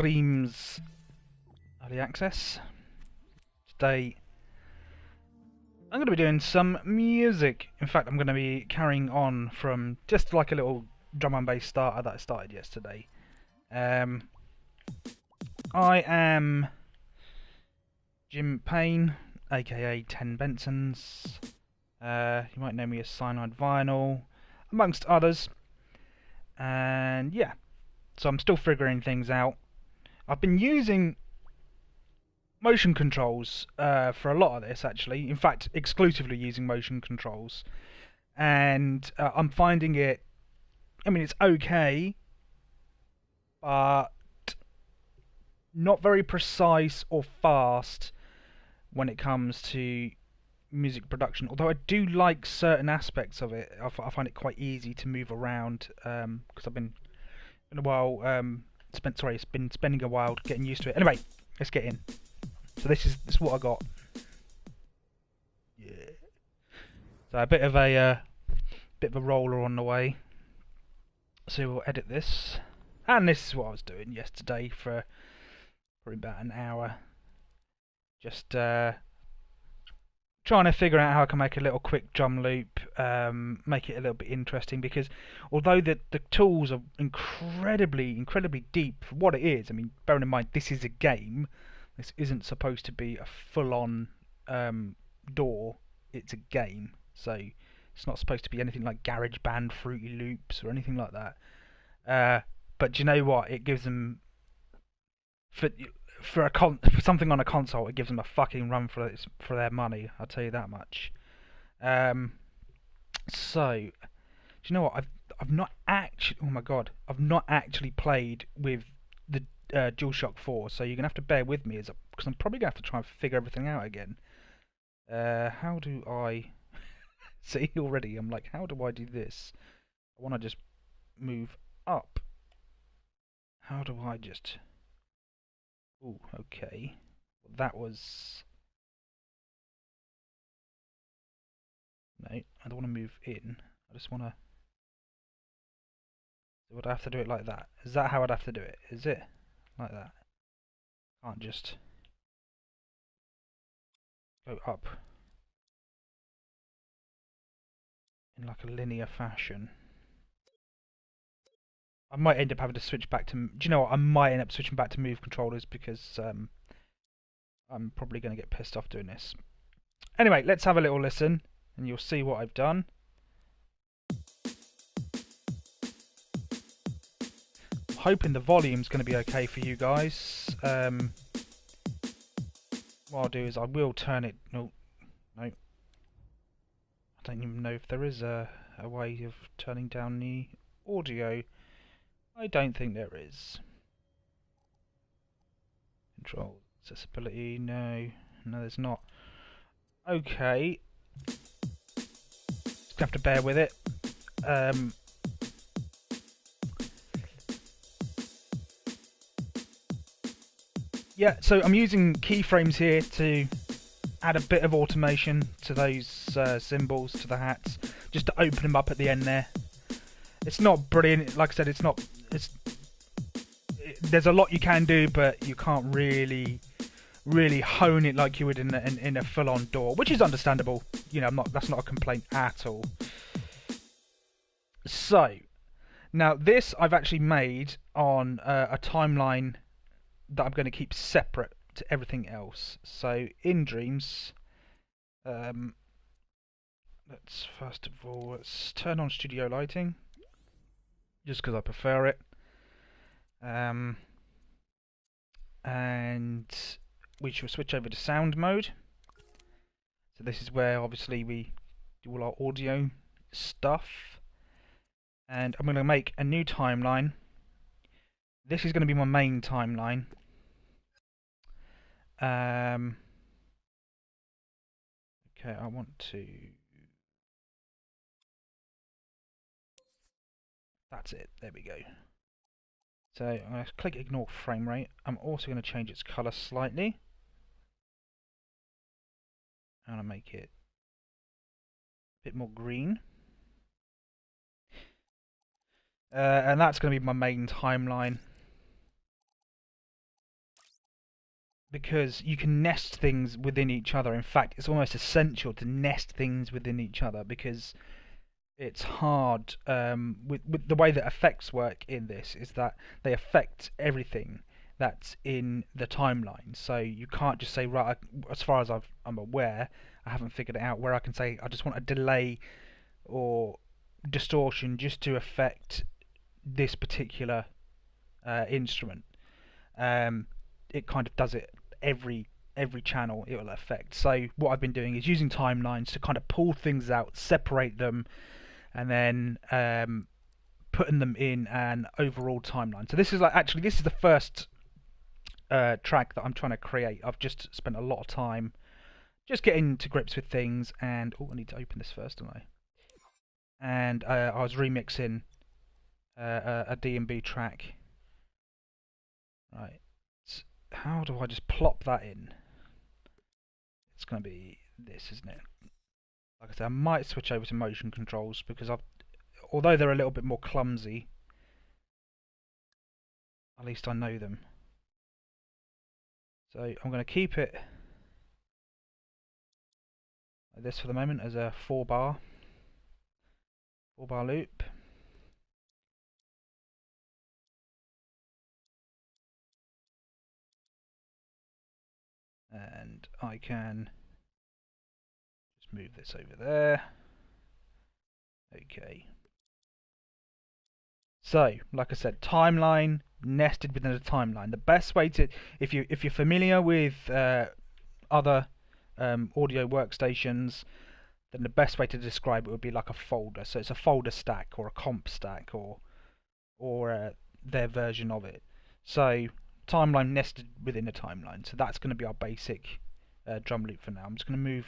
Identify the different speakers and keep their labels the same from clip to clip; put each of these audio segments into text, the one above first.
Speaker 1: Dreams Early Access. Today I'm going to be doing some music. In fact, I'm going to be carrying on from just like a little drum and bass starter that I started yesterday. I am Jim Payne, aka 10 Bensons. You might know me as Cyanide Vinyl, amongst others. And yeah, so I'm still figuring things out. I've been using motion controls for a lot of this, actually. In fact, exclusively using motion controls. And I'm finding it, I mean, it's okay, but not very precise or fast when it comes to music production. Although I do like certain aspects of it. I find it quite easy to move around because I've been in a while it's been spending a while getting used to it. Anyway, let's get in. So this is what I got. Yeah. So a bit of a roller on the way. So we'll edit this, and this is what I was doing yesterday for probably about an hour. Just trying to figure out how I can make a little quick drum loop, make it a little bit interesting, because although the tools are incredibly deep for what it is, I mean, bearing in mind this is a game, this isn't supposed to be a full-on DAW, it's a game, so it's not supposed to be anything like GarageBand, Fruity Loops, or anything like that. But do you know what? It gives them for something on a console. It gives them a fucking run for their money. I'll tell you that much. So, do you know what? I've not actually. Oh my god! I've not actually played with the DualShock 4. So you're gonna have to bear with me, because I'm probably gonna have to try and figure everything out again. How do I? See, already I'm like, how do I do this? I want to just move up. How do I just... Ooh, okay. That was... No, I don't want to move in. I just want to... Would I have to do it like that? Is that how I'd have to do it? Is it? Like that? Can't just... go up. In like a linear fashion. I might end up having to switch back to... Do you know what? I might end up switching back to move controllers, because I'm probably going to get pissed off doing this. Anyway, let's have a little listen, and you'll see what I've done. I'm hoping the volume's going to be okay for you guys. What I'll do is I will turn it... No. I don't even know if there is a way of turning down the audio. I don't think there is. Control, accessibility, no, there's not. Okay, just have to bear with it. Yeah, so I'm using keyframes here to add a bit of automation to those symbols, to the hats, just to open them up at the end there. It's not brilliant, like I said, there's a lot you can do, but you can't really hone it like you would in a full-on DAW, which is understandable. You know, that's not a complaint at all. So now this I've actually made on a timeline that I'm going to keep separate to everything else. So in Dreams, let's first of all let's turn on studio lighting, just because I prefer it. And we shall switch over to sound mode. So this is where obviously we do all our audio stuff. And I'm going to make a new timeline. This is going to be my main timeline. Okay, I want to... That's it, there we go. So I'm going to click ignore frame rate. I'm also going to change its colour slightly. I'm going to make it a bit more green. And that's going to be my main timeline. because you can nest things within each other. In fact, it's almost essential to nest things within each other because it's hard with the way that effects work in this is that they affect everything that's in the timeline. So you can't just say, right, as far as I'm aware, I haven't figured it out, where I can say I just want a delay or distortion just to affect this particular instrument. It kind of does it every channel it will affect. So what I've been doing is using timelines to kind of pull things out, separate them, and then putting them in an overall timeline. So this is this is the first track that I'm trying to create. I've just spent a lot of time just getting to grips with things, and I need to open this first, don't I? And I was remixing a D&B track. Right. How do I just plop that in? It's going to be this, isn't it? Like I said, I might switch over to motion controls because although they're a little bit more clumsy, at least I know them. So I'm going to keep it like this for the moment as a 4-bar loop. And I can just move this over there. Okay. So, like I said, timeline nested within a timeline. The best way to, if you're familiar with other audio workstations, then the best way to describe it would be like a folder. So it's a folder stack or a comp stack or their version of it. So timeline nested within a timeline. So that's going to be our basic drum loop for now. I'm just going to move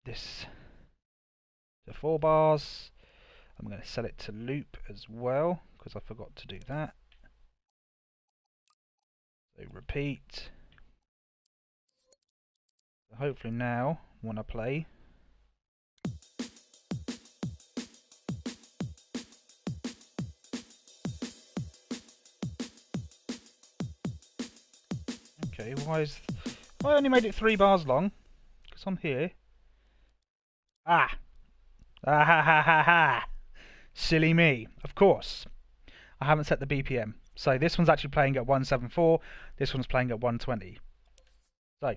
Speaker 1: this to 4 bars. I'm going to set it to loop as well because I forgot to do that. So repeat. So hopefully now when I play, okay, why I only made it 3 bars long? Because I'm here. Ah ha ha ha ha! Silly me. Of course, I haven't set the BPM. So this one's actually playing at 174. This one's playing at 120. So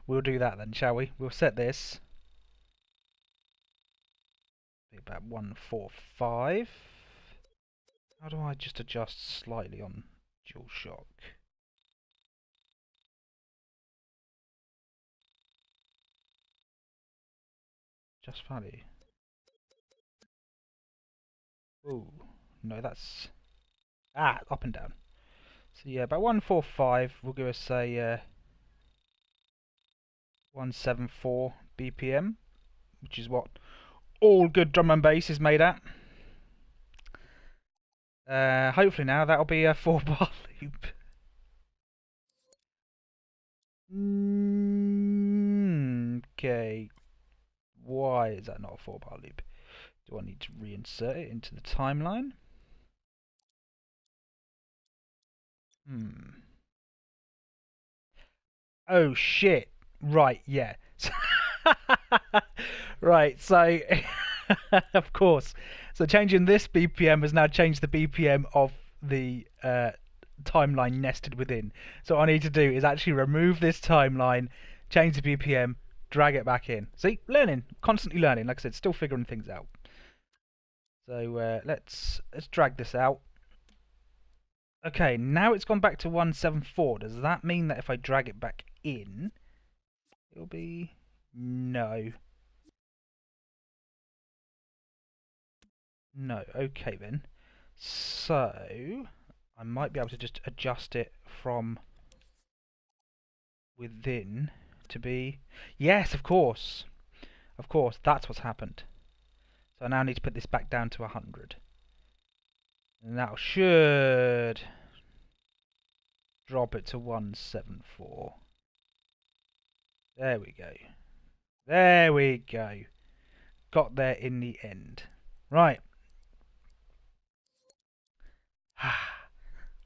Speaker 1: we'll do that then, shall we? We'll set this about 145. How do I just adjust slightly on DualShock? Just value. Ooh, no, that's up and down. So yeah, about 145. We'll give us a 174 BPM, which is what all good drum and bass is made at. Hopefully now that'll be a 4-bar loop. Okay. Why is that not a 4-bar loop? Do I need to reinsert it into the timeline? Oh shit. Right, yeah. Right, so of course. So changing this BPM has now changed the BPM of the timeline nested within. So what I need to do is actually remove this timeline, change the BPM, drag it back in. See, learning, constantly learning. Like I said, still figuring things out. So let's drag this out. Okay, now it's gone back to 174. Does that mean that if I drag it back in, it'll be no? No. Okay then. So I might be able to just adjust it from within to be... Yes, of course. Of course, that's what's happened. So I now need to put this back down to 100. And that should drop it to 174. There we go. There we go. Got there in the end. Right.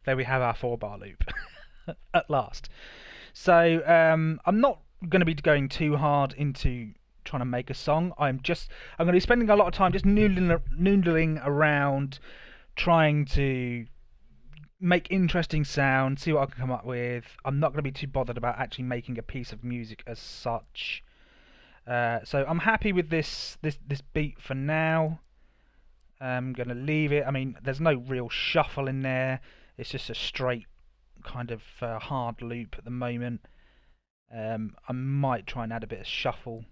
Speaker 1: There we have our 4-bar loop. at last. So I'm not going to be going too hard into trying to make a song. I'm going to be spending a lot of time just noodling around, trying to make interesting sounds, see what I can come up with. I'm not going to be too bothered about actually making a piece of music as such. So I'm happy with this beat for now. I'm going to leave it. I mean, there's no real shuffle in there. It's just a straight kind of hard loop at the moment. I might try and add a bit of shuffle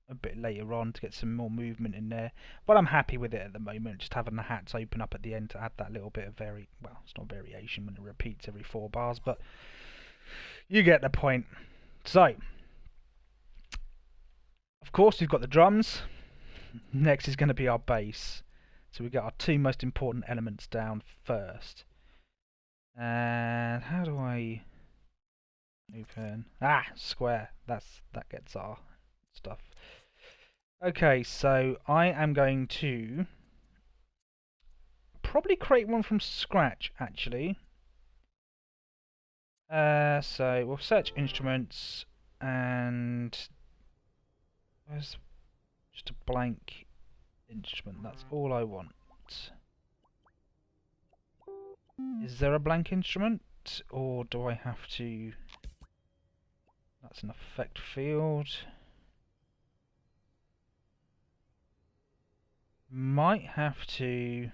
Speaker 1: a bit later on to get some more movement in there, but I'm happy with it at the moment, just having the hats open up at the end to add that little bit of well, it's not variation when it repeats every 4 bars, but you get the point. So of course we've got the drums. Next is going to be our bass, so we get our 2 most important elements down first. And how do I open? Square. That gets our stuff. Okay, so I am going to probably create one from scratch, actually. So we'll search instruments, and there's just a blank instrument. That's all I want. Is there a blank instrument, or do I have to... That's an effect field. Might have to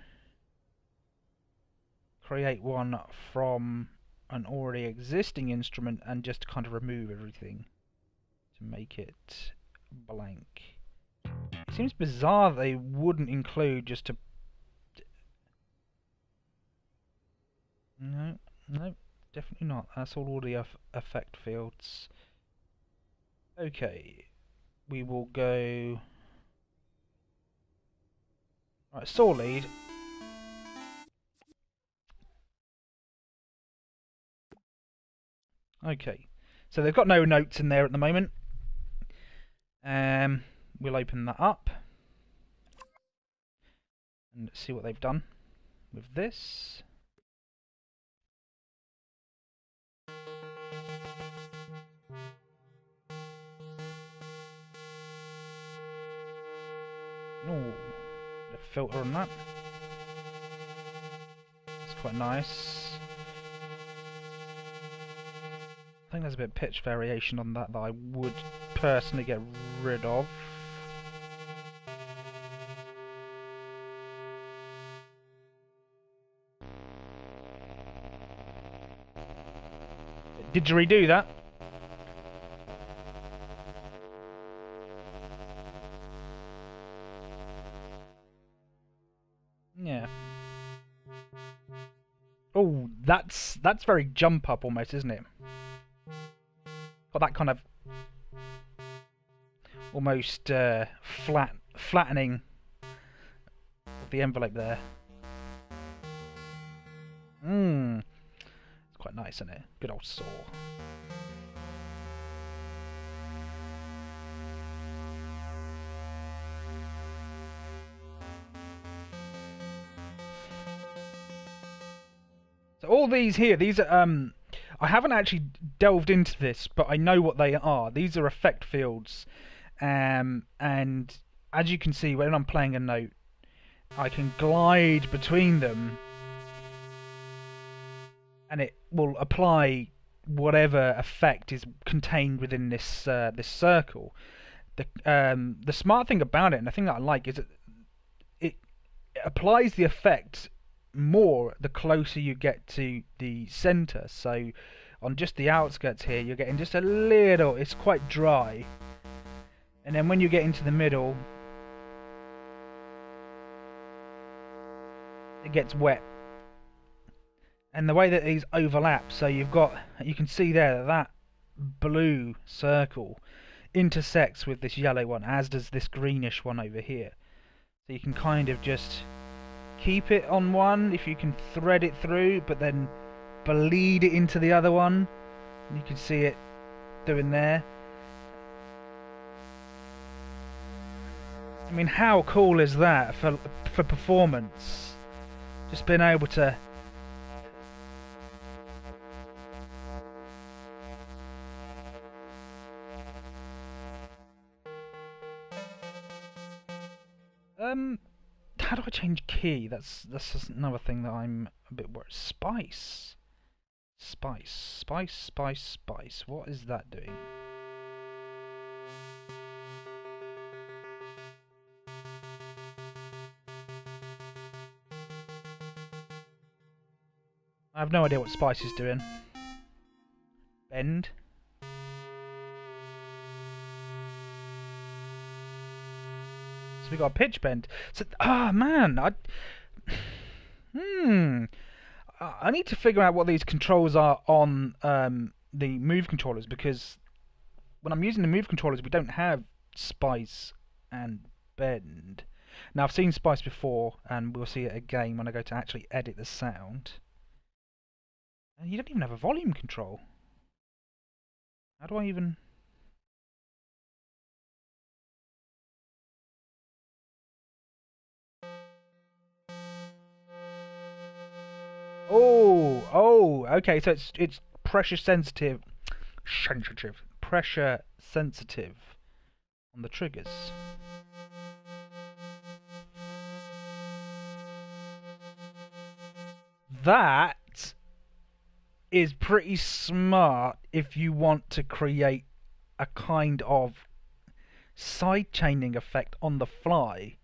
Speaker 1: create one from an already existing instrument and just kind of remove everything to make it blank. It seems bizarre they wouldn't include just a... No, definitely not. That's all the effect fields. Okay, we will go... Right, saw lead. Okay, so they've got no notes in there at the moment. We'll open that up and see what they've done with this. Ooh, a filter on that. It's quite nice. I think there's a bit of pitch variation on that I would personally get rid of. Did you redo that? Yeah. Oh, that's very jump up almost, isn't it? Got that kind of almost flattening of the envelope there. It's quite nice, isn't it? Good old saw. So all these here, these are I haven't actually delved into this, but I know what they are. These are effect fields, and as you can see, when I'm playing a note, I can glide between them, and it will apply whatever effect is contained within this this circle. The smart thing about it, and the thing that I like, is that it applies the effect more the closer you get to the center. So on just the outskirts here, you're getting just a little, it's quite dry, and then when you get into the middle, it gets wet. And the way that these overlap, so you can see there that blue circle intersects with this yellow one, as does this greenish one over here. So you can kind of just keep it on one if you can thread it through, but then bleed it into the other one. And you can see it doing there. I mean, how cool is that for performance? Just being able to How do I change key? That's just another thing that I'm a bit worried. Spice. Spice. What is that doing? I have no idea what spice is doing. Bend. So we got a pitch bend. So, man, I need to figure out what these controls are on the move controllers, because when I'm using the move controllers, we don't have spice and bend. Now I've seen spice before, and we'll see it again when I go to actually edit the sound. And you don't even have a volume control. How do I even... Oh, okay, so it's pressure sensitive, pressure sensitive on the triggers. That is pretty smart if you want to create a kind of side chaining effect on the fly.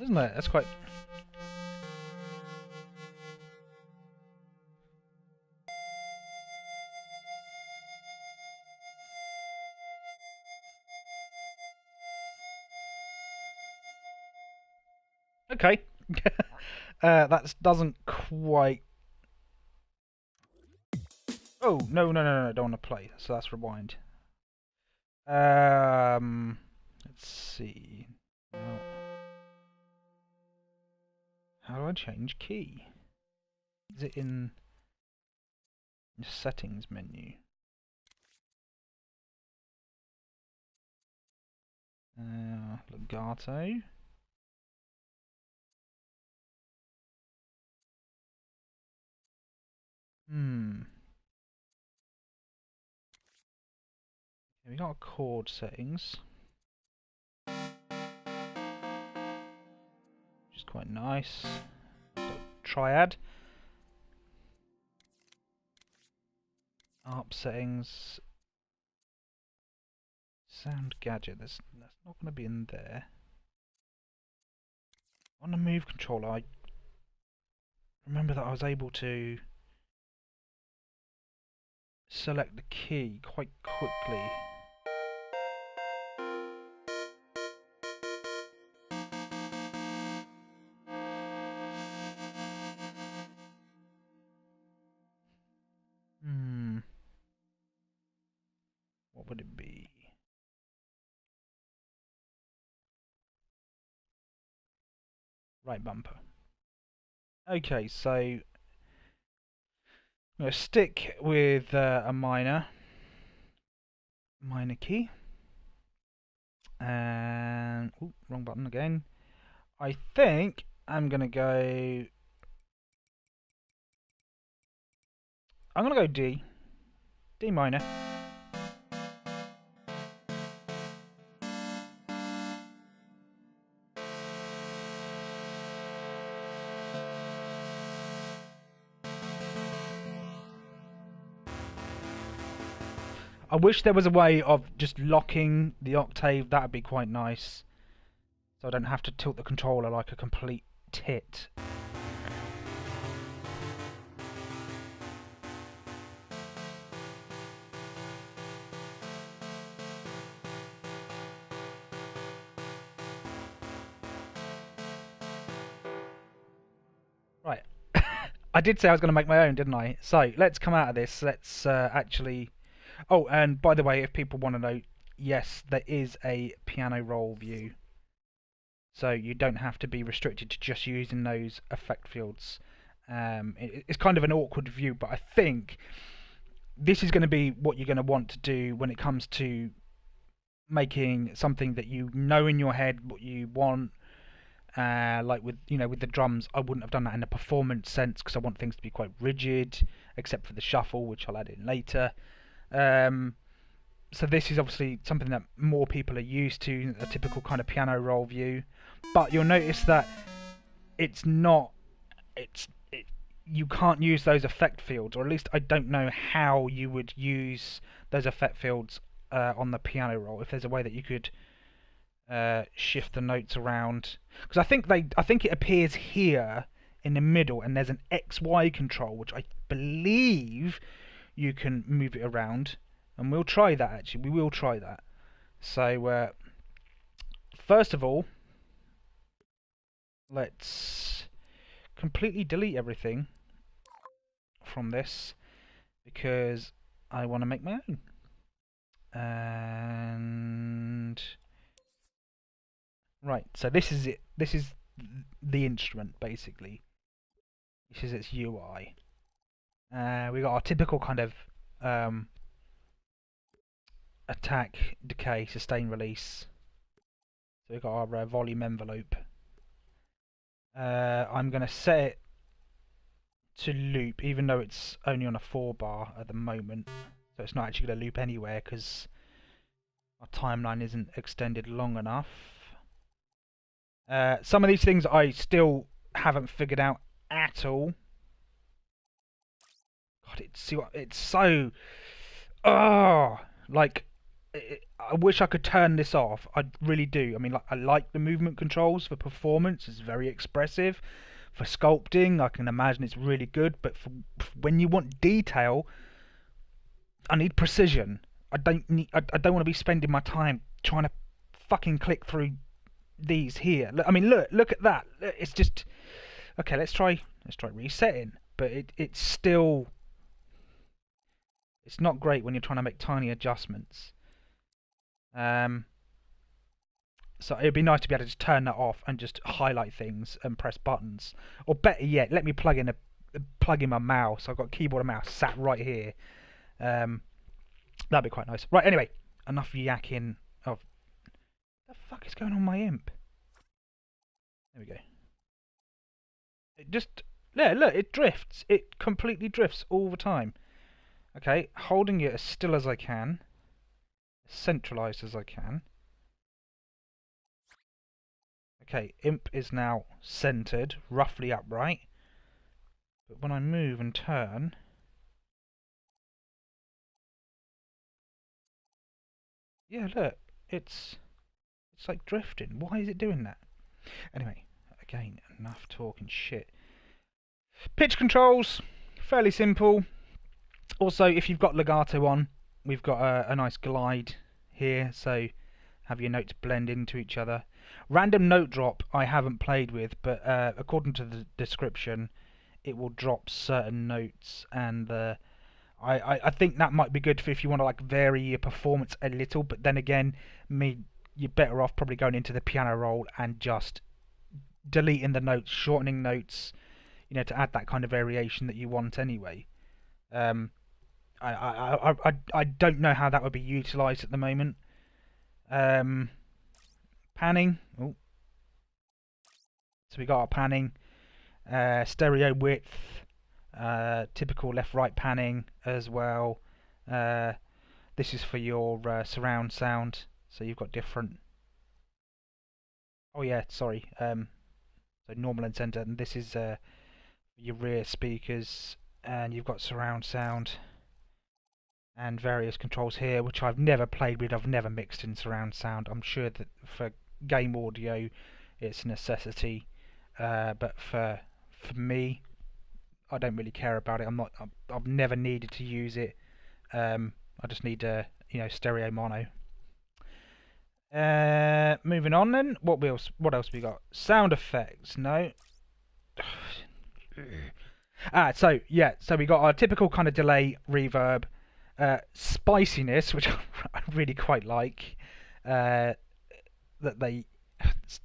Speaker 1: Isn't it? That's quite... Okay. That doesn't quite... Oh, no, don't want to play. So that's rewind. Let's see. Well, how do I change key? Is it in the settings menu? Legato. We got chord settings, which is quite nice. Triad. ARP settings. Sound gadget. That's not going to be in there. On the move controller, I remember that I was able to select the key quite quickly. What would it be? Right bumper. Okay, so I'm going to stick with a minor key, and wrong button again. I think I'm going to go. I'm going to go D minor. I wish there was a way of just locking the octave. That would be quite nice, so I don't have to tilt the controller like a complete tit. Right. I did say I was going to make my own, didn't I? So let's come out of this. Let's actually... Oh, and by the way, if people want to know, yes, there is a piano roll view. So you don't have to be restricted to just using those effect fields. It's kind of an awkward view, but I think this is going to be what you're going to want to do when it comes to making something that you know in your head what you want, Like with with the drums, I wouldn't have done that in a performance sense because I want things to be quite rigid, except for the shuffle, which I'll add in later. So this is obviously something that more people are used to, a typical kind of piano roll view. But you'll notice that it's not. You can't use those effect fields, or at least I don't know how you would use those effect fields on the piano roll. If there's a way that you could shift the notes around, because I think it appears here in the middle, and there's an XY control, which I believe you can move it around, and we'll try that. Actually, we will try that. So first of all, let's completely delete everything from this because I want to make my own. And right, so this is it. This is the instrument basically. This is its UI. We got our typical kind of attack, decay, sustain, release. So we've got our volume envelope. I'm going to set it to loop, even though it's only on a 4-bar at the moment. So it's not actually going to loop anywhere because our timeline isn't extended long enough. Some of these things I still haven't figured out at all. God, it's so... Oh, like... I wish I could turn this off. I really do. I mean, I like the movement controls for performance. It's very expressive. For sculpting, I can imagine it's really good. But for when you want detail, I need precision. I don't want to be spending my time trying to fucking click through these here. I mean, look at that. It's just okay. Let's try resetting. But it's still not great when you're trying to make tiny adjustments. So it'd be nice to be able to just turn that off and just highlight things and press buttons. Or better yet, let me plug in my mouse. I've got keyboard and mouse sat right here. That'd be quite nice. Right, anyway, enough yakking of... What the fuck is going on with my imp? There we go. It just... Yeah, look, it drifts. It completely drifts all the time. Okay, holding it as still as I can. As centralised as I can. Okay, imp is now centered, roughly upright. But when I move and turn... Yeah, look, it's like drifting. Why is it doing that? Anyway, again, enough talking shit. Pitch controls, fairly simple. Also, if you've got legato on, we've got a nice glide here, so have your notes blend into each other. Random note drop I haven't played with, but according to the description, it will drop certain notes, and I think that might be good for if you want to like vary your performance a little. But then again, you're better off probably going into the piano roll and just deleting the notes, shortening notes, to add that kind of variation that you want anyway. I don't know how that would be utilised at the moment. Panning. Oh. So we got our panning. Stereo width. Typical left-right panning as well. This is for your surround sound. So you've got different... Oh yeah, sorry. So normal and centre. And this is your rear speakers. And you've got surround sound. And various controls here, which I've never played with. I've never mixed in surround sound. I'm sure that for game audio it's a necessity, but for me, I don't really care about it. I've never needed to use it. I just need stereo mono. Moving on then. What else we got? Sound effects. No. So we got our typical kind of delay, reverb. Spiciness, which I really quite like. That they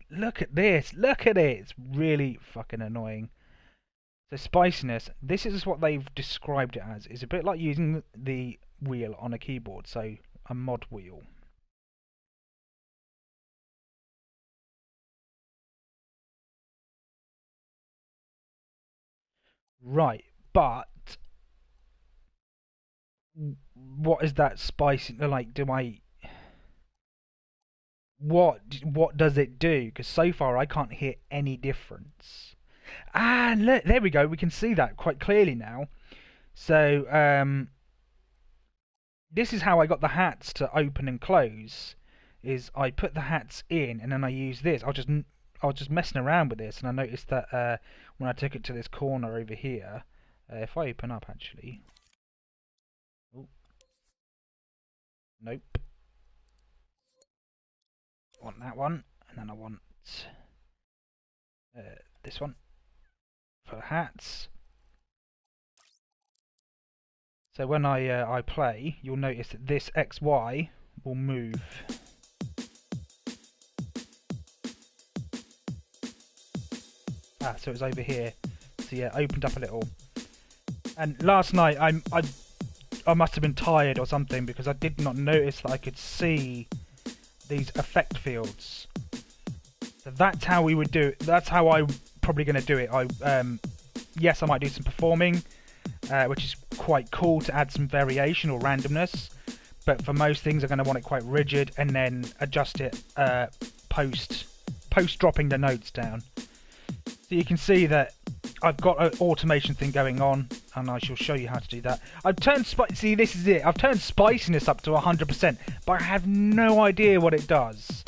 Speaker 1: look at this, look at it. It's really fucking annoying. So spiciness. This is what they've described it as. It's a bit like using the wheel on a keyboard. So a mod wheel. Right, but what is that spicy? Like, do I? What does it do? Because so far I can't hear any difference. Ah, look, there we go. We can see that quite clearly now. So, this is how I got the hats to open and close. Is I put the hats in and then I use this. I was just messing around with this and I noticed that when I took it to this corner over here, if I open up actually, oh, nope, I want that one, and then I want uh, this one for the hats. So when I play, you'll notice that this XY will move. Ah, so it's over here. So yeah, opened up a little. And last night I must have been tired or something because I did not notice that I could see these effect fields. So that's how we would do it. That's how I'm probably going to do it. Yes, I might do some performing, which is quite cool to add some variation or randomness. But for most things, I'm going to want it quite rigid and then adjust it post dropping the notes down. So you can see that I've got an automation thing going on, and I shall show you how to do that. I've turned see, this is it. I've turned spiciness up to 100%, but I have no idea what it does.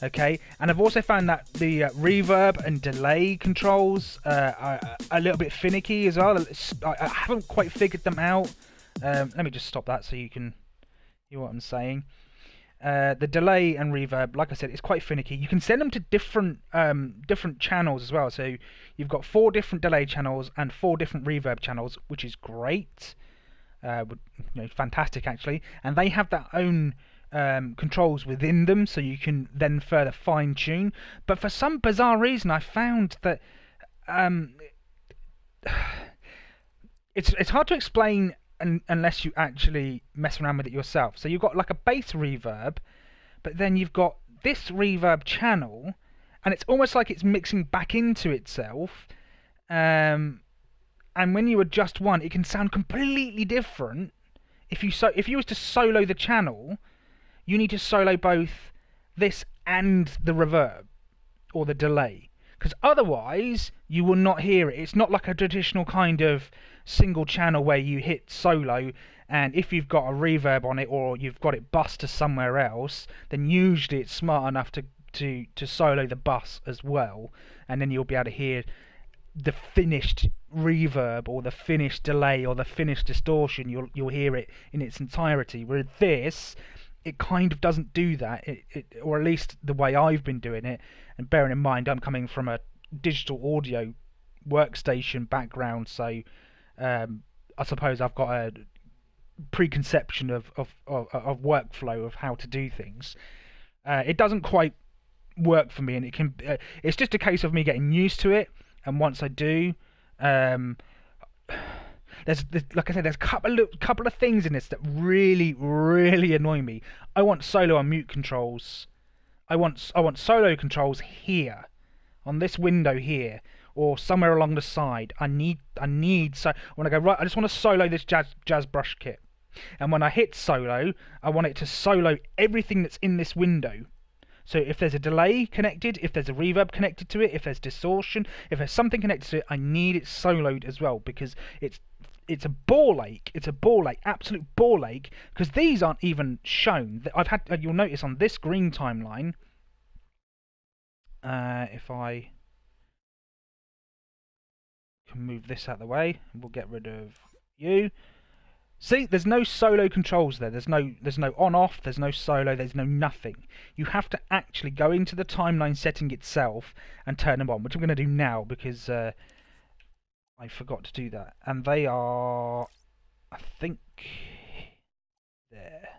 Speaker 1: Okay, and I've also found that the reverb and delay controls are a little bit finicky as well. I haven't quite figured them out. Let me just stop that so you can hear what I'm saying. The delay and reverb, like I said, is quite finicky. You can send them to different channels as well. So you've got 4 different delay channels and 4 different reverb channels, which is great. Fantastic actually. And they have their own controls within them, so you can then further fine tune. But for some bizarre reason, I found that it's hard to explain unless you actually mess around with it yourself. So you've got like a bass reverb, but then you've got this reverb channel, and it's almost like it's mixing back into itself. And when you adjust one, it can sound completely different. If you was to solo the channel, you need to solo both this and the reverb or the delay, because otherwise you will not hear it. It's not like a traditional kind of single channel where you hit solo, and if you've got a reverb on it or you've got it bussed to somewhere else, then usually it's smart enough to solo the bus as well, and then you'll be able to hear the finished reverb or the finished delay or the finished distortion. You'll hear it in its entirety. Whereas this, it kind of doesn't do that, or at least the way I've been doing it. And bearing in mind, I'm coming from a digital audio workstation background, so I suppose I've got a preconception of workflow of how to do things. It doesn't quite work for me, and it's just a case of me getting used to it. And once I do, there's like I said, there's a couple of things in this that really, really annoy me. I want solo and mute controls. I want solo controls here, on this window here, or somewhere along the side. I need so when I go right, I just want to solo this jazz brush kit, and when I hit solo, I want it to solo everything that's in this window. So if there's a delay connected, if there's a reverb connected to it, if there's distortion, if there's something connected to it, I need it soloed as well, because it's a ball ache. It's a ball ache, absolute ball ache, because these aren't even shown. You'll notice on this green timeline, if I can move this out of the way, we'll get rid of you. See, there's no solo controls there. There's no on-off, there's no solo, there's no nothing. You have to actually go into the timeline setting itself and turn them on, which I'm going to do now because I forgot to do that. And they are, I think, there.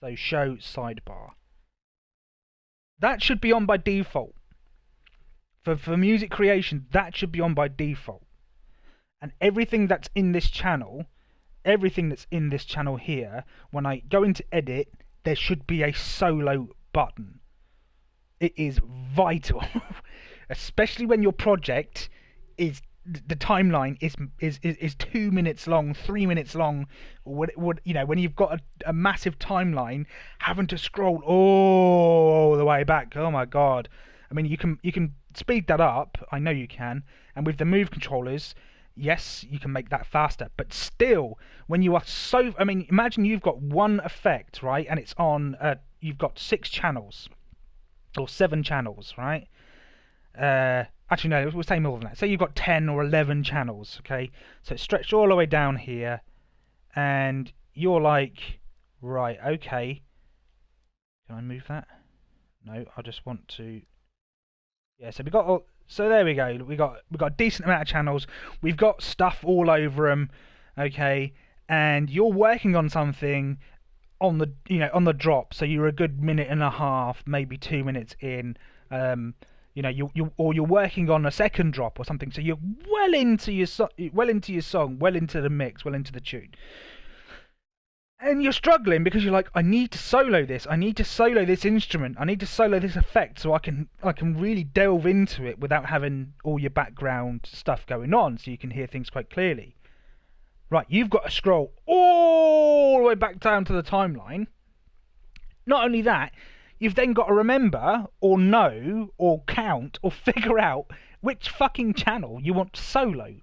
Speaker 1: So show sidebar. That should be on by default. For music creation, that should be on by default. And everything that's in this channel here, when I go into edit, there should be a solo button. It is vital, especially when your project is the timeline is 2 minutes long, 3 minutes long. Would you know when you've got a massive timeline, having to scroll all the way back? Oh my god! I mean, you can speed that up. I know you can, and with the move controllers, yes, you can make that faster. But still, when you are so, I mean, imagine you've got one effect, right, and it's on. You've got 6 channels or 7 channels, right? Actually, no, we'll say more than that. Say you've got 10 or 11 channels, okay? So it's stretched all the way down here, and you're like, right, okay. Can I move that? No, I just want to. Yeah, so we got. So there we go. We got a decent amount of channels. We've got stuff all over them, okay? And you're working on something on the on the drop. So you're a good minute and a half, maybe 2 minutes in. You're working on a second drop or something, so you're well into your song, well into the mix, well into the tune, and you're struggling because you're like, I need to solo this, I need to solo this instrument, I need to solo this effect, so I can really delve into it without having all your background stuff going on, so you can hear things quite clearly. Right, you've got to scroll all the way back down to the timeline. Not only that, you've then got to remember, or know, or count, or figure out which fucking channel you want to solo.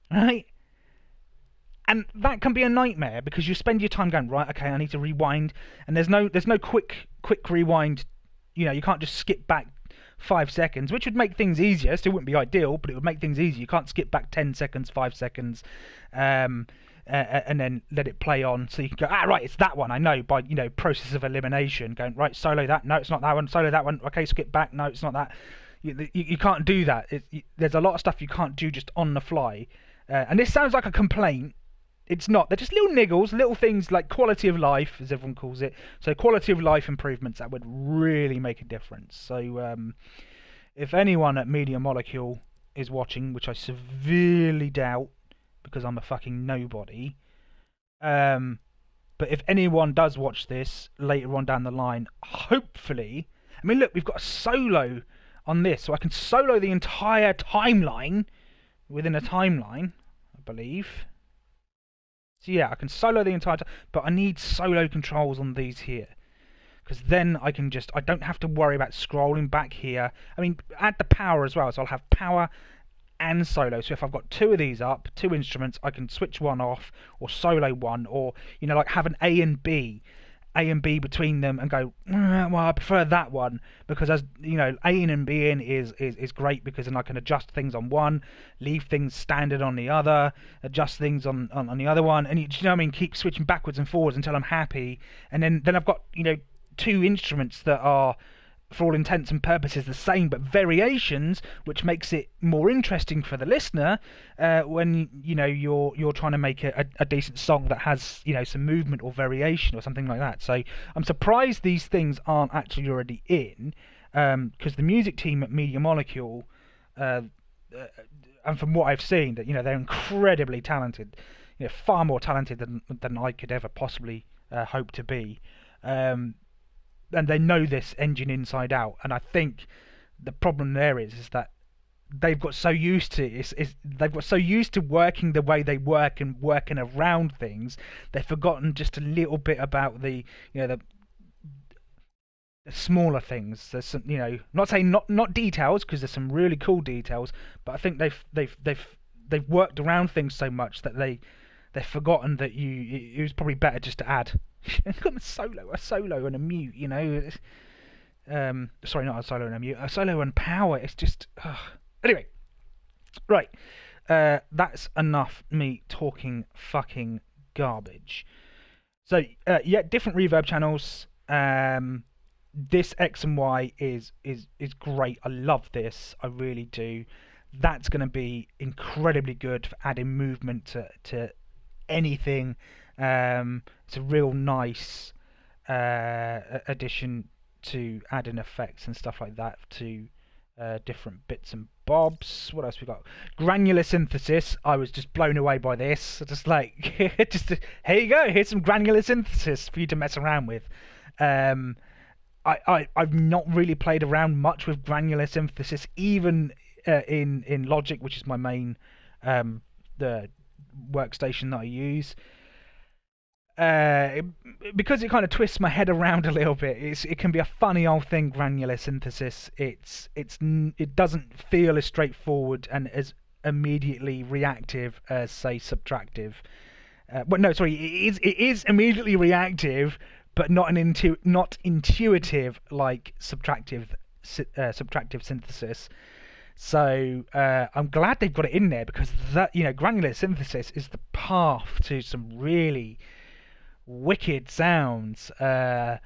Speaker 1: Right? And that can be a nightmare because you spend your time going, right, okay, I need to rewind, and there's no quick rewind. You can't just skip back 5 seconds, which would make things easier. Still wouldn't be ideal, but it would make things easier. You can't skip back 10 seconds, 5 seconds, and then let it play on, so you can go, right, it's that one, I know, by process of elimination, going, right, solo that, no, it's not that one, solo that one, okay, skip back, no, it's not that. You can't do that. There's a lot of stuff you can't do just on the fly, and this sounds like a complaint. It's not. They're just little niggles, little things like quality of life, as everyone calls it. So quality of life improvements that would really make a difference. So if anyone at Media Molecule is watching, which I severely doubt, because I'm a fucking nobody. But if anyone does watch this later on down the line, hopefully, I mean, look, we've got a solo on this, so I can solo the entire timeline within a timeline, I believe. So yeah, I can solo the entire time, but I need solo controls on these here. Because then I don't have to worry about scrolling back here. I mean, add the power as well, so I'll have power and solo. So if I've got 2 of these up, 2 instruments, I can switch one off or solo one, or like have an A and B between them and go, well, I prefer that one, because as A and B in is great, because then I can adjust things on one, leave things standard on the other, adjust things on the other one, and keep switching backwards and forwards until I'm happy. And then I've got 2 instruments that are, for all intents and purposes, the same but variations, which makes it more interesting for the listener when you're trying to make a decent song that has some movement or variation or something like that. So I'm surprised these things aren't actually already in, because the music team at Media Molecule, and from what I've seen, that they're incredibly talented, far more talented than I could ever possibly hope to be. And they know this engine inside out, and I think the problem there is that they've got so used to they've got so used to working the way they work and working around things, they've forgotten just a little bit about the the smaller things. There's some, not saying not details, because there's some really cool details, but I think they've worked around things so much that they've forgotten that it was probably better just to add a solo and a mute, sorry, not a solo and a mute, a solo and power. It's just anyway, right, that's enough me talking fucking garbage. So different reverb channels. This X and Y is great. I love this, I really do. That's going to be incredibly good for adding movement to anything. It's a real nice addition to adding effects and stuff like that to different bits and bobs. What else we got? Granular synthesis. I was just blown away by this. Just like, here you go. Here's some granular synthesis for you to mess around with. I've not really played around much with granular synthesis, even in Logic, which is my main the workstation that I use. Uh, because it kind of twists my head around a little bit. It can be a funny old thing. Granular synthesis. It doesn't feel as straightforward and as immediately reactive as say subtractive. But no, sorry, it is immediately reactive, but not intuitive like subtractive synthesis. So I'm glad they've got it in there because that granular synthesis is the path to some really wicked sounds. And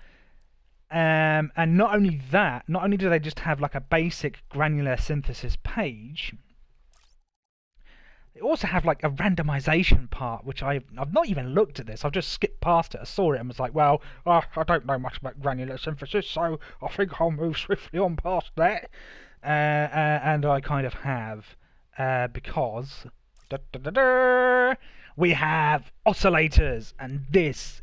Speaker 1: not only that, not only do they just have like a basic granular synthesis page, they also have like a randomization part, which I've not even looked at this. I've just skipped past it. I saw it and was like, well, I don't know much about granular synthesis, so I think I'll move swiftly on past that. And I kind of have, because we have oscillators, and this,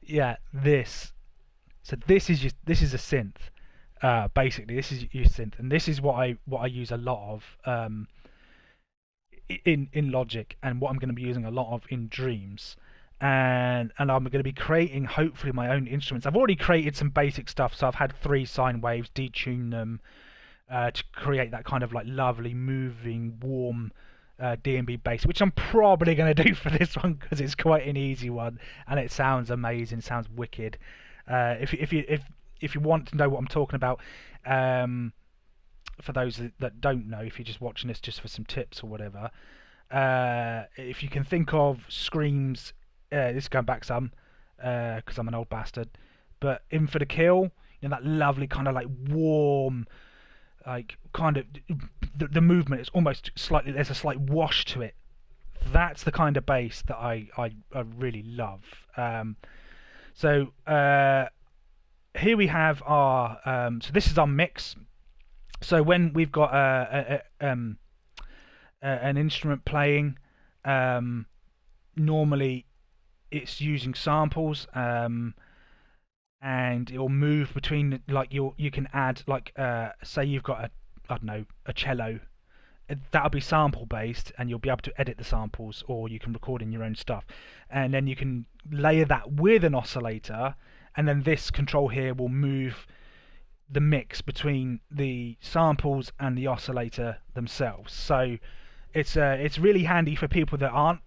Speaker 1: yeah, this. So this is a synth. Basically, this is your synth, and this is what I use a lot of in Logic, and what I'm going to be using a lot of in Dreams. And I'm going to be creating hopefully my own instruments. I've already created some basic stuff, so I've had 3 sine waves, detune them to create that kind of like lovely, moving, warm D&B bass, which I'm probably going to do for this one because it's quite an easy one and it sounds amazing, sounds wicked. If you want to know what I'm talking about, for those that don't know, if you're just watching this just for some tips or whatever, if you can think of Scream's. This is going back some, because I'm an old bastard. But In for the Kill, that lovely kind of like warm, like kind of the movement is almost slightly. There's a slight wash to it. That's the kind of bass that I really love. So here we have our. So this is our mix. So when we've got an instrument playing, normally it's using samples, and it'll move between, like you can add, like say you've got a cello, that'll be sample based, and you'll be able to edit the samples, or you can record in your own stuff, and then you can layer that with an oscillator, and then this control here will move the mix between the samples and the oscillator themselves. So it's really handy for people that aren't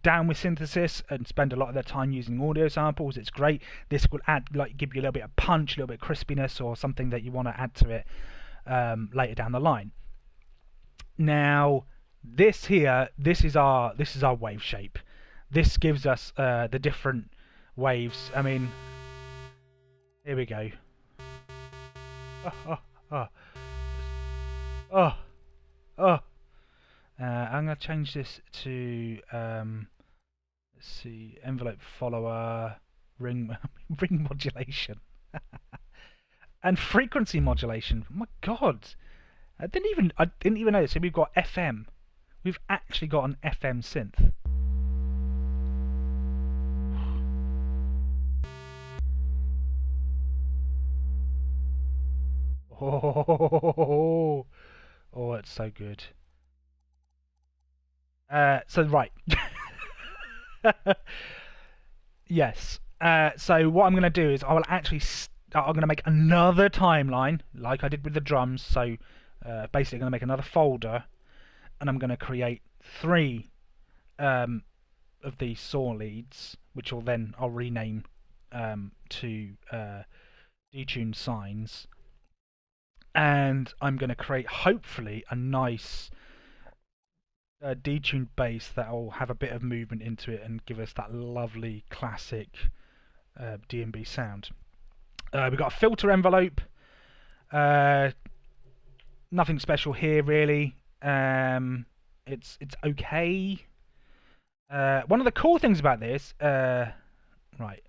Speaker 1: down with synthesis and spend a lot of their time using audio samples. It's great. This will add, like, give you a little bit of punch, a little bit of crispiness, or something that you want to add to it later down the line. Now, this is our wave shape. This gives us the different waves. I mean, here we go. I'm going to change this to, let's see, envelope follower, ring modulation, and frequency modulation. Oh my God, I didn't even know this. So we've got FM. We've actually got an FM synth. Oh, it's so good. So right. Yes. So what I'm going to do is I'm going to make another timeline like I did with the drums. So basically I'm going to make another folder, and I'm going to create 3 of these saw leads, which I'll rename to detune signs, and I'm going to create hopefully a nice detuned bass that will have a bit of movement into it and give us that lovely classic D&B sound. We've got a filter envelope. Nothing special here really. It's okay. One of the cool things about this, right,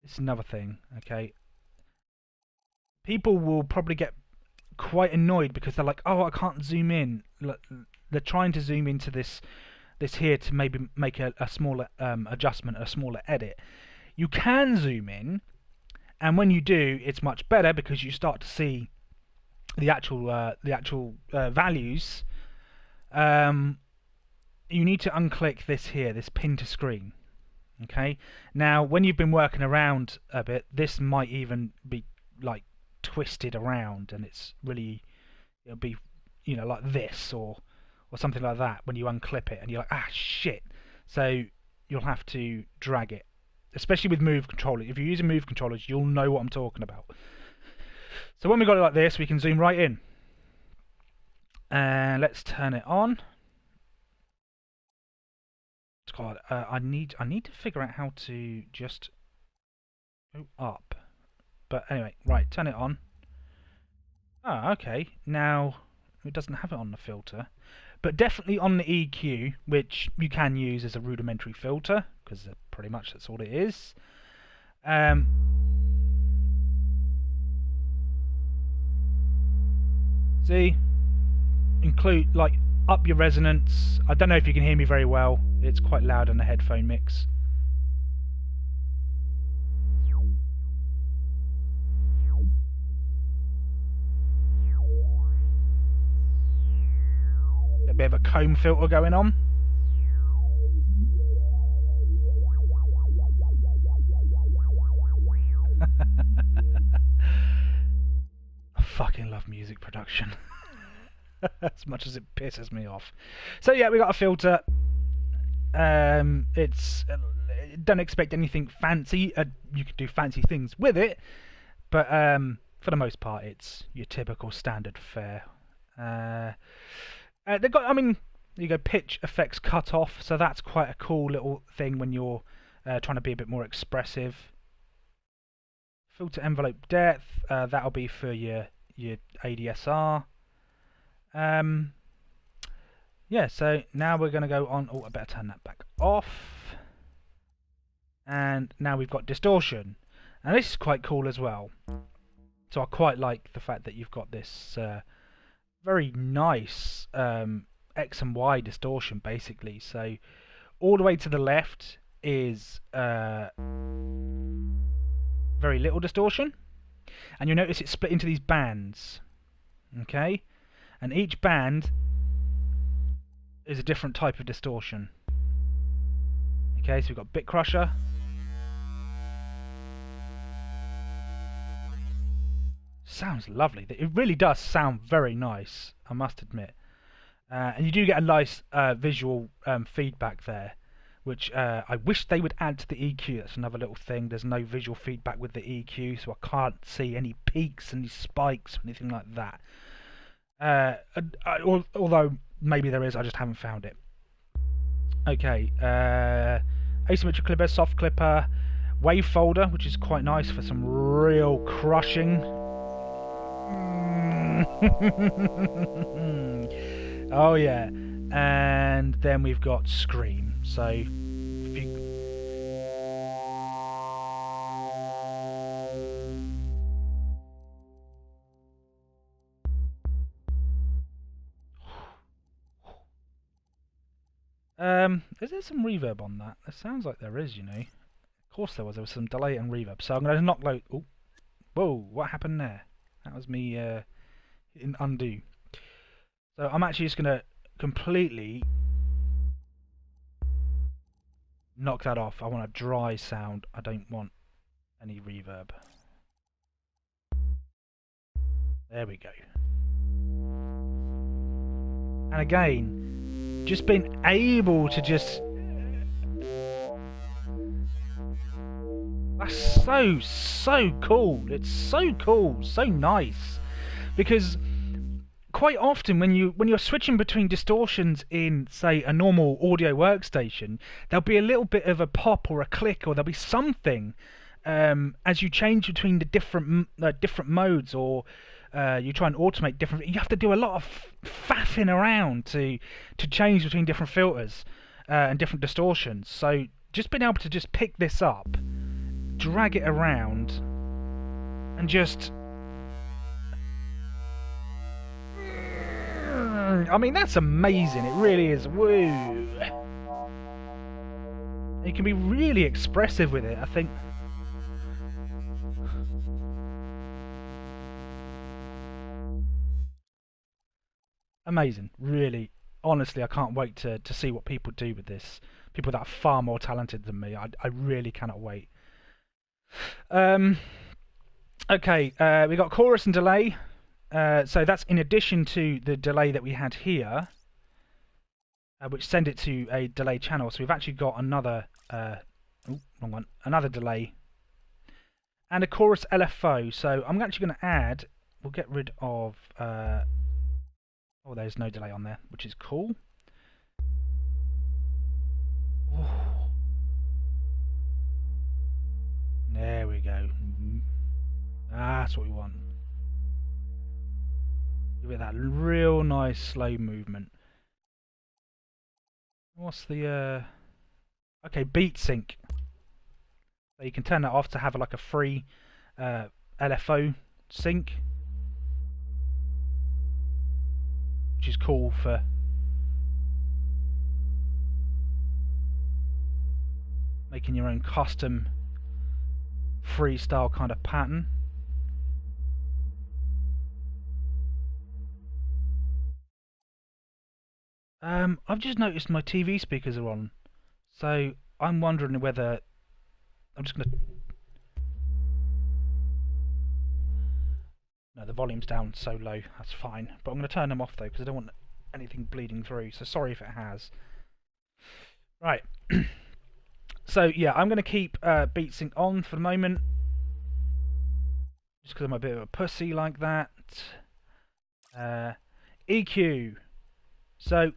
Speaker 1: this is another thing. Okay, people will probably get quite annoyed because they're like, oh, I can't zoom in. They're trying to zoom into this here to maybe make a smaller adjustment, a smaller edit. You can zoom in, And when you do, it's much better because you start to see the actual values. You need to unclick this here, this pin to screen. Okay. Now, when you've been working around a bit, this might even be like twisted around, and it'll be, like this or something like that when you unclip it, and you're like, ah, shit. So you'll have to drag it, especially with move controllers. If you're using move controllers, you'll know what I'm talking about. So when we got it like this, we can zoom right in, and let's turn it on. God, I need to figure out how to just go up. But anyway, right, turn it on. Oh, okay. Now it doesn't have it on the filter, but definitely on the EQ, which you can use as a rudimentary filter, because pretty much that's all it is. See, include like up your resonance. I don't know if you can hear me very well. It's quite loud on the headphone mix. A bit of a comb filter going on. I fucking love music production. As much as it pisses me off. So yeah, we got a filter. Don't expect anything fancy. You can do fancy things with it, but for the most part, it's your typical standard fare. They've got, you go pitch effects cut off, so that's quite a cool little thing when you're trying to be a bit more expressive. Filter envelope depth, that'll be for your ADSR. Yeah, so now we're going to go on. Oh, I better turn that back off. And now we've got distortion, and this is quite cool as well. So I quite like the fact that you've got this very nice X and Y distortion, basically. So all the way to the left is very little distortion, and you'll notice it's split into these bands. Okay, and each band is a different type of distortion. Okay, so we've got Bit Crusher. Sounds lovely. It really does sound very nice, I must admit. And you do get a nice visual feedback there, which I wish they would add to the EQ. That's another little thing. There's no visual feedback with the EQ, so I can't see any peaks, any spikes, or anything like that. Although maybe there is, I just haven't found it. Okay, asymmetric clipper, soft clipper, wave folder, which is quite nice for some real crushing. Oh yeah, and then we've got scream. So if you is there some reverb on that? It sounds like there is, you know. Of course there was. There was some delay and reverb. So I'm going to knock low. Oh, whoa! What happened there? That was me in undo. So I'm actually just going to completely knock that off. I want a dry sound. I don't want any reverb. There we go. And again, just being able to just... That's so cool. It's so cool, so nice. Because quite often when you're switching between distortions in, say, a normal audio workstation, there'll be a little bit of a pop or a click, or there'll be something as you change between the different modes, or you try and automate different. You have to do a lot of faffing around to change between different filters and different distortions. So just being able to just pick this up, drag it around, and just... I mean, that's amazing. It really is. Woo! You can be really expressive with it, I think. Amazing, really. Honestly, I can't wait to see what people do with this. People that are far more talented than me. I really cannot wait. Um, okay, we got chorus and delay. So that's in addition to the delay that we had here, which send it to a delay channel. So we've actually got another, wrong one, another delay, and a chorus LFO. So I'm actually going to add. We'll get rid of. Oh, there's no delay on there, which is cool. Oh. There we go. That's what we want. Give it that real nice slow movement. What's the okay, beat sync. So you can turn that off to have like a free LFO sync, which is cool for making your own custom freestyle kind of pattern. I've just noticed my TV speakers are on, so I'm wondering whether I'm just gonna. No, the volume's down so low. That's fine, but I'm gonna turn them off though because I don't want anything bleeding through. So sorry if it has. Right. So yeah, I'm gonna keep beat sync on for the moment, just because I'm a bit of a pussy like that. EQ. So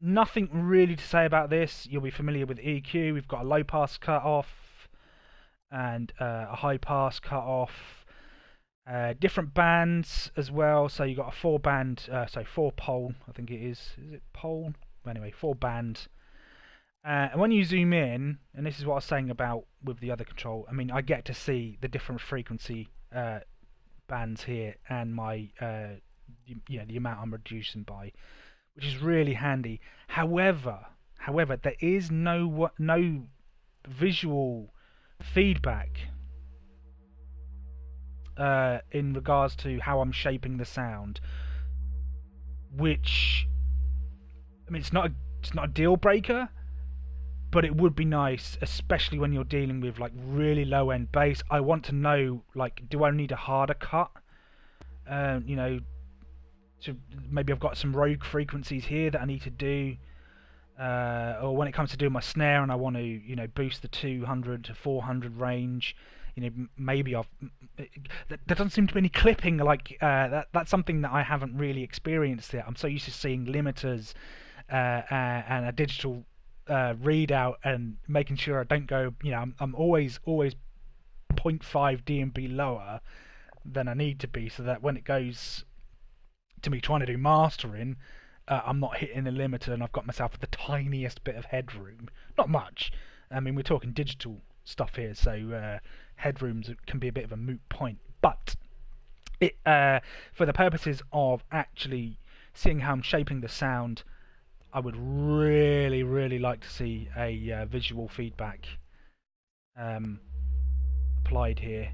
Speaker 1: nothing really to say about this. You'll be familiar with EQ. We've got a low pass cut off and a high pass cut off. Different bands as well. So you've got a 4-band, so 4-pole, I think it is. Is it pole? Anyway, 4-band. And when you zoom in, and this is what I was saying about with the other control, I mean, I get to see the different frequency bands here and my, the amount I'm reducing by, which is really handy. However, there is no visual feedback in regards to how I'm shaping the sound, which, I mean, it's not a deal breaker, but it would be nice, especially when you're dealing with like really low end bass. I want to know, like, do I need a harder cut? To maybe I've got some rogue frequencies here that I need to do, or when it comes to doing my snare and I want to, boost the 200 to 400 range. Maybe there doesn't seem to be any clipping like that's something that I haven't really experienced yet. I'm so used to seeing limiters and a digital readout and making sure I don't go. I'm always 0.5 dB lower than I need to be, so that when it goes to me trying to do mastering, I'm not hitting the limiter and I've got myself the tiniest bit of headroom. Not much. I mean, we're talking digital stuff here, so headrooms can be a bit of a moot point. But it, for the purposes of actually seeing how I'm shaping the sound, I would really, really like to see a visual feedback applied here.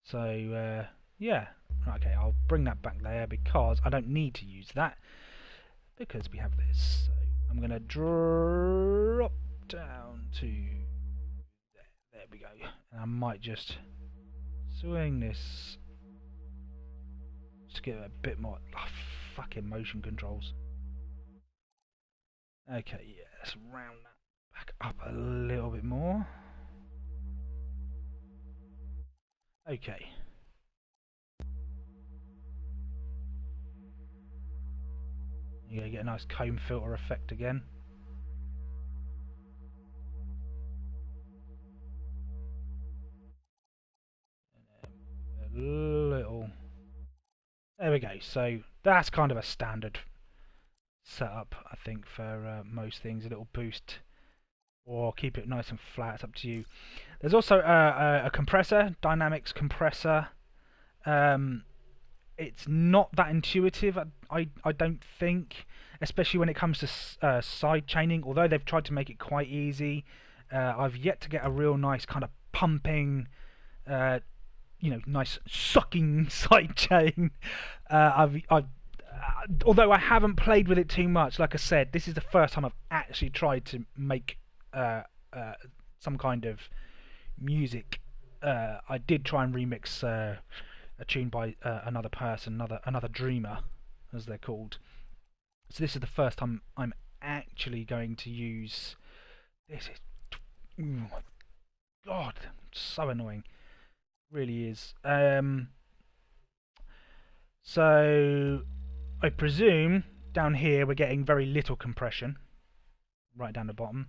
Speaker 1: So yeah, okay, I'll bring that back there because I don't need to use that because we have this. So I'm going to drop down to there. There we go. And I might just swing this to get a bit more fucking motion controls. Okay, yeah, let's round that back up a little bit more. Okay. You're going to get a nice comb filter effect again. A little. There we go. So that's kind of a standard setup, I think, for most things. A little boost, or keep it nice and flat. It's up to you. There's also a compressor, dynamics compressor. It's not that intuitive, I don't think. especially when it comes to side chaining. Although they've tried to make it quite easy, I've yet to get a real nice kind of pumping, nice sucking side chain. Although I haven't played with it too much, like I said, this is the first time I've actually tried to make some kind of music. I did try and remix a tune by another person, another dreamer, as they're called. So this is the first time I'm actually going to use this. Oh my god, so annoying, really is. So I presume down here we're getting very little compression, right down the bottom.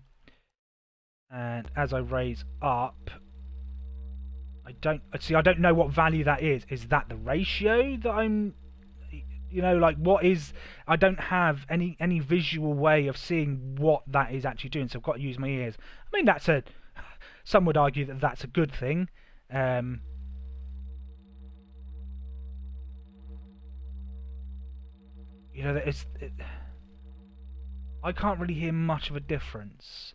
Speaker 1: And as I raise up, I don't know what value that is. Is that the ratio that I'm, like what is? I don't have any visual way of seeing what that is actually doing. So I've got to use my ears. I mean, some would argue that that's a good thing. I can't really hear much of a difference.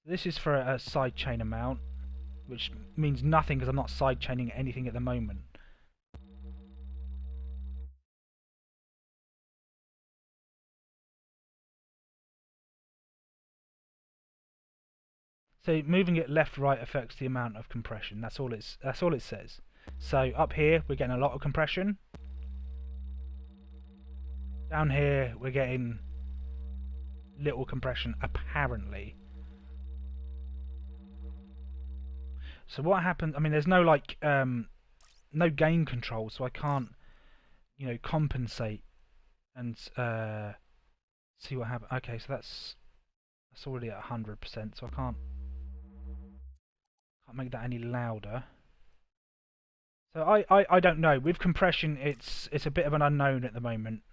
Speaker 1: This is for a sidechain amount, which means nothing because I'm not sidechaining anything at the moment. So moving it left right affects the amount of compression. That's all it says. So up here we're getting a lot of compression. Down here we're getting little compression apparently. So what happens? I mean, there's no no gain control, so I can't compensate and see what happens. Okay, so that's already at 100%, so I can't make that any louder. So I don't know. With compression, it's a bit of an unknown at the moment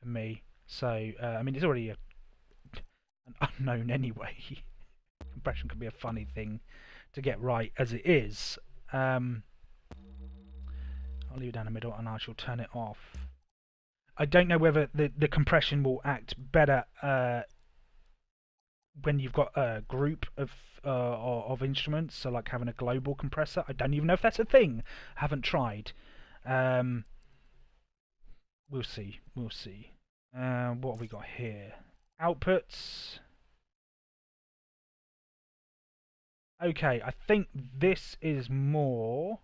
Speaker 1: for me. So I mean, it's already an unknown anyway. Compression can be a funny thing to get right as it is. I'll leave it down the middle and I shall turn it off. I don't know whether the compression will act better when you've got a group of instruments, so like having a global compressor. I don't even know if that's a thing. I haven't tried. We'll see. What have we got here? Outputs. Okay, I think this is more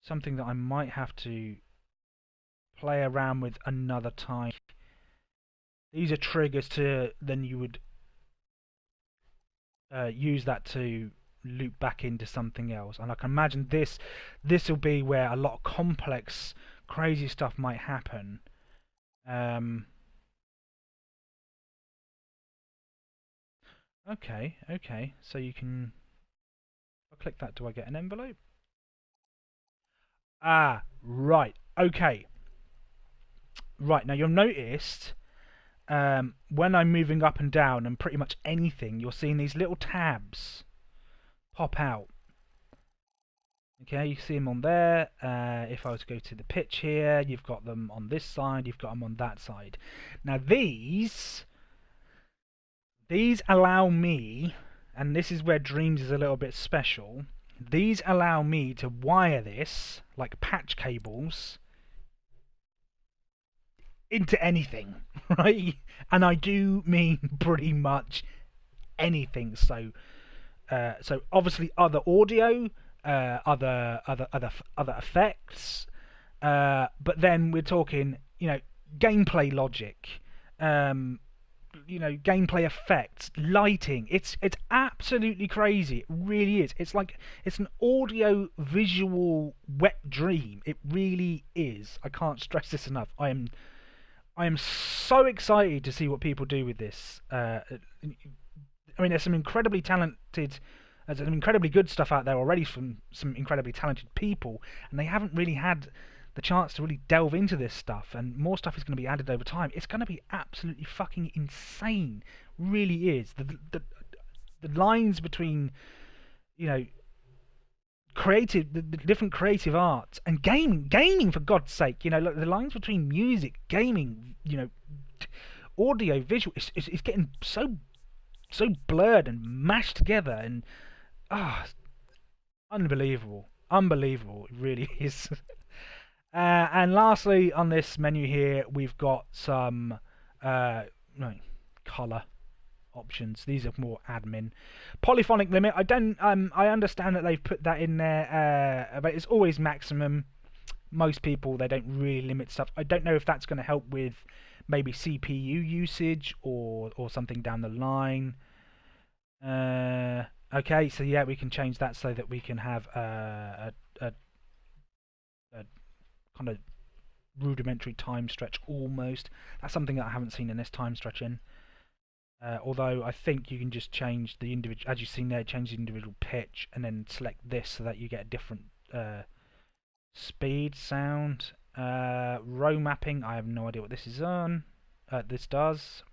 Speaker 1: something that I might have to play around with another time. These are triggers then you would use that to loop back into something else, and I can imagine this will be where a lot of complex, crazy stuff might happen. Okay, so you can. I'll click that. Do I get an envelope? Ah, right. Okay. Right, now you'll notice when I'm moving up and down and pretty much anything, you're seeing these little tabs pop out. Okay, you see them on there. If I was to go to the pitch here, you've got them on this side, you've got them on that side. Now these allow me, and this is where Dreams is a little bit special, these allow me to wire this like patch cables into anything, right? And I do mean pretty much anything. So obviously other audio, other effects, but then we're talking, gameplay logic, gameplay effects, lighting. It's absolutely crazy. It really is. It's an audio visual wet dream. It really is. I can't stress this enough. I am so excited to see what people do with this. I mean, there's some incredibly talented, there's some incredibly good stuff out there already from some incredibly talented people, and they haven't really had the chance to really delve into this stuff, and more stuff is going to be added over time. It's going to be absolutely fucking insane. Really is. The lines between, the different creative arts and gaming for God's sake, like the lines between music, gaming, audio visual, it's getting so blurred and mashed together, and unbelievable, unbelievable. It really is. And lastly, on this menu here, we've got some no, color options. These are more admin. Polyphonic limit. I don't. I understand that they've put that in there, but it's always maximum. Most people, they don't really limit stuff. I don't know if that's going to help with maybe CPU usage or something down the line. Okay, so yeah, we can change that so that we can have a kind of rudimentary time stretch almost. That's something that I haven't seen in this time stretch in. Although I think you can just change the individual, as you've seen there, change the individual pitch and then select this so that you get a different speed, sound. Row mapping, I have no idea what this is on. This does.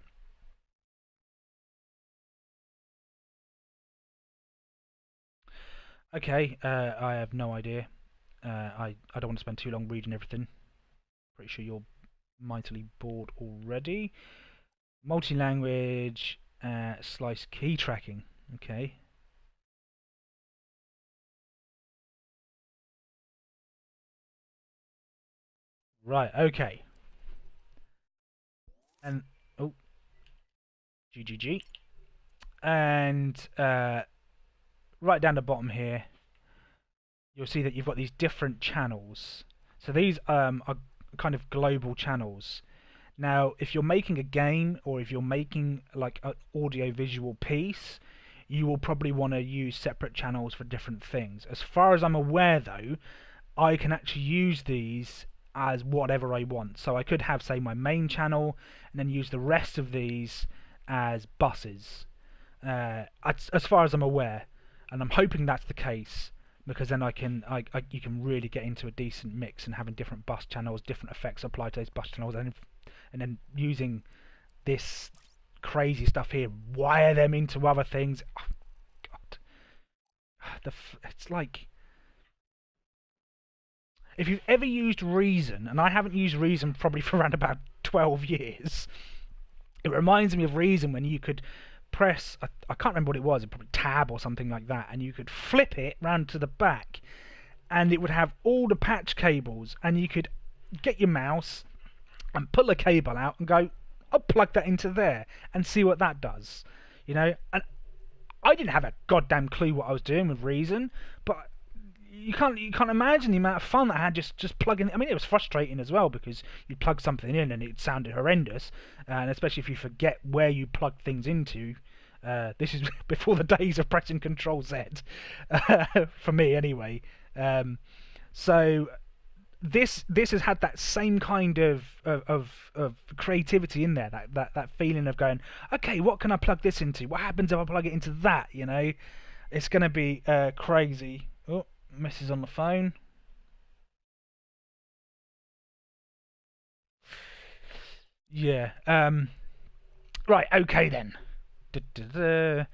Speaker 1: Okay, I have no idea. I don't want to spend too long reading everything. Pretty sure you're mightily bored already. Multi-language, slice key tracking. Okay. Right, okay. And, oh, GGG. And right down the bottom here, you'll see that you've got these different channels. So these are kind of global channels. Now, if you're making a game or if you're making like an audio-visual piece, you will probably want to use separate channels for different things. As far as I'm aware, though, I can actually use these as whatever I want. So I could have, say, my main channel and then use the rest of these as buses. As far as I'm aware, and I'm hoping that's the case, because then you can really get into a decent mix and having different bus channels, different effects applied to those bus channels, and then using this crazy stuff here, wire them into other things. Oh, God, it's like, if you've ever used Reason, and I haven't used Reason probably for around about 12 years, it reminds me of Reason when you could press, I can't remember what it was, probably tab or something like that, and you could flip it round to the back, and it would have all the patch cables, and you could get your mouse and pull a cable out and go, I'll plug that into there and see what that does. You know, and I didn't have a goddamn clue what I was doing with Reason, but you can't imagine the amount of fun that I had just plugging. I mean, it was frustrating as well because you'd plug something in and it sounded horrendous, and especially if you forget where you plug things into. This is before the days of pressing Control Z, for me anyway. So this has had that same kind of creativity in there, that feeling of going, okay, what can I plug this into? What happens if I plug it into that? You know, it's going to be crazy. Oh, message on the phone. Yeah. Right. Okay then. I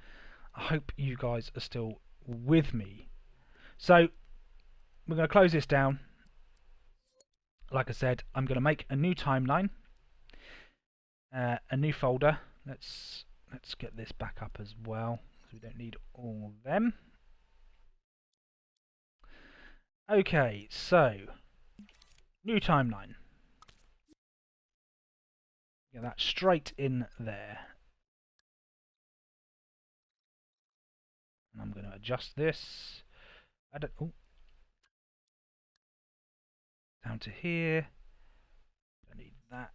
Speaker 1: hope you guys are still with me. So we're going to close this down. Like I said, I'm going to make a new timeline, a new folder. Let's get this back up as well, so we don't need all of them. Okay, so new timeline. Get that straight in there. And I'm going to adjust this. Down to here. Don't need that.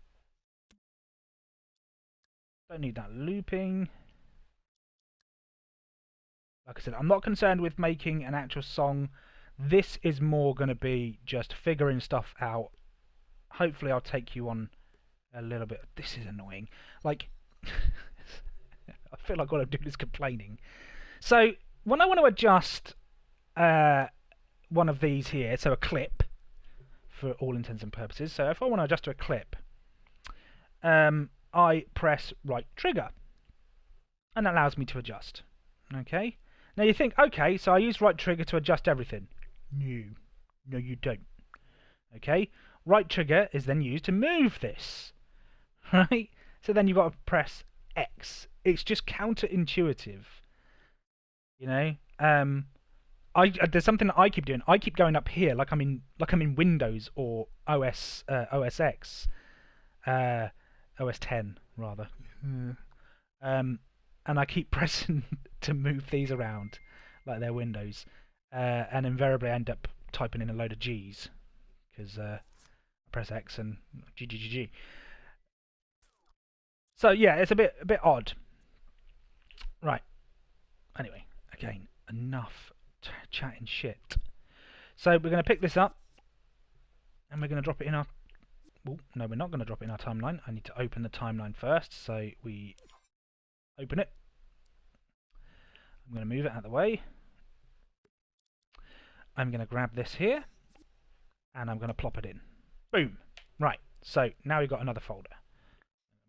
Speaker 1: Don't need that looping. Like I said, I'm not concerned with making an actual song. This is more going to be just figuring stuff out. Hopefully I'll take you on a little bit. This is annoying. Like, I feel like all I'm doing is complaining. So, when I want to adjust one of these here, so a clip, for all intents and purposes. So if I want to adjust to a clip, I press right trigger, and that allows me to adjust. Okay. Now you think, okay, so I use right trigger to adjust everything. No, you don't. Okay. Right trigger is then used to move this. Right. So then you've got to press X. It's just counterintuitive, you know. There's something that I keep doing. I keep going up here like I'm in Windows or OS X, OS 10 rather. And I keep pressing to move these around like they're Windows, and invariably end up typing in a load of G's because I press X and G. So yeah, it's a bit odd. Right. Anyway, again, enough chatting shit. So we're going to pick this up and we're going to drop it in our... Oh, no, we're not going to drop it in our timeline. I need to open the timeline first. So we open it. I'm going to move it out of the way. I'm going to grab this here and I'm going to plop it in. Boom. Right, so now we've got another folder.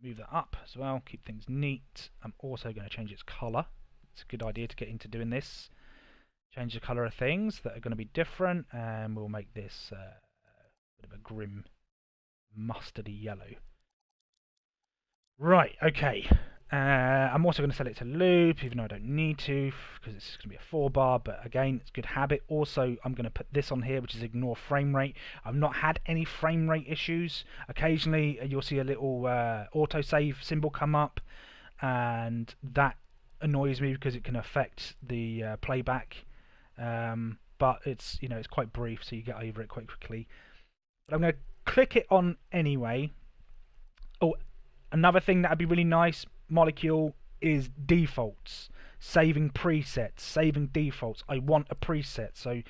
Speaker 1: Move that up as well, keep things neat. I'm also going to change its colour. It's a good idea to get into doing this. Change the colour of things that are going to be different, and we'll make this a bit of a grim mustardy yellow. Right, okay. I'm also going to set it to loop, even though I don't need to, because it's going to be a 4-bar, but again, it's good habit. Also, I'm going to put this on here, which is ignore frame rate. I've not had any frame rate issues. Occasionally, you'll see a little autosave symbol come up, and that annoys me because it can affect the playback. But it's, you know, it's quite brief, so you get over it quite quickly. But I'm going to click it on anyway. Oh, another thing that would be really nice, Molecule, is defaults. Saving presets, saving defaults. I want a preset, so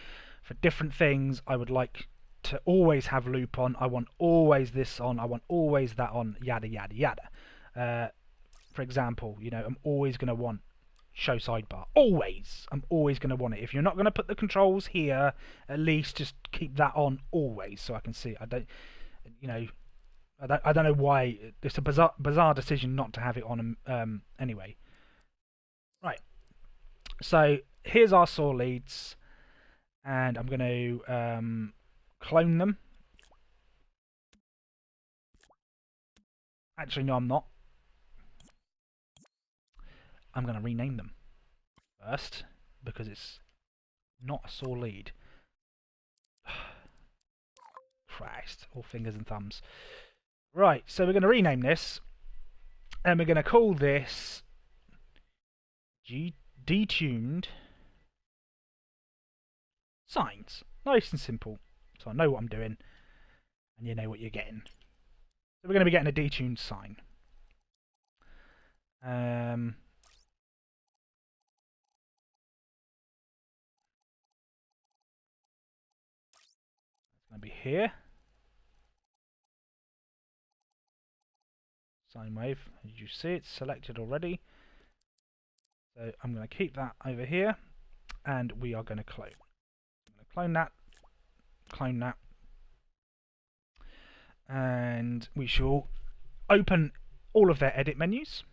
Speaker 1: for different things I would like to always have loop on. I want always this on. I want always that on. Yada yada yada. For example, you know, I'm always going to want show sidebar. Always. I'm always going to want it. If you're not going to put the controls here, at least just keep that on always so I can see. I don't, you know, I don't know why. It's a bizarre decision not to have it on anyway. Right. So here's our saw leads, and I'm going to clone them. Actually, no, I'm not. I'm going to rename them first because it's not a saw lead. Christ, all fingers and thumbs. Right, so we're going to rename this, and we're going to call this detuned signs. Nice and simple. So I know what I'm doing, and you know what you're getting. So we're going to be getting a detuned sign. It's going to be here. Sine wave. As you see, it's selected already. So I'm going to keep that over here, and we are going to clone. I'm going to clone that, and we shall open all of their edit menus.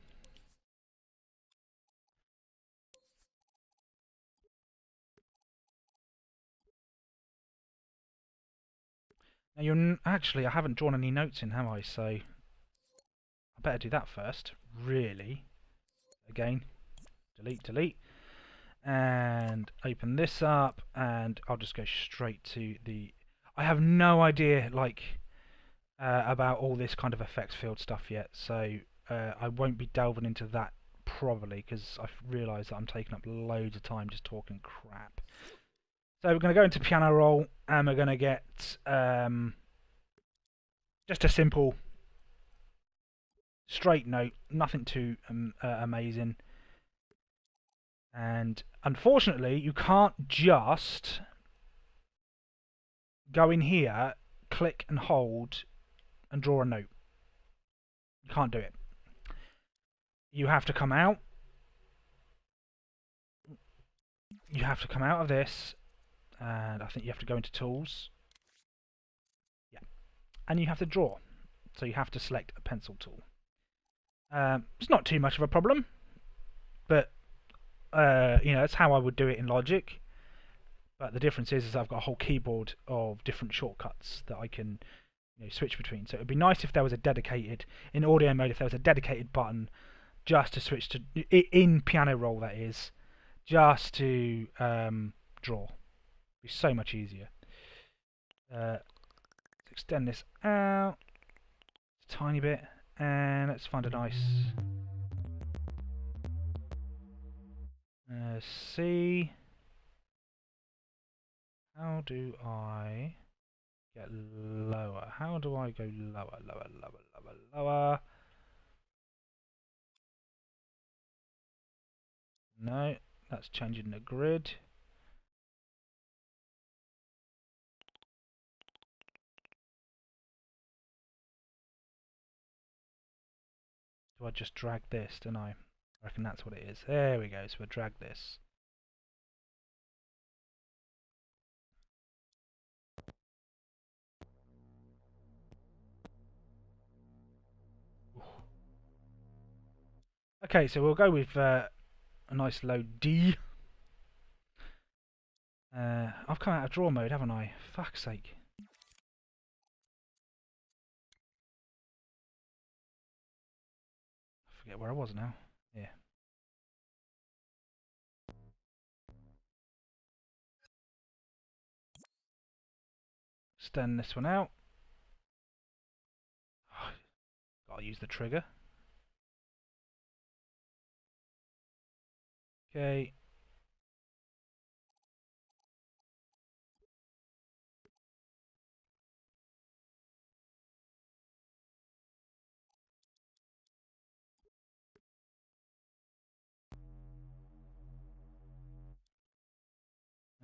Speaker 1: Now actually, I haven't drawn any notes in, have I? So I better do that first. Really. Again, delete, and open this up, and I'll just go straight to the... I have no idea, like, about all this kind of effects field stuff yet, so I won't be delving into that probably, because I've realised that I'm taking up loads of time just talking crap. So we're going to go into piano roll, and we're going to get just a simple straight note, nothing too amazing. And unfortunately, you can't just go in here, click and hold, and draw a note. You can't do it. You have to come out. You have to come out of this, and I think you have to go into tools. Yeah, and you have to draw. So you have to select a pencil tool. It's not too much of a problem, but you know, that's how I would do it in Logic. But the difference is I've got a whole keyboard of different shortcuts that I can switch between. So it would be nice if there was a dedicated, in audio mode, if there was a dedicated button just to switch to, in piano roll that is, just to draw. It'd be so much easier. Let's extend this out a tiny bit, and let's find a nice C. How do I get lower? How do I go lower, lower, lower, lower, lower? No, that's changing the grid. Do I just drag this, don't I? I reckon that's what it is. There we go, so we'll drag this. Okay, so we'll go with a nice low D. I've come out of draw mode, haven't I? Fuck's sake. I forget where I was now. Yeah. Extend this one out. Gotta use the trigger. Okay.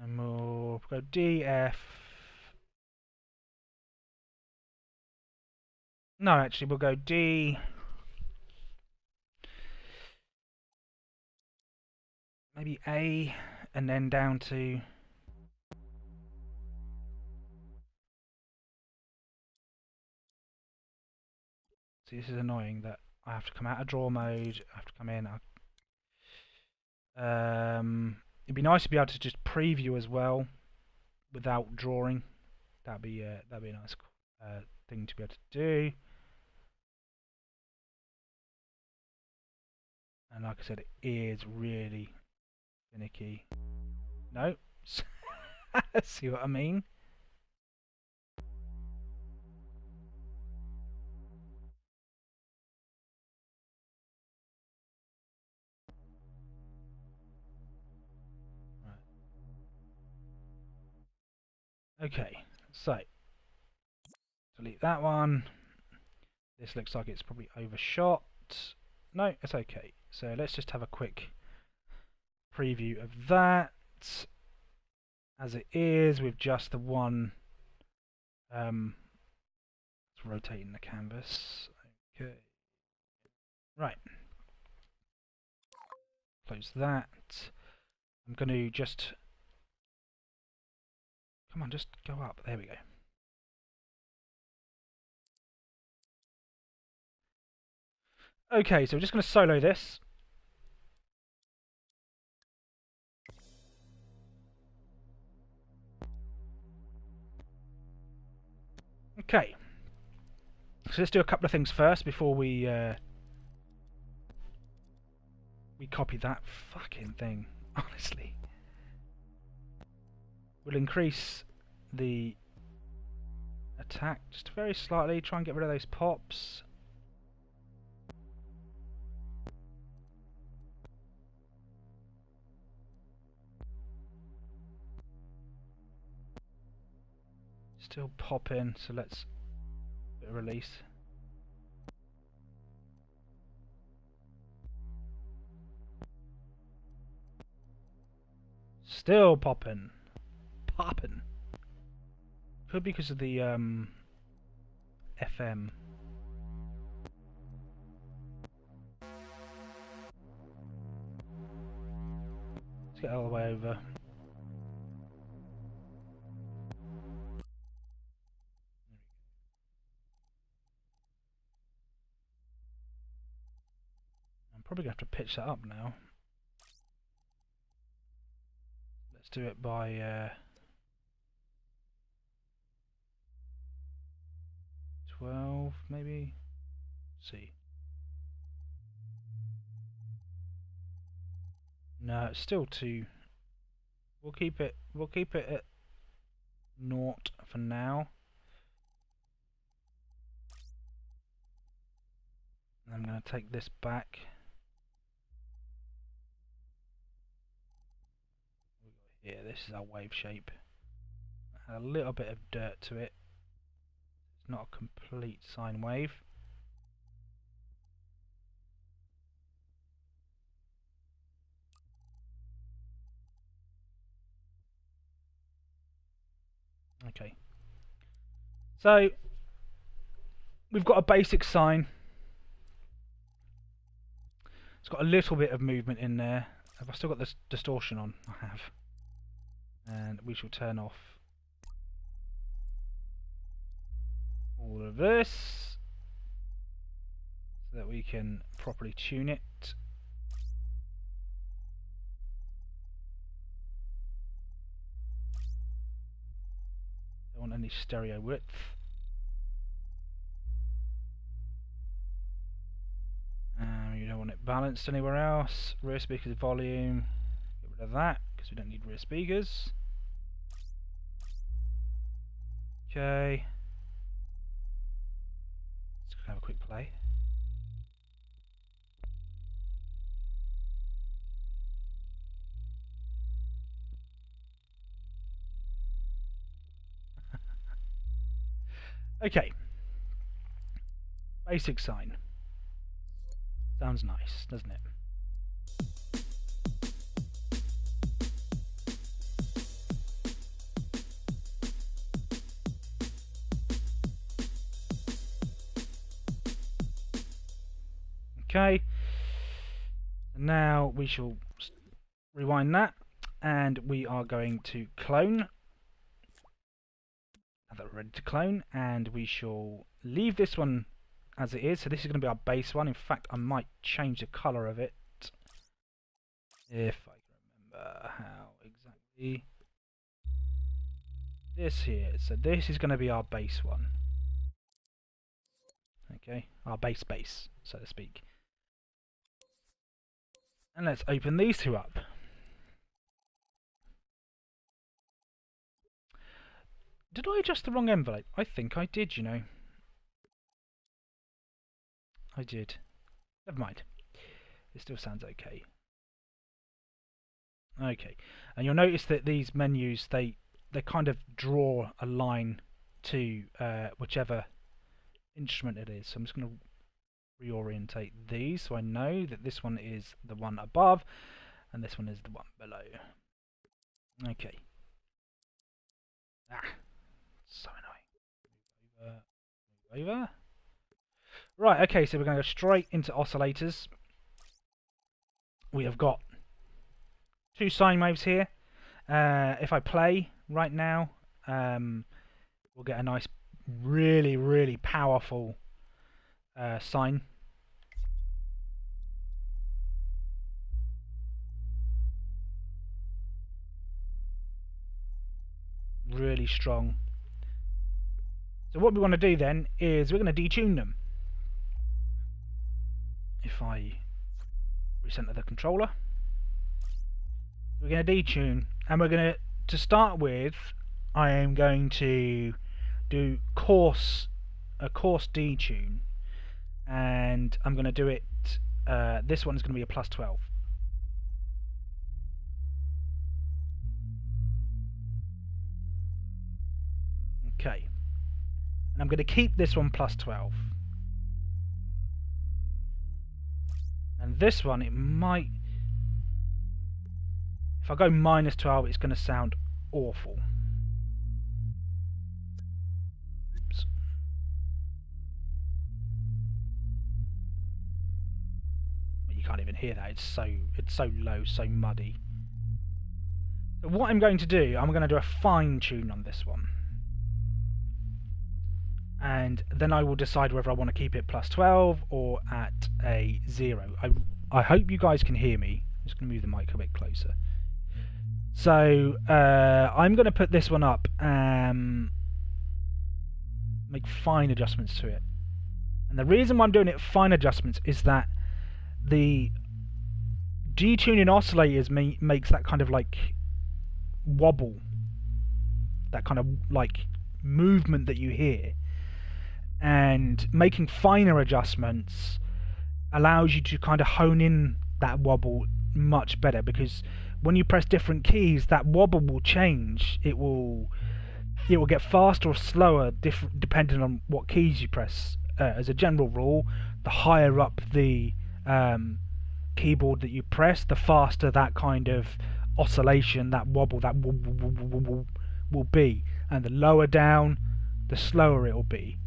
Speaker 1: And we'll go D, F. No, actually, we'll go D. Maybe A, and then down to. See, this is annoying that I have to come out of draw mode. I have to come in. It'd be nice to be able to just preview as well without drawing. That'd be a nice thing to be able to do. And like I said, it is really finicky. No, see what I mean? Okay, so delete that one. This looks like it's probably overshot. No, it's okay. So let's just have a quick preview of that as it is with just the one rotating the canvas. Okay, right. Close that. I'm going to just come on, just go up. There we go. Okay, so we're just going to solo this. Okay. So let's do a couple of things first before we copy that fucking thing. Honestly, we'll increase the attack just very slightly. Try and get rid of those pops. Still popping, so let's release. Still popping. Popping. Could be because of the FM. Let's get all the way over. I'm probably going to have to pitch that up now. Let's do it by... 12 maybe. Let's see. No, it's still 2. We'll keep it at 0 for now. I'm going to take this back. Here, this is our wave shape. A little bit of dirt to it. It's not a complete sine wave. Okay. So we've got a basic sine. It's got a little bit of movement in there. Have I still got this distortion on? I have. And we shall turn off all of this so that we can properly tune it. Don't want any stereo width. You don't want it balanced anywhere else. Rear speakers volume, get rid of that because we don't need rear speakers. Okay. Let's have a quick play. Okay. Basic sine. Sounds nice, doesn't it? Okay. Now we shall rewind that, and we are going to clone. Now that we're ready to clone, and we shall leave this one as it is. So this is going to be our base one. In fact, I might change the colour of it if I can remember how exactly. This here. So this is going to be our base one. Okay, our base, so to speak. And let's open these two up. Did I adjust the wrong envelope? I think I did, you know. I did. Never mind. It still sounds okay. Okay. And you'll notice that these menus, they kind of draw a line to whichever instrument it is. So I'm just going to reorientate these so I know that this one is the one above and this one is the one below. Okay. Ah, so annoying. Move over. Right, okay, so we're going to go straight into oscillators. We have got 2 sine waves here. If I play right now, we'll get a nice, really, really powerful sine. Really strong. So what we want to do then is we're going to detune them. If I recenter the controller, we're going to detune, and we're going to start with, I am going to do a coarse detune, and I'm going to do it, this one is going to be a plus 12. Okay, and I'm going to keep this one plus 12. And this one, it might, if I go minus 12, it's going to sound awful. Oops. You can't even hear that. It's so low, so muddy. So what I'm going to do, I'm going to do a fine tune on this one. And then I will decide whether I want to keep it plus 12 or at a 0. I hope you guys can hear me. I'm just going to move the mic a bit closer. So I'm going to put this one up make fine adjustments to it. And the reason why I'm doing it fine adjustments is that the detuning oscillators makes that kind of like wobble, that kind of like movement that you hear, and making finer adjustments allows you to kind of hone in that wobble much better, because when you press different keys, that wobble will change. It will get faster or slower depending on what keys you press. As a general rule, the higher up the keyboard that you press, the faster that kind of oscillation, that wobble, that will be, and the lower down, the slower it will be.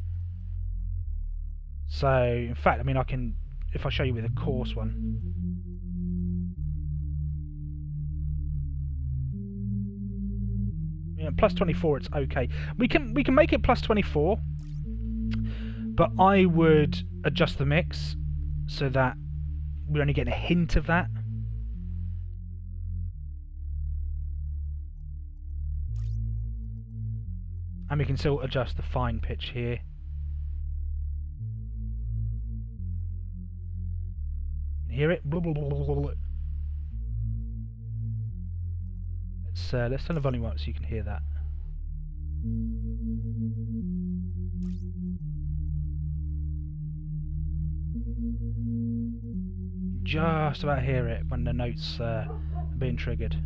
Speaker 1: So, in fact, I mean, I can, if I show you with a coarse one. Yeah, plus 24, it's okay. We can make it plus 24, but I would adjust the mix so that we're only getting a hint of that. And we can still adjust the fine pitch here. You can hear it? Let's turn the volume up so you can hear that. Just about hear it when the notes are being triggered.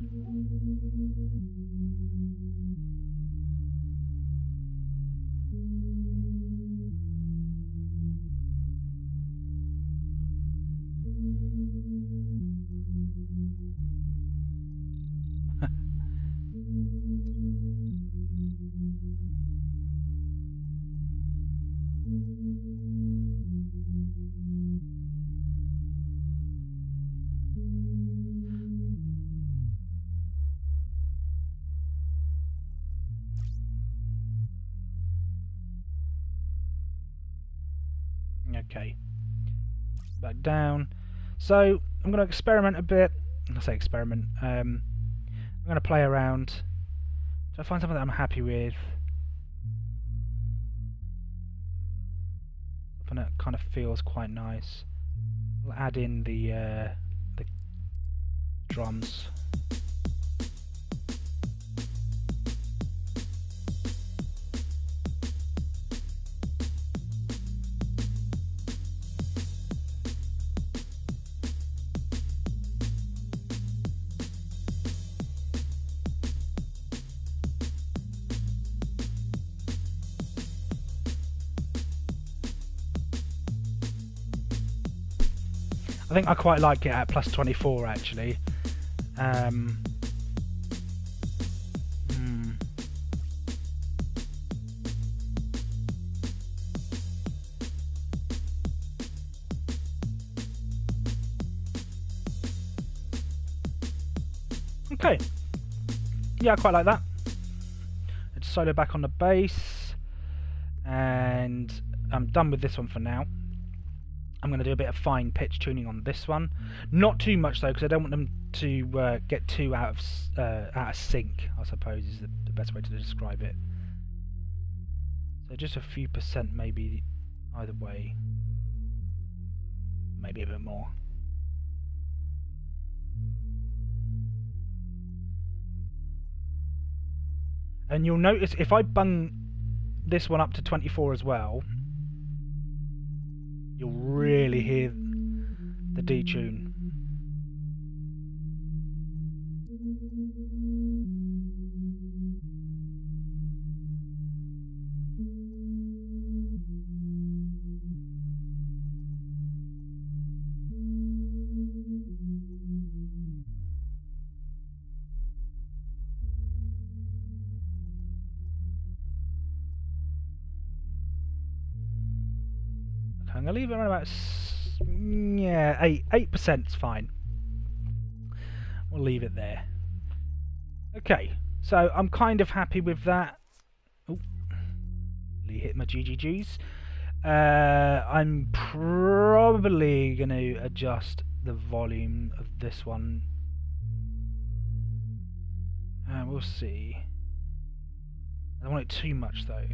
Speaker 1: Okay, back down. So I'm going to experiment a bit. I say experiment. I'm going to play around. So I find something that I'm happy with. Something that kind of feels quite nice. I'll add in the drums. I think I quite like it at plus 24 actually. Okay. Yeah, I quite like that. Let's solo back on the bass. And I'm done with this one for now. I'm going to do a bit of fine pitch tuning on this one. Not too much though, because I don't want them to get too out of sync, I suppose is the best way to describe it. So just a few percent maybe either way. Maybe a bit more. And you'll notice if I bung this one up to 24 as well, you'll really hear the detune. I'm going to leave it around about 8% is fine. We'll leave it there. Okay, so I'm kind of happy with that. Oh, nearly hit my GGGs. I'm probably going to adjust the volume of this one. We'll see. I don't want it too much though.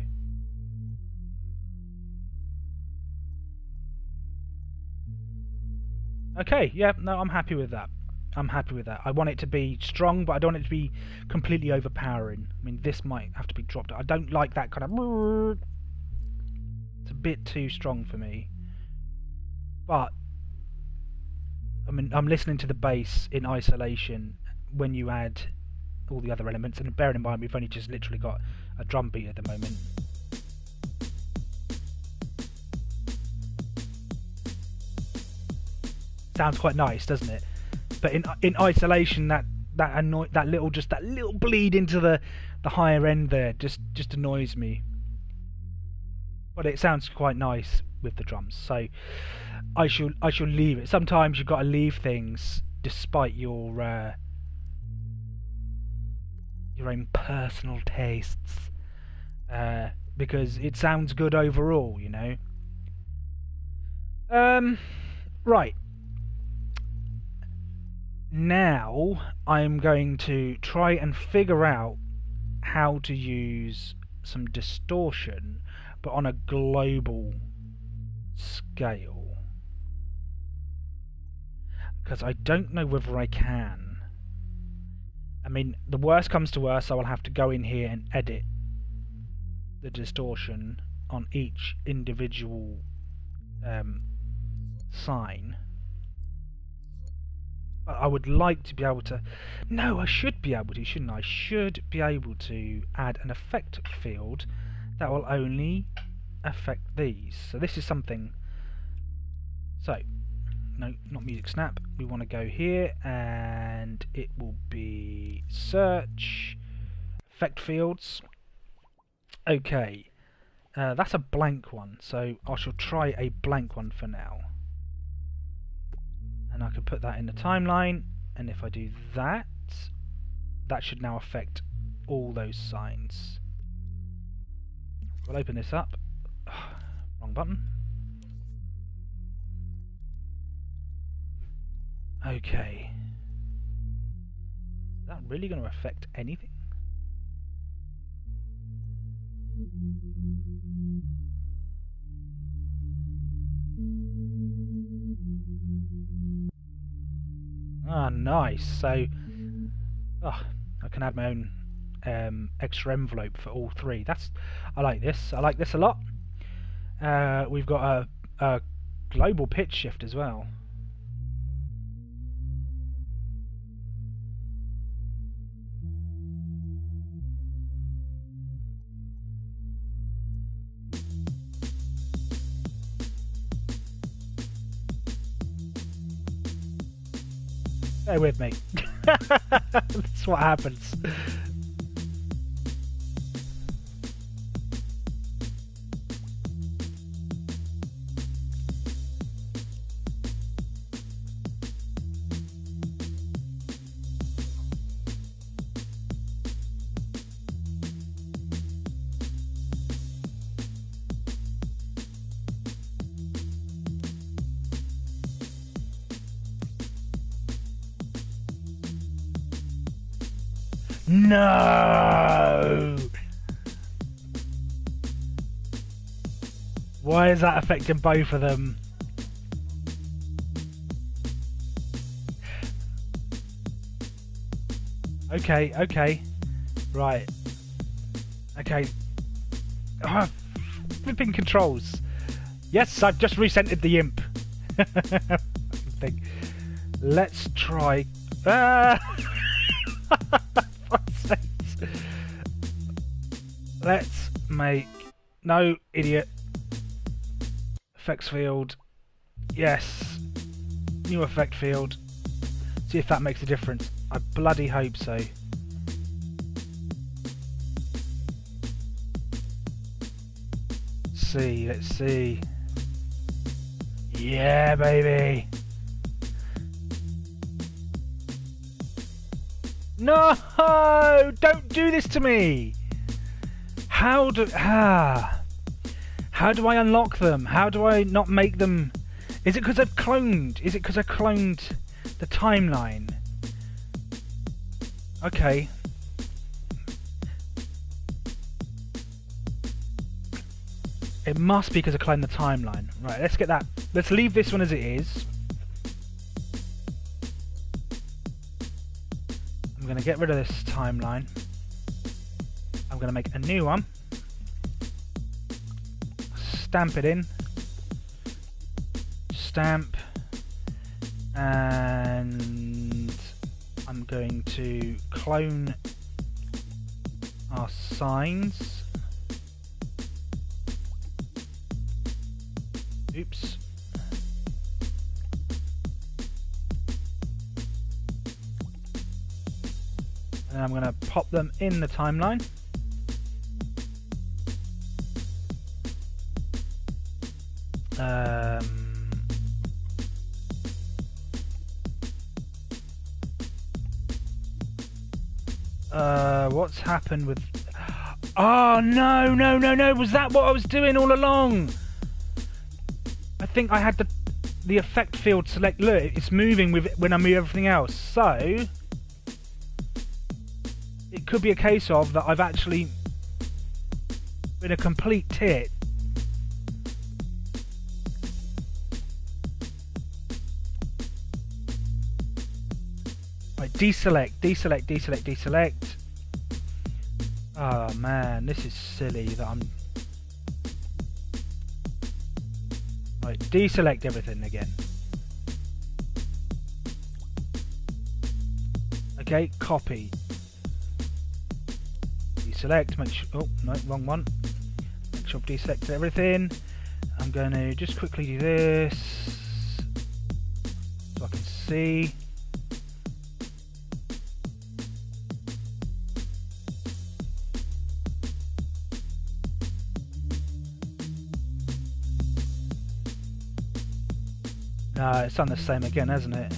Speaker 1: Okay, yeah, no, I'm happy with that. I'm happy with that. I want it to be strong, but I don't want it to be completely overpowering. I mean, this might have to be dropped. I don't like that kind of... It's a bit too strong for me. But, I mean, I'm listening to the bass in isolation when you add all the other elements, and bearing in mind we've only just literally got a drum beat at the moment. Sounds quite nice, doesn't it? But in isolation, that little bleed into the higher end there just annoys me. But it sounds quite nice with the drums, so I shall leave it. Sometimes you've got to leave things despite your own personal tastes, because it sounds good overall, you know. Right. Now I'm going to try and figure out how to use some distortion, but on a global scale, because I don't know whether I can. I mean, the worst comes to worst, I will have to go in here and edit the distortion on each individual sign. But I would like to be able to... No, I should be able to, shouldn't I? I should be able to add an effect field that will only affect these. So this is something... So, no, not music snap. We want to go here, and it will be search, effect fields. Okay, that's a blank one, so I shall try a blank one for now. And I can put that in the timeline, and if I do that, that should now affect all those signs. We'll open this up. Wrong button. Okay. Is that really going to affect anything? Ah, nice. So, I can add my own extra envelope for all three. I like this. I like this a lot. We've got a global pitch shift as well. Bear with me. That's what happens. No! Why is that affecting both of them? Okay, okay. Right. Okay. Flipping controls. Yes, I've just recentered the imp. Let's try... Let's make... No, idiot. Effects field. Yes. New effect field. See if that makes a difference. I bloody hope so. Let's see. Yeah, baby. No! Don't do this to me! How do I unlock them? How do I not make them... Is it because I've cloned? Is it because I cloned the timeline? Okay. It must be because I cloned the timeline. Right, let's get that. Let's leave this one as it is. I'm going to get rid of this timeline. I'm going to make a new one. Stamp it in. Stamp. And I'm going to clone our signs. Oops. And I'm going to pop them in the timeline. What's happened with... Oh, no, no, no, no. Was that what I was doing all along? I think I had the effect field select. Look, it's moving with when I move everything else. So it could be a case of that I've actually been a complete tit. Right, deselect, deselect, deselect, deselect. Oh man, this is silly that I'm... Right, deselect everything again. Okay, copy. Deselect, make sure... Oh, no, wrong one. Make sure I've deselected everything. I'm going to just quickly do this so I can see. No, it's done the same again, hasn't it?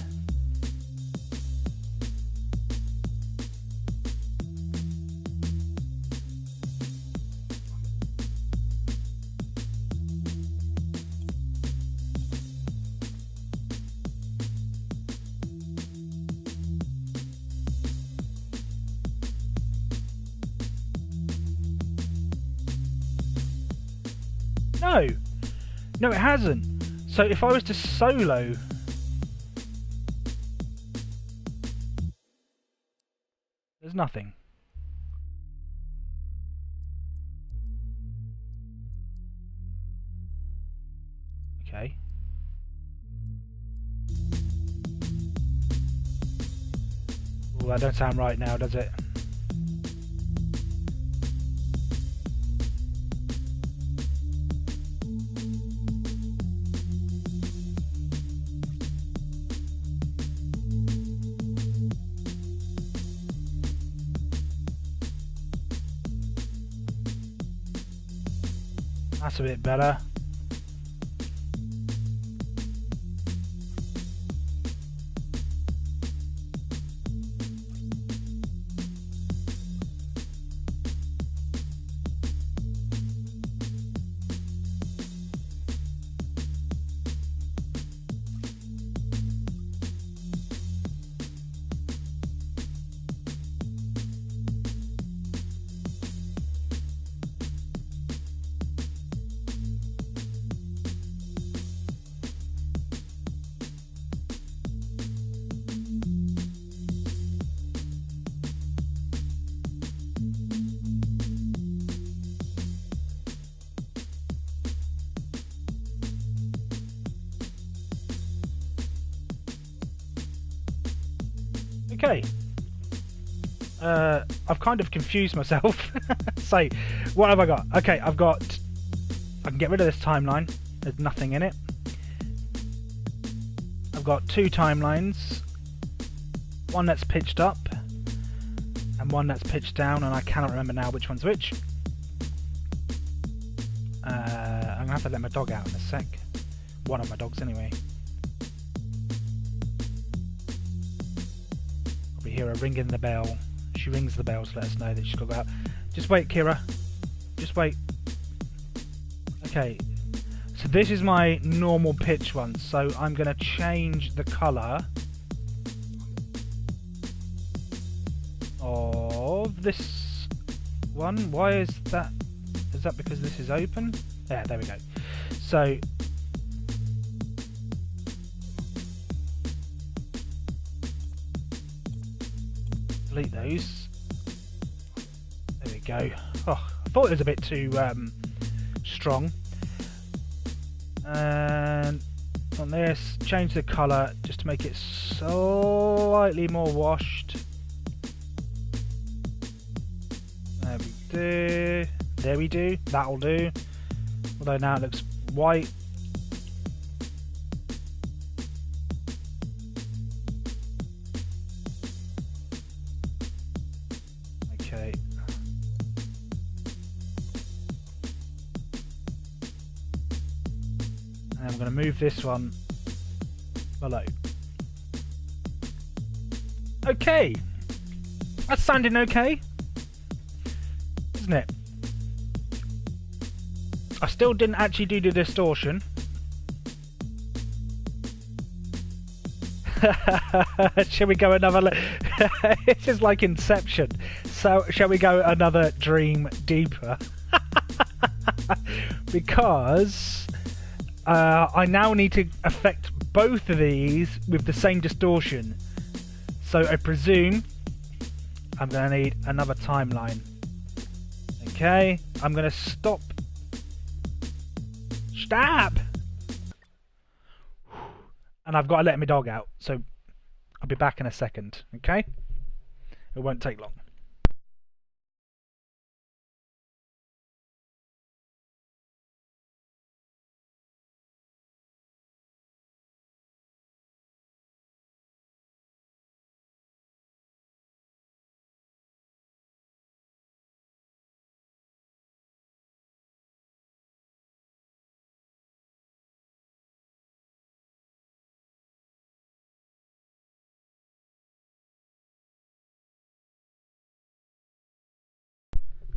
Speaker 1: No! No, it hasn't. So if I was to solo... There's nothing. Okay. Well, that don't sound right now, does it? That's a bit better. Okay. I've kind of confused myself. So, what have I got? Okay, I can get rid of this timeline. There's nothing in it. I've got two timelines. One that's pitched up and one that's pitched down, and I cannot remember now which one's which. I'm gonna have to let my dog out in a sec. One of my dogs anyway. We hear her ringing the bell. She rings the bell to let us know that she's got to go out. Just wait, Kira. Just wait. Okay. So this is my normal pitch one. So I'm going to change the colour of this one. Why is that? Is that because this is open? Yeah, there we go. So delete those. There we go. Oh, I thought it was a bit too strong. And on this, change the colour just to make it slightly more washed. There we do. There we do. That'll do. Although now it looks white. Okay. And I'm going to move this one below. Okay. That's sounding okay, isn't it? I still didn't actually do the distortion. Shall we go another... It's just like Inception. So, shall we go another dream deeper? Because I now need to affect both of these with the same distortion. So I presume I'm going to need another timeline. Okay, I'm going to stop. Stop! And I've got to let my dog out, so I'll be back in a second, okay? It won't take long.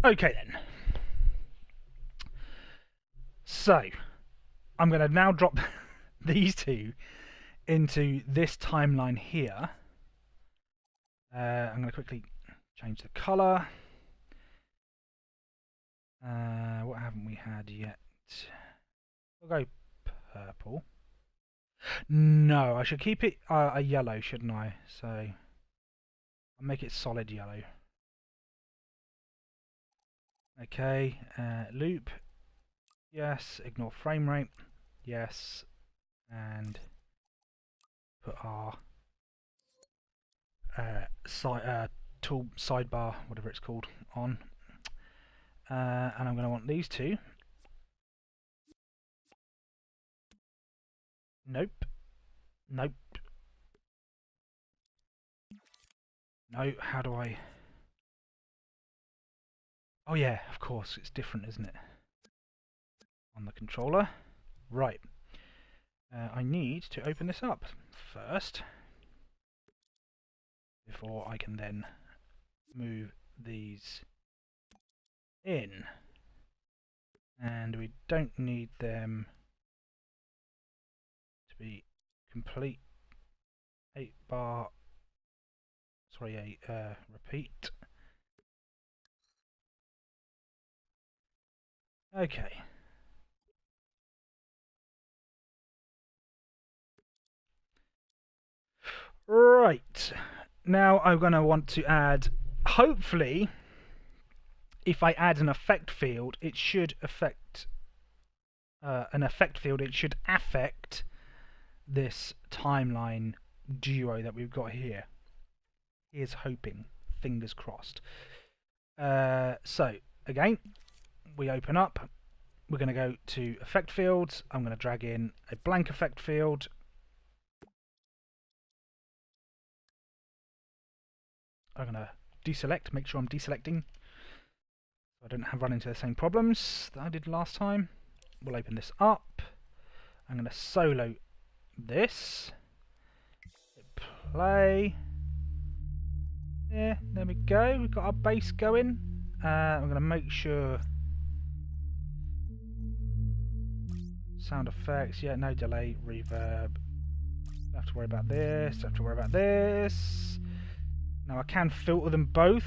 Speaker 1: Okay then. So, I'm going to now drop these two into this timeline here. I'm going to quickly change the colour. What haven't we had yet? We'll go purple. No, I should keep it a yellow, shouldn't I? So, I'll make it solid yellow. Okay, loop. Yes, ignore frame rate. Yes, and put our tool sidebar, whatever it's called, on. And I'm going to want these two. Nope. Nope. No, how do I... Oh yeah, of course, it's different, isn't it? On the controller. Right. I need to open this up first before I can then move these in. And we don't need them to be complete 8-bar, sorry, repeat. Okay. Right. Now I'm going to want to add, hopefully, if I add an effect field, it should affect it should affect this timeline duo that we've got here. Here's hoping, fingers crossed. So again, we open up. We're going to go to effect fields. I'm going to drag in a blank effect field. I'm going to deselect, make sure I'm deselecting. I don't run into the same problems that I did last time. We'll open this up. I'm going to solo this. Hit play. Yeah, there we go. We've got our bass going. I'm going to make sure sound effects. Yeah, no delay, reverb. Don't have to worry about this. Don't have to worry about this. Now I can filter them both,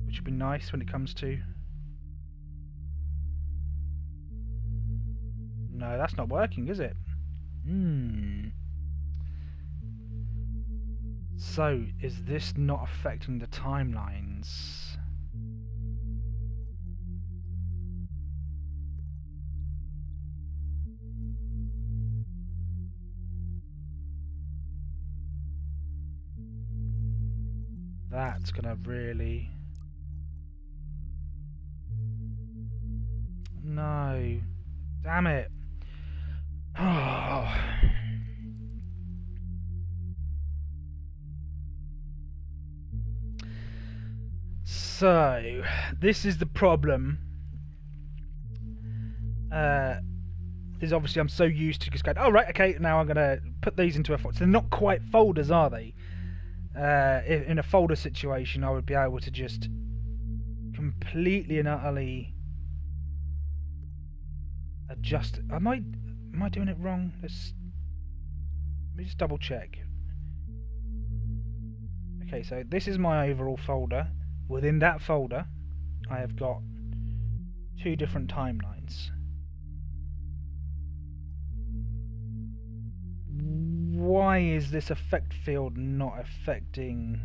Speaker 1: which would be nice when it comes to... No, that's not working, is it? So, is this not affecting the timelines? That's gonna really... No. Damn it. Oh. So, this is the problem. Is obviously I'm so used to just going, oh right, okay, now I'm going to put these into a folder. So they're not quite folders, are they? In a folder situation, I would be able to just completely and utterly adjust. Am I doing it wrong? Let me just double check. Okay, so this is my overall folder. Within that folder, I have got 2 different timelines. Why is this effect field not affecting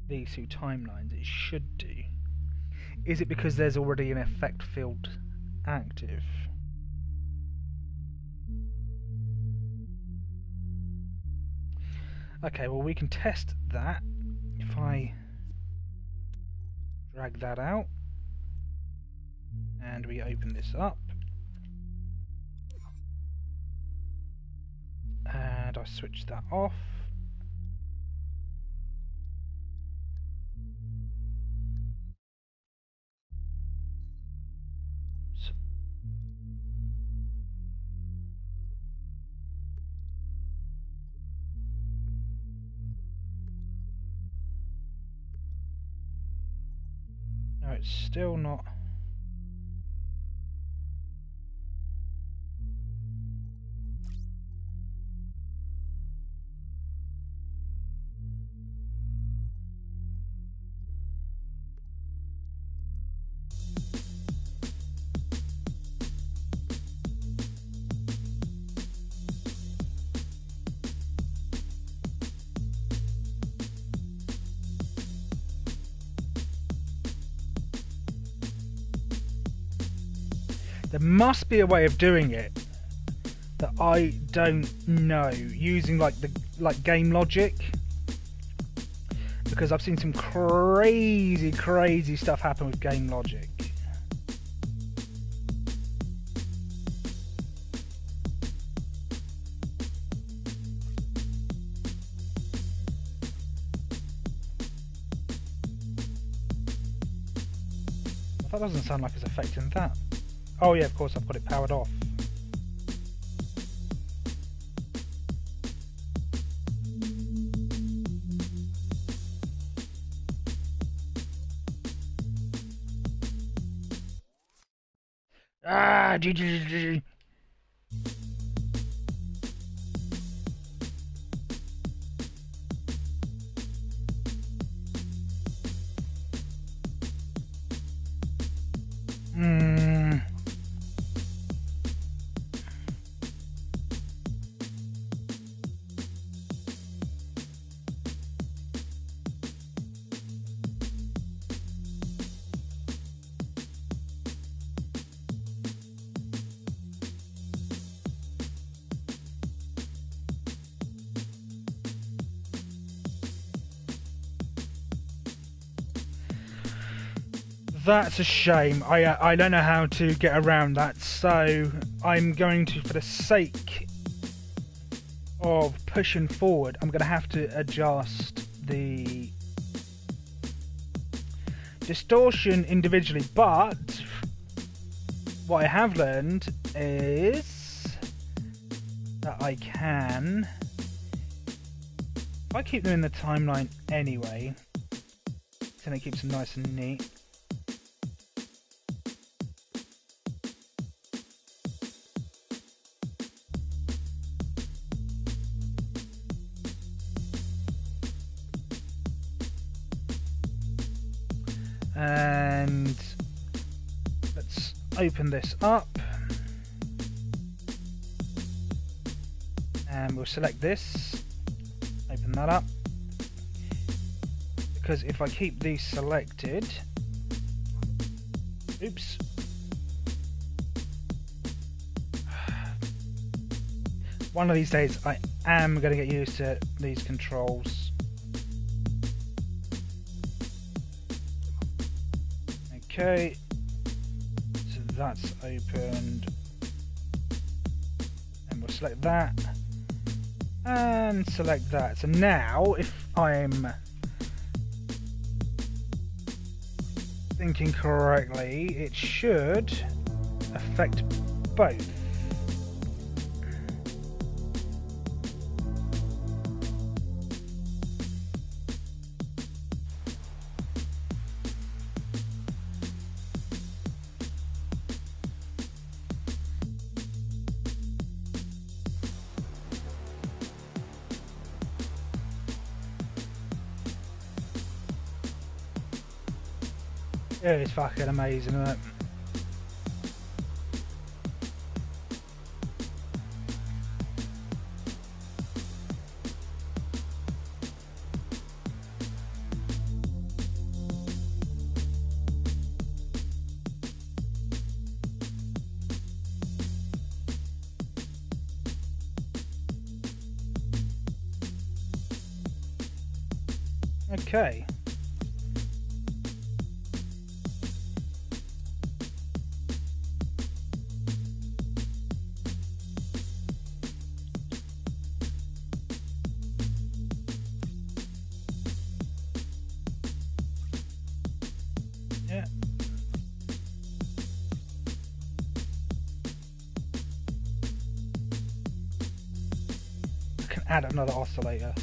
Speaker 1: these 2 timelines? It should do. Is it because there's already an effect field active? Okay, well we can test that if I drag that out and we open this up and I switch that off. No, it's still not. There must be a way of doing it that I don't know, using like game logic, because I've seen some crazy stuff happen with game logic. That doesn't sound like it's affecting that. Oh yeah, of course I've got it powered off. Ah, GG. That's a shame. I don't know how to get around that, so I'm going to, for the sake of pushing forward, I'm going to have to adjust the distortion individually, but what I have learned is that I can, if I keep them in the timeline anyway, then it keeps them nice and neat. And let's open this up and we'll select this Open that up. Because if I keep these selected... Oops. One of these days I am going to get used to these controls. Okay. So that's opened. And we'll select that. And select that. So now, if I'm thinking correctly, it should affect both. It is fucking amazing, isn't it? Okay. Yeah. I can add another oscillator.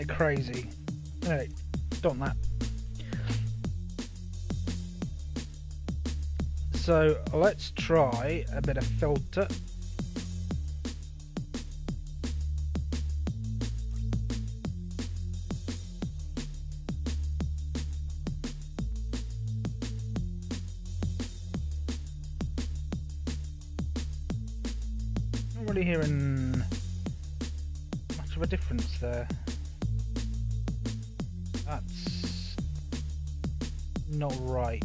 Speaker 1: Crazy. Anyway, done that. So let's try a bit of filter. Not really hearing much of a difference there. That's not right,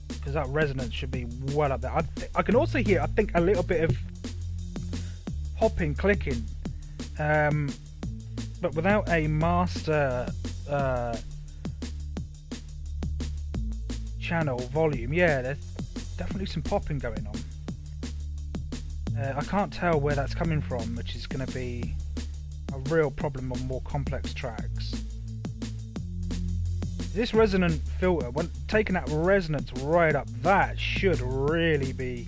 Speaker 1: because that resonance should be well up there. I can also hear, I think, a little bit of popping, clicking, but without a master channel volume. Yeah, there's definitely some popping going on. I can't tell where that's coming from, which is going to be a real problem on more complex tracks. This resonant filter, when taking that resonance right up, that should really be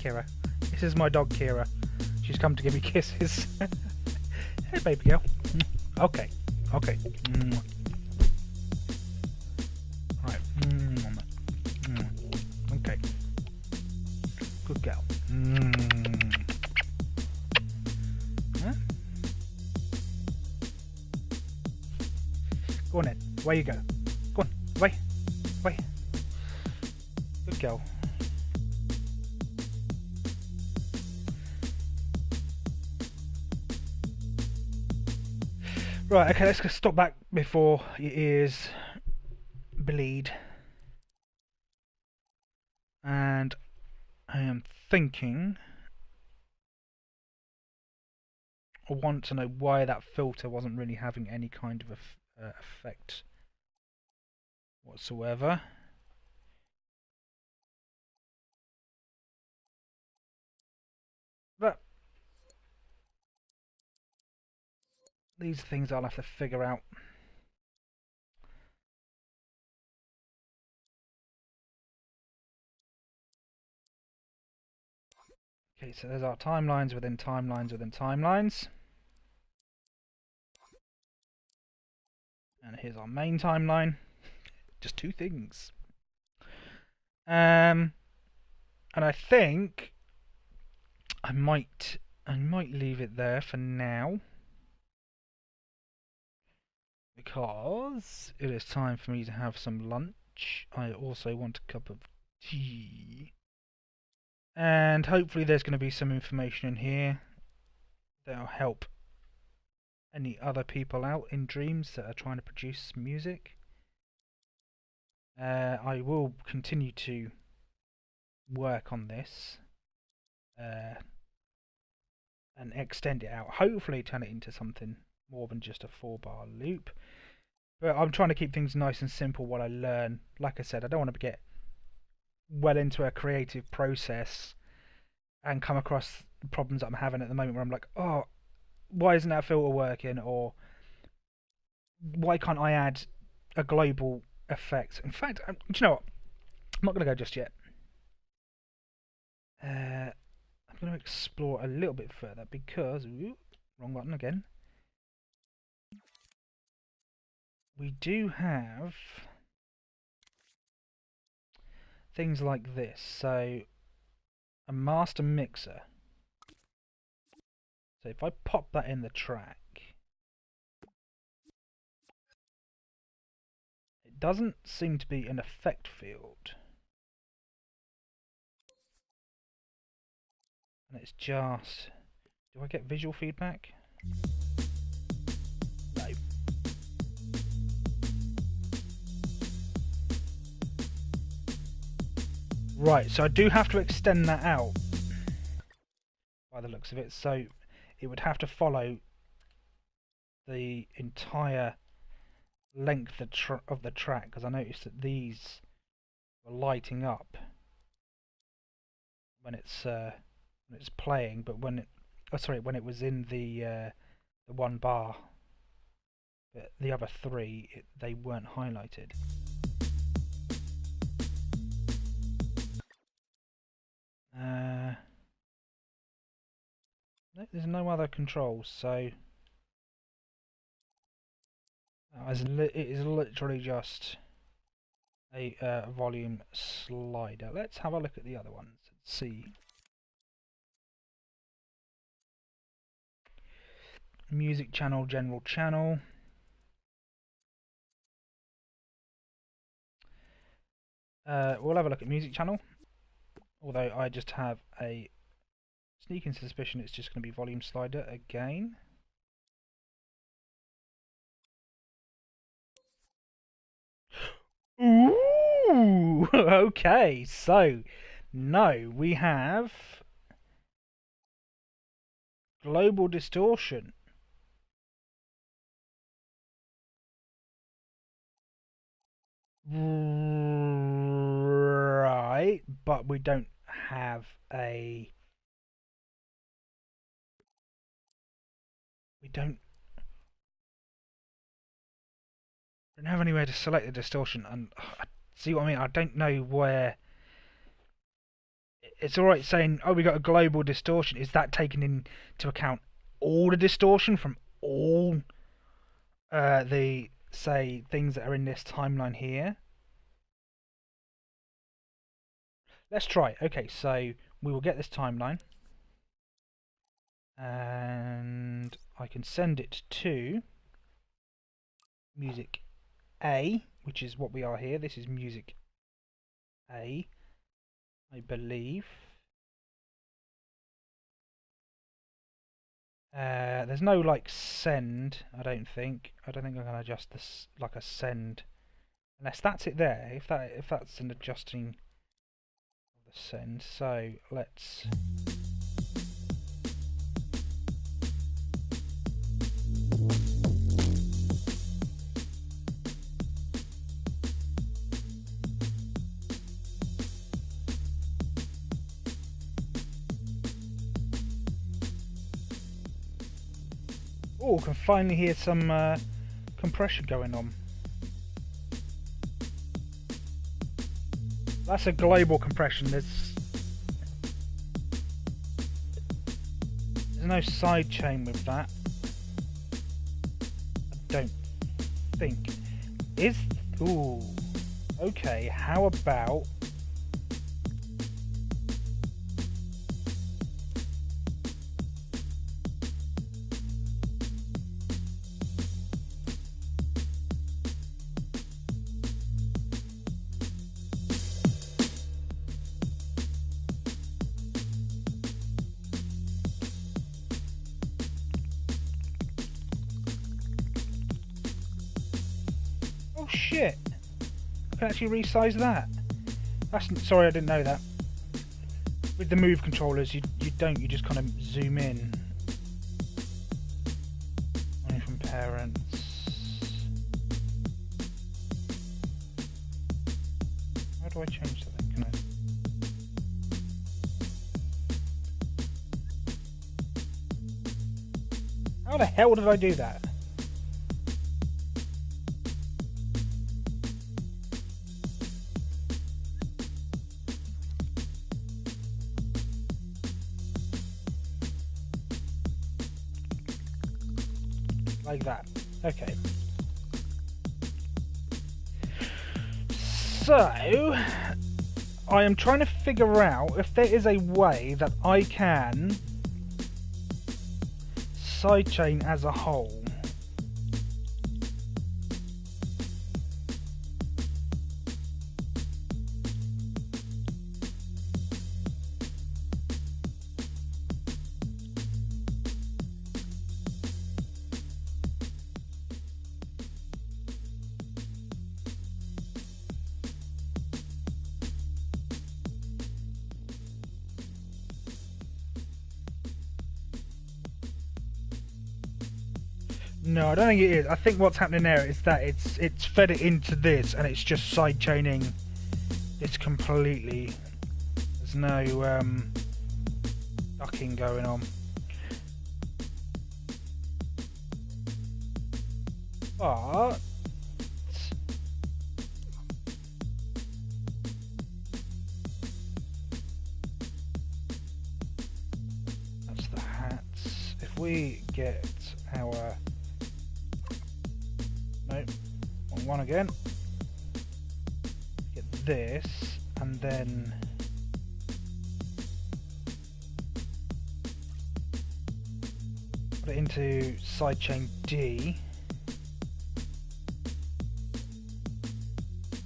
Speaker 1: Kira. This is my dog, Kira. She's come to give me kisses. Hey, baby girl. Okay. Okay. Right. Okay. Good girl. Huh? Go on then. Away you go. Go on. Away. Away. Good girl. Right, okay, let's just stop back before your ears bleed. And I am thinking, I want to know why that filter wasn't really having any kind of effect whatsoever. But these are things I'll have to figure out. Okay, so there's our timelines within timelines within timelines. And here's our main timeline. Just two things. And I think I might leave it there for now, because it is time for me to have some lunch. I also want a cup of tea. And hopefully there's going to be some information in here that'll help any other people out in Dreams that are trying to produce music. I will continue to work on this and extend it out. Hopefully turn it into something more than just a 4-bar loop. But I'm trying to keep things nice and simple while I learn. Like I said, I don't want to get well into a creative process and come across the problems that I'm having at the moment where I'm like, oh, why isn't that filter working? Or why can't I add a global effect? In fact, do you know what? I'm not going to go just yet. I'm going to explore a little bit further because... Ooh, wrong button again. We do have things like this. So, a master mixer. So if I pop that in the track, it doesn't seem to be an effect field. And it's just... Do I get visual feedback? No. Right, so I do have to extend that out by the looks of it. So it would have to follow the entire length of the track, because I noticed that these were lighting up when it's playing, but when it was in the 1 bar, but the other 3 they weren't highlighted. There's no other controls, so it is literally just a volume slider. Let's have a look at the other ones and see. Music channel, general channel. We'll have a look at music channel, although I just have a sneaking suspicion it's just going to be volume slider again. Ooh, okay, so no, we have global distortion. Right, but we don't have a... We don't have anywhere to select the distortion, and see what I mean? I don't know where it's alright saying, oh, we got a global distortion. Is that taking into account all the distortion from all the, say, things that are in this timeline here? Let's try it. Okay, so we will get this timeline. And I can send it to music A, which is what we are here. This is music A, I believe. There's no like send, I don't think. I don't think I'm gonna adjust this like a send, unless that's it there. If that's an adjusting of the send. So let's. Oh, can finally hear some compression going on. That's a global compression. There's no sidechain with that. I don't think. Is ooh. Okay, how about oh shit. I can actually resize that. That's sorry, I didn't know that. With the move controllers, you don't. You just kind of zoom in. Only from parents. How do I change that? Can I? How the hell did I do that? Like that. Okay. So, I am trying to figure out if there is a way that I can sidechain as a whole. No, I don't think it is. I think what's happening there is that it's fed it into this and it's just sidechaining this completely. There's no ducking going on. But that's the hats. If we get our one again, get this, and then put it into sidechain D.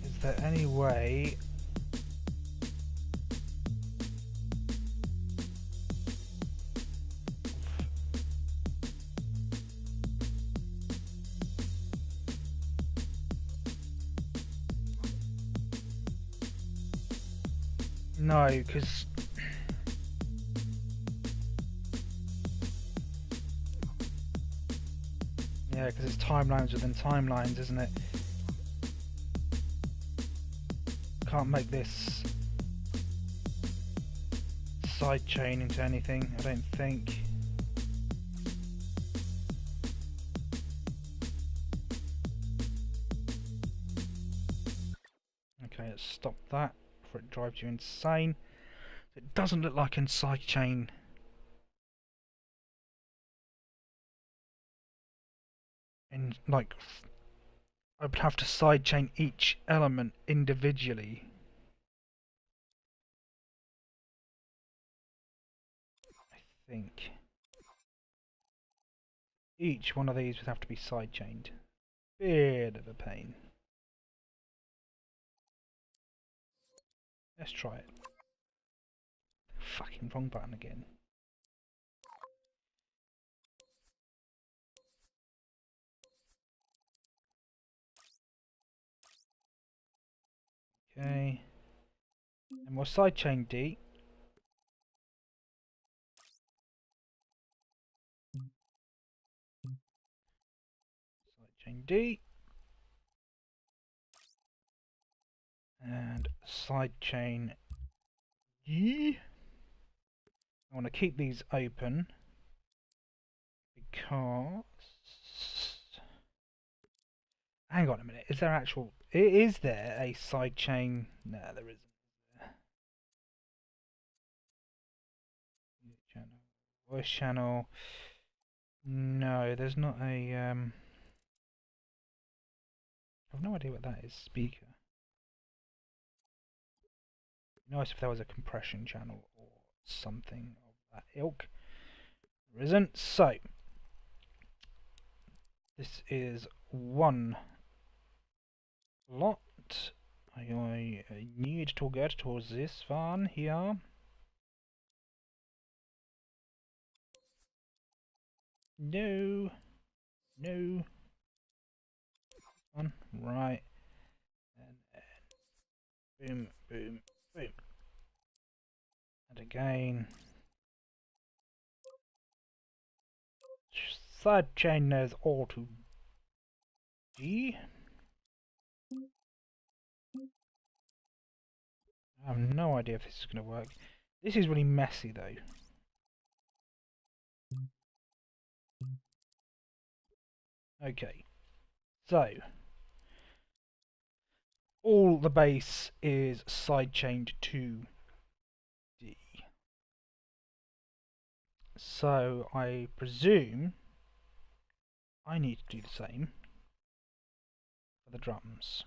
Speaker 1: Is there any way no, because yeah, because it's timelines within timelines, isn't it? Can't make this sidechain into anything, I don't think. Okay, let's stop that before it drives you insane. It doesn't look like in sidechain. In like, I would have to sidechain each element individually. I think each one of these would have to be sidechained. Bit of a pain. Let's try it. Fucking wrong button again. Okay. And we'll sidechain D. Sidechain D. And sidechain E. I want to keep these open because... Hang on a minute. Is there actual... Is there a sidechain? No, there isn't. Channel. Voice channel. No, there's not a... I have no idea what that is. Speaker. Nice if there was a compression channel or something of that ilk. There isn't. So, this is one lot. I need to get towards this one here. No. No. One. Right. And boom, boom, boom. And again. Sidechain those all to G. I have no idea if this is going to work. This is really messy though. Okay. So, all the base is sidechained to D. So I presume I need to do the same for the drums.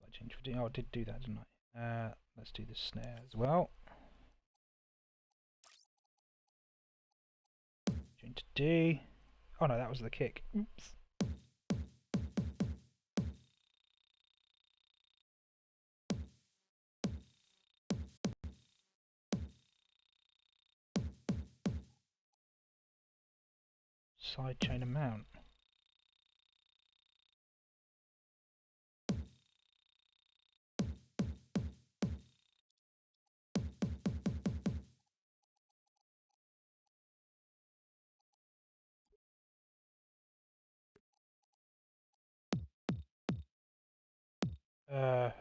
Speaker 1: Sidechain to D. Oh, I did do that, didn't I? Let's do the snare as well. Change to D. Oh no, that was the kick. Oops. Sidechain amount.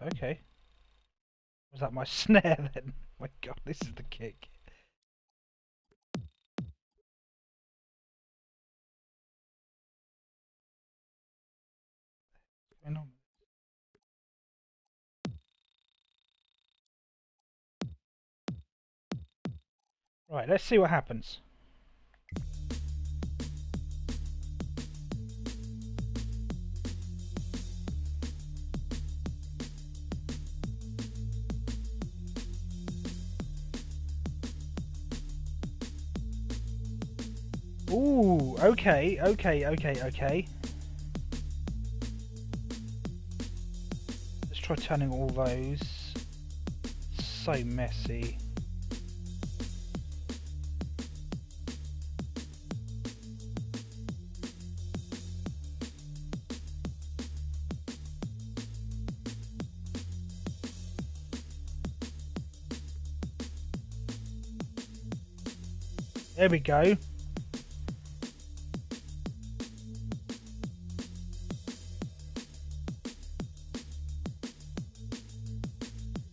Speaker 1: Okay. Was that my snare then? My god, this is the kick. What's going on? Right, let's see what happens. Ooh, okay. Let's try turning all those. So messy. There we go.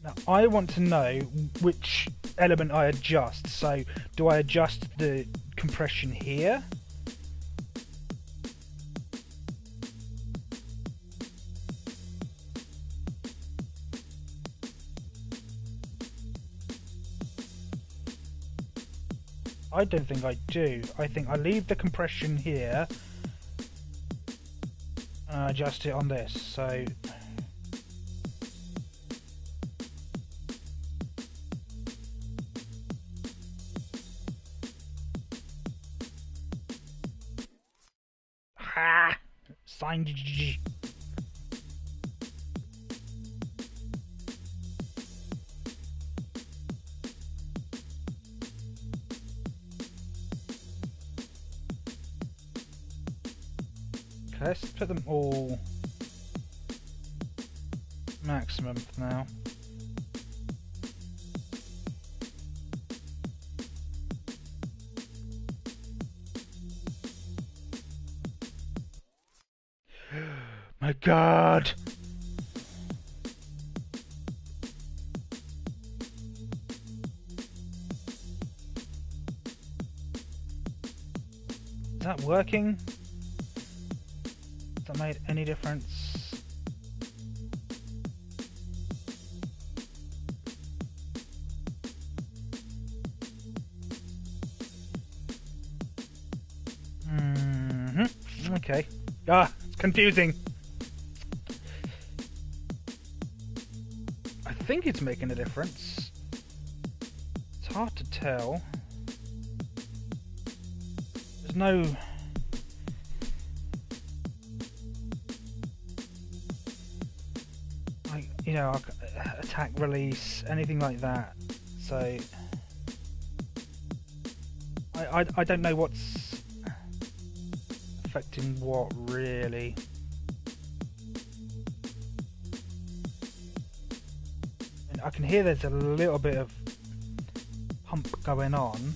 Speaker 1: Now I want to know which element I adjust. So do I adjust the compression here? I don't think I do. I think I leave the compression here and I adjust it on this. So ha! Sign. Okay, let's put them all maximum for now. My God! Is that working? Has that made any difference? Okay. Ah, it's confusing. I think it's making a difference. It's hard to tell. There's no... like, you know, attack release, anything like that. So... I don't know what's affecting what, really. And I can hear there's a little bit of pump going on.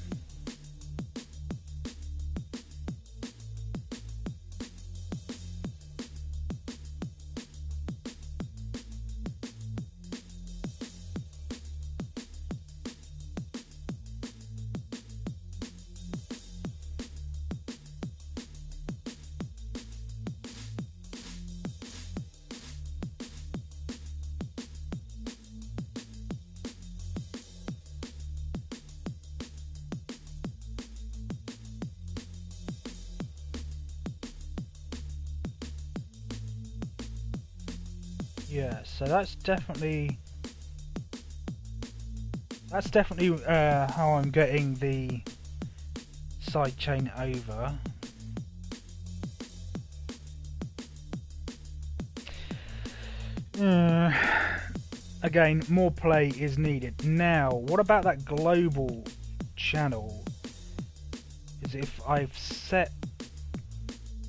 Speaker 1: Yeah, so that's definitely how I'm getting the sidechain over. Again, more play is needed. Now, what about that global channel? Is if I've set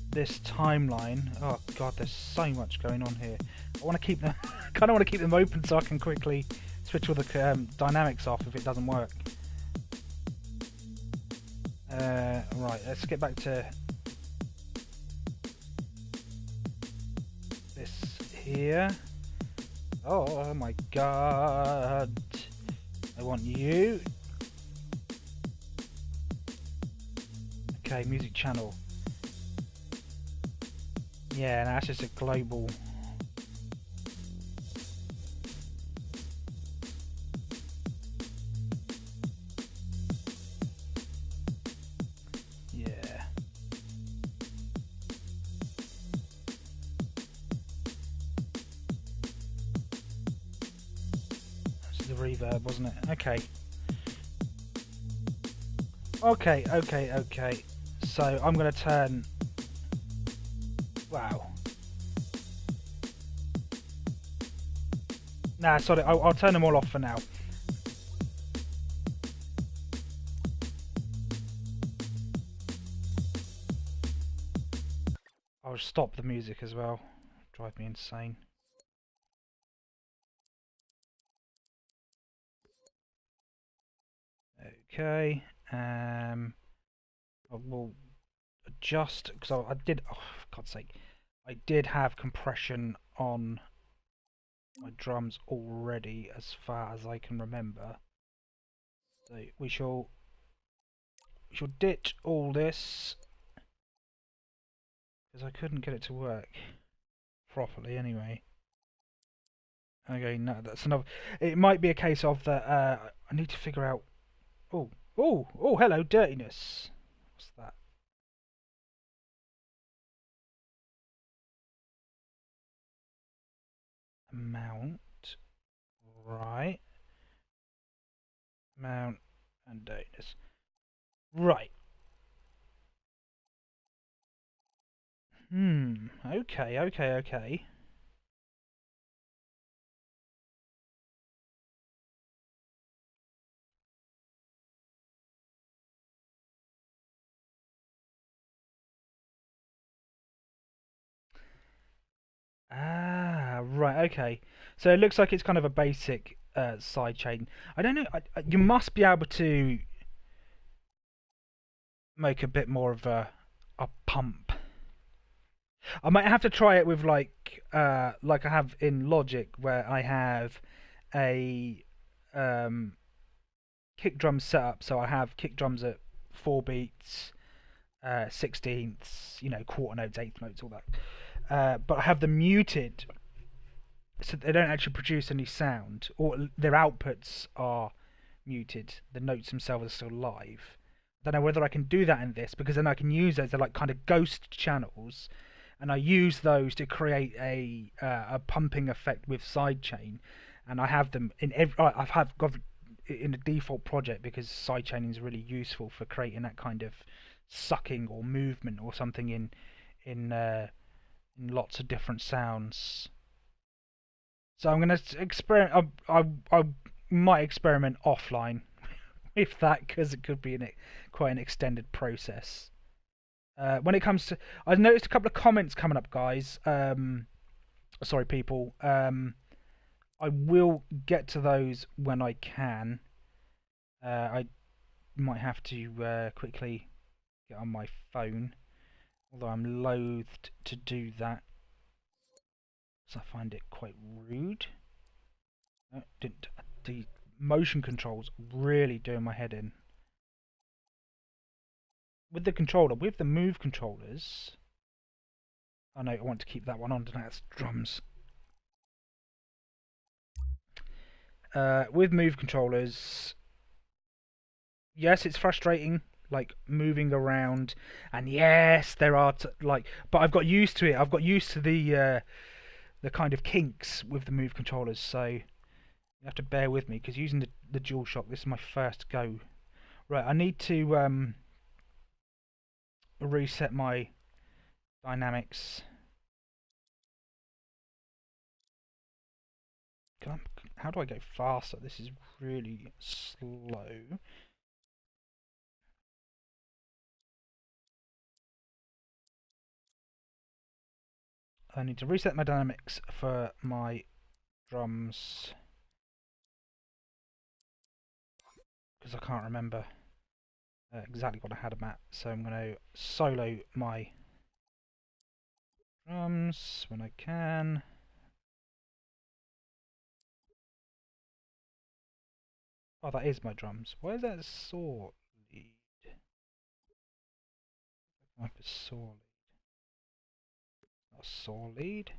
Speaker 1: this timeline. Oh God, there's so much going on here. I want to keep them. Kind of want to keep them open so I can quickly switch all the dynamics off if it doesn't work. Right, let's get back to this here. Oh my God! I want you. Okay, music channel. Yeah, no, that's just a global. Yeah. That's the reverb, wasn't it? Okay. Okay. So I'm going to turn... Wow. Nah, sorry, I'll turn them all off for now. I'll stop the music as well. Drive me insane. Okay. I will adjust because I did. Oh, for God's sake! I did have compression on my drums already, as far as I can remember. So we shall ditch all this because I couldn't get it to work properly anyway. Okay, no, that's another. It might be a case of that. I need to figure out. Oh, Oh, oh, hello, dirtiness. What's that? Mount. Right. Mount and dirtiness. Right. Okay, okay, okay. Ah, right, okay. So it looks like it's kind of a basic side chain. I don't know. You must be able to make a bit more of a pump. I might have to try it with like I have in Logic, where I have a um kick drum setup. So I have kick drums at 4 beats, 16ths, quarter notes, eighth notes, all that. But I have them muted so they don't actually produce any sound, or their outputs are muted. The notes themselves are still live. I don't know whether I can do that in this, because then I can use those. They're like kind of ghost channels, and I use those to create a pumping effect with sidechain. And I have them in every. I've have got in a default project, because sidechaining is really useful for creating that kind of sucking or movement or something in lots of different sounds. So I'm going to experiment. I might experiment offline with that, because it could be quite an extended process. When it comes to, I've noticed a couple of comments coming up, guys. Sorry, people. I will get to those when I can. I might have to quickly get on my phone, although I'm loathed to do that, because I find it quite rude. The motion controls really doing my head in. With the controller, with the move controllers. Oh no, I want to keep that one on. That's drums. With move controllers, yes, it's frustrating, like moving around, and yes, there are but I've got used to it. I've got used to the kind of kinks with the move controllers, so you have to bear with me, because using the DualShock, this is my first go. Right, I need to reset my dynamics. How do I go faster? This is really slow. I need to reset my dynamics for my drums, because I can't remember exactly what I had them at. So I'm going to solo my drums when I can. Oh, that is my drums. Why is that saw lead? Like a saw lead. Not a saw lead.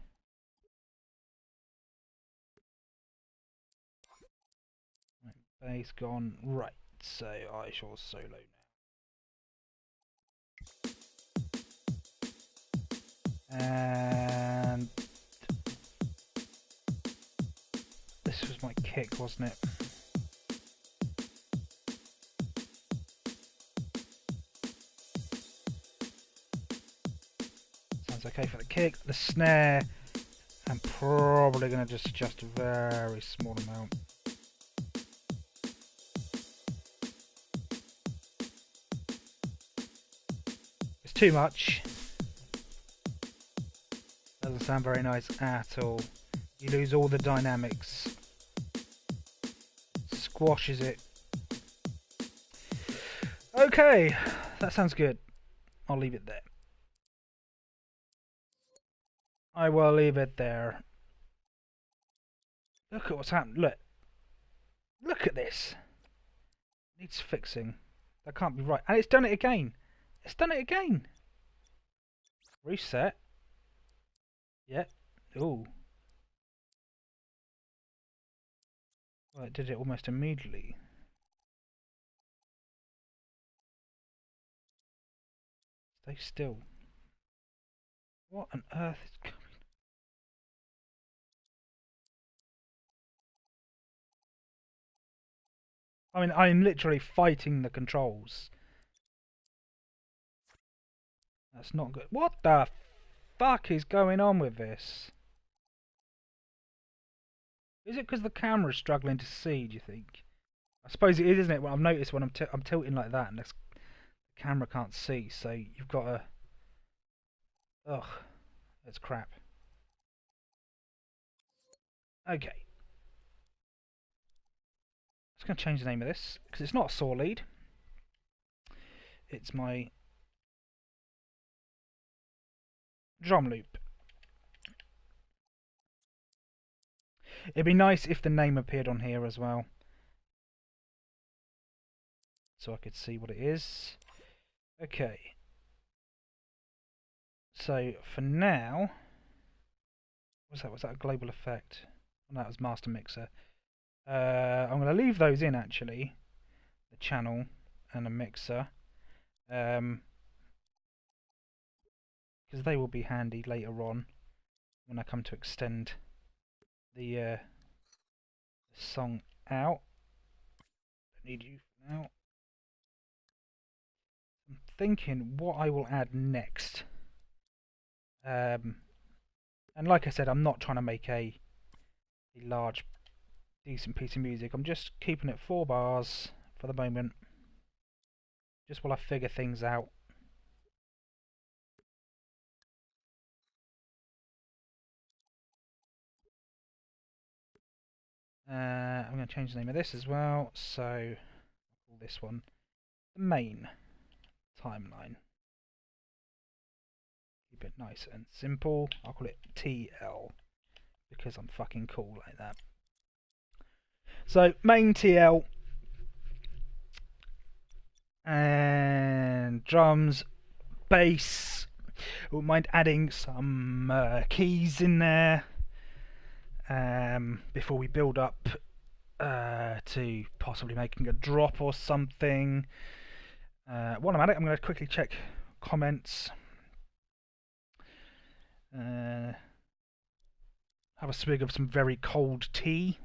Speaker 1: Right, bass gone. Right, so I shall solo now. And this was my kick, wasn't it? Sounds okay for the kick. The snare, I'm probably going to just adjust a very small amount. It's too much. Doesn't sound very nice at all. You lose all the dynamics. Squashes it. Okay, that sounds good. I'll leave it there. I will leave it there. Look at what's happened. Look. Look at this. Needs fixing. That can't be right. And it's done it again. It's done it again. Reset. Yeah. Ooh. Well, it did it almost immediately. Stay still. What on earth is going on? I mean, I'm literally fighting the controls. That's not good. What the fuck is going on with this? Is it because the camera's struggling to see, do you think? I suppose it is, isn't it? Well, I've noticed when I'm tilting like that and the camera can't see, so you've got to... Ugh, that's crap. Okay. I'm just going to change the name of this, because it's not a saw lead. It's my drum loop. It'd be nice if the name appeared on here as well, so I could see what it is. Okay. So for now, was that a global effect? No, that was master mixer. I'm going to leave those in actually, the channel and the mixer, because they will be handy later on when I come to extend the song out. Don't need you for now. I'm thinking what I will add next. And like I said, I'm not trying to make a large, decent piece of music. I'm just keeping it 4 bars for the moment, just while I figure things out. I'm going to change the name of this as well, so I'll call this one the main timeline. Keep it nice and simple. I'll call it TL because I'm fucking cool like that. So main TL and drums, bass. Wouldn't mind adding some keys in there before we build up to possibly making a drop or something. While I'm at it, I'm going to quickly check comments. Have a swig of some very cold tea,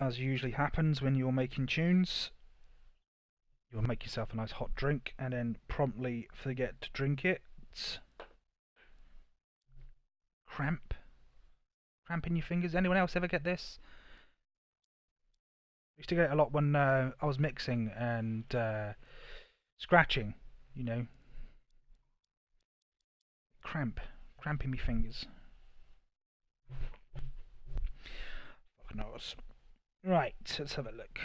Speaker 1: as usually happens when you're making tunes. You'll make yourself a nice hot drink and then promptly forget to drink it. Cramp in your fingers. Anyone else ever get this? I used to get it a lot when I was mixing and scratching, you know. Cramp in my fingers. Fuck knows. Right, let's have a look.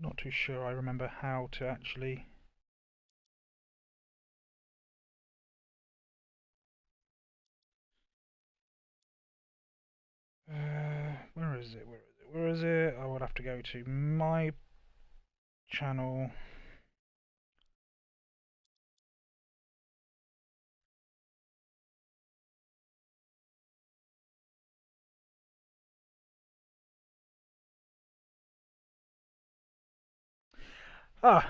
Speaker 1: Not too sure I remember how to actually... where is it? I would have to go to my channel. Ah,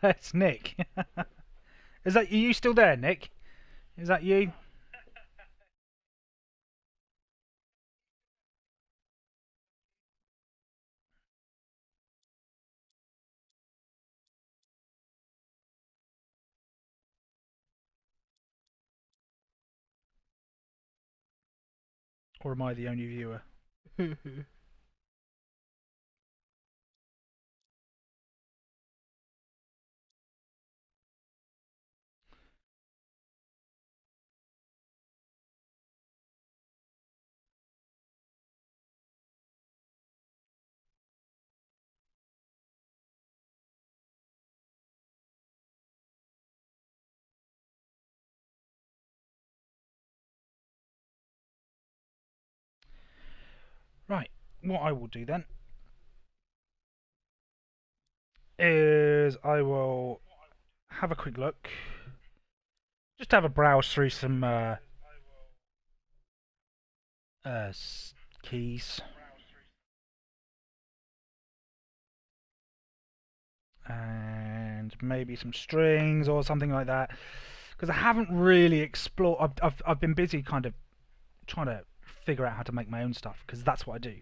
Speaker 1: it's Nick. Is that you still there, Nick? Is that you? Or am I the only viewer? Right, what I will do then is I will have a quick look. Just have a browse through some keys. And and maybe some strings or something like that. Because I haven't really explored. I've been busy kind of trying to figure out how to make my own stuff, because that's what I do.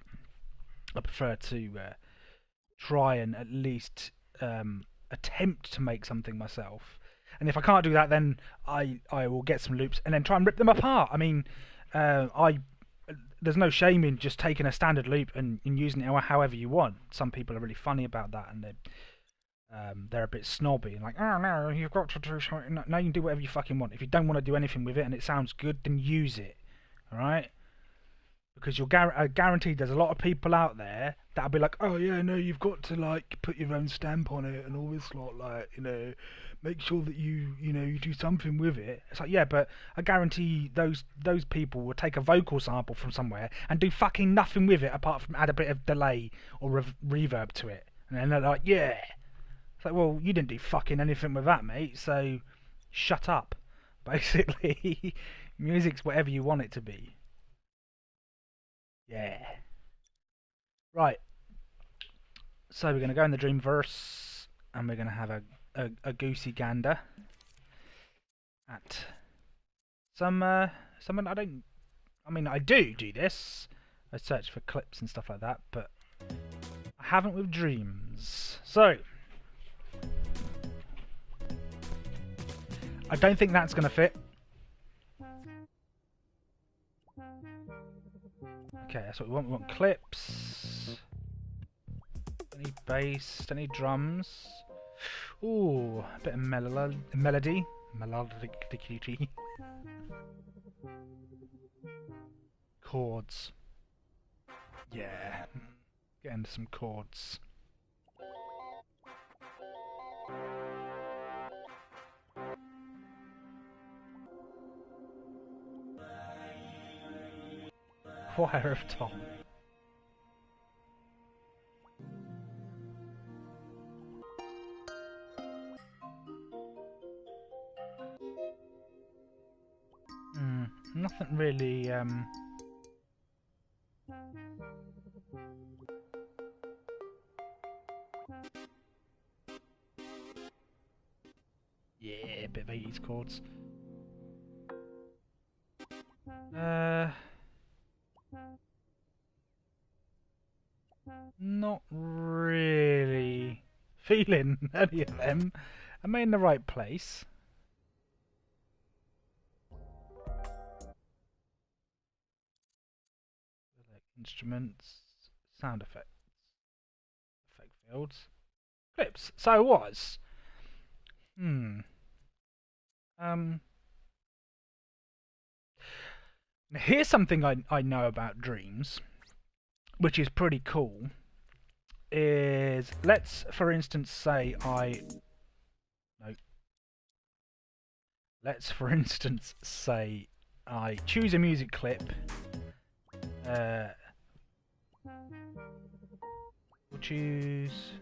Speaker 1: I prefer to try and at least attempt to make something myself. And if I can't do that, then I will get some loops and then try and rip them apart. I mean, there's no shame in just taking a standard loop and using it however you want. Some people are really funny about that, and they're a bit snobby and like, oh no, you've got to do something. No, you can do whatever you fucking want. If you don't want to do anything with it and it sounds good, then use it. All right? Because you're guaranteed there's a lot of people out there that'll be like, oh yeah, no, you've got to like put your own stamp on it and all this lot, like, you know, make sure that you do something with it. It's like, yeah, but I guarantee those people will take a vocal sample from somewhere and do fucking nothing with it apart from add a bit of delay or reverb to it, and then they're like, yeah. It's like, well, you didn't do fucking anything with that, mate, so shut up. Basically, music's whatever you want it to be. Yeah. Right. So we're going to go in the Dreamverse, and we're going to have a goosey gander at some I do this. I search for clips and stuff like that, but I haven't with Dreams. So I don't think that's going to fit. Okay, that's what we want. We want clips. Any bass, any drums. Ooh, a bit of melody. Melodic. Chords. Yeah. Get into some chords. Choir of Tom. Nothing really yeah, a bit of 80s chords. Not really feeling any of them. Am I in the right place? Instruments, sound effects, effect fields, clips. So it was. Here's something I know about Dreams, which is pretty cool. Is, let's for instance say let's for instance say I choose a music clip. We'll choose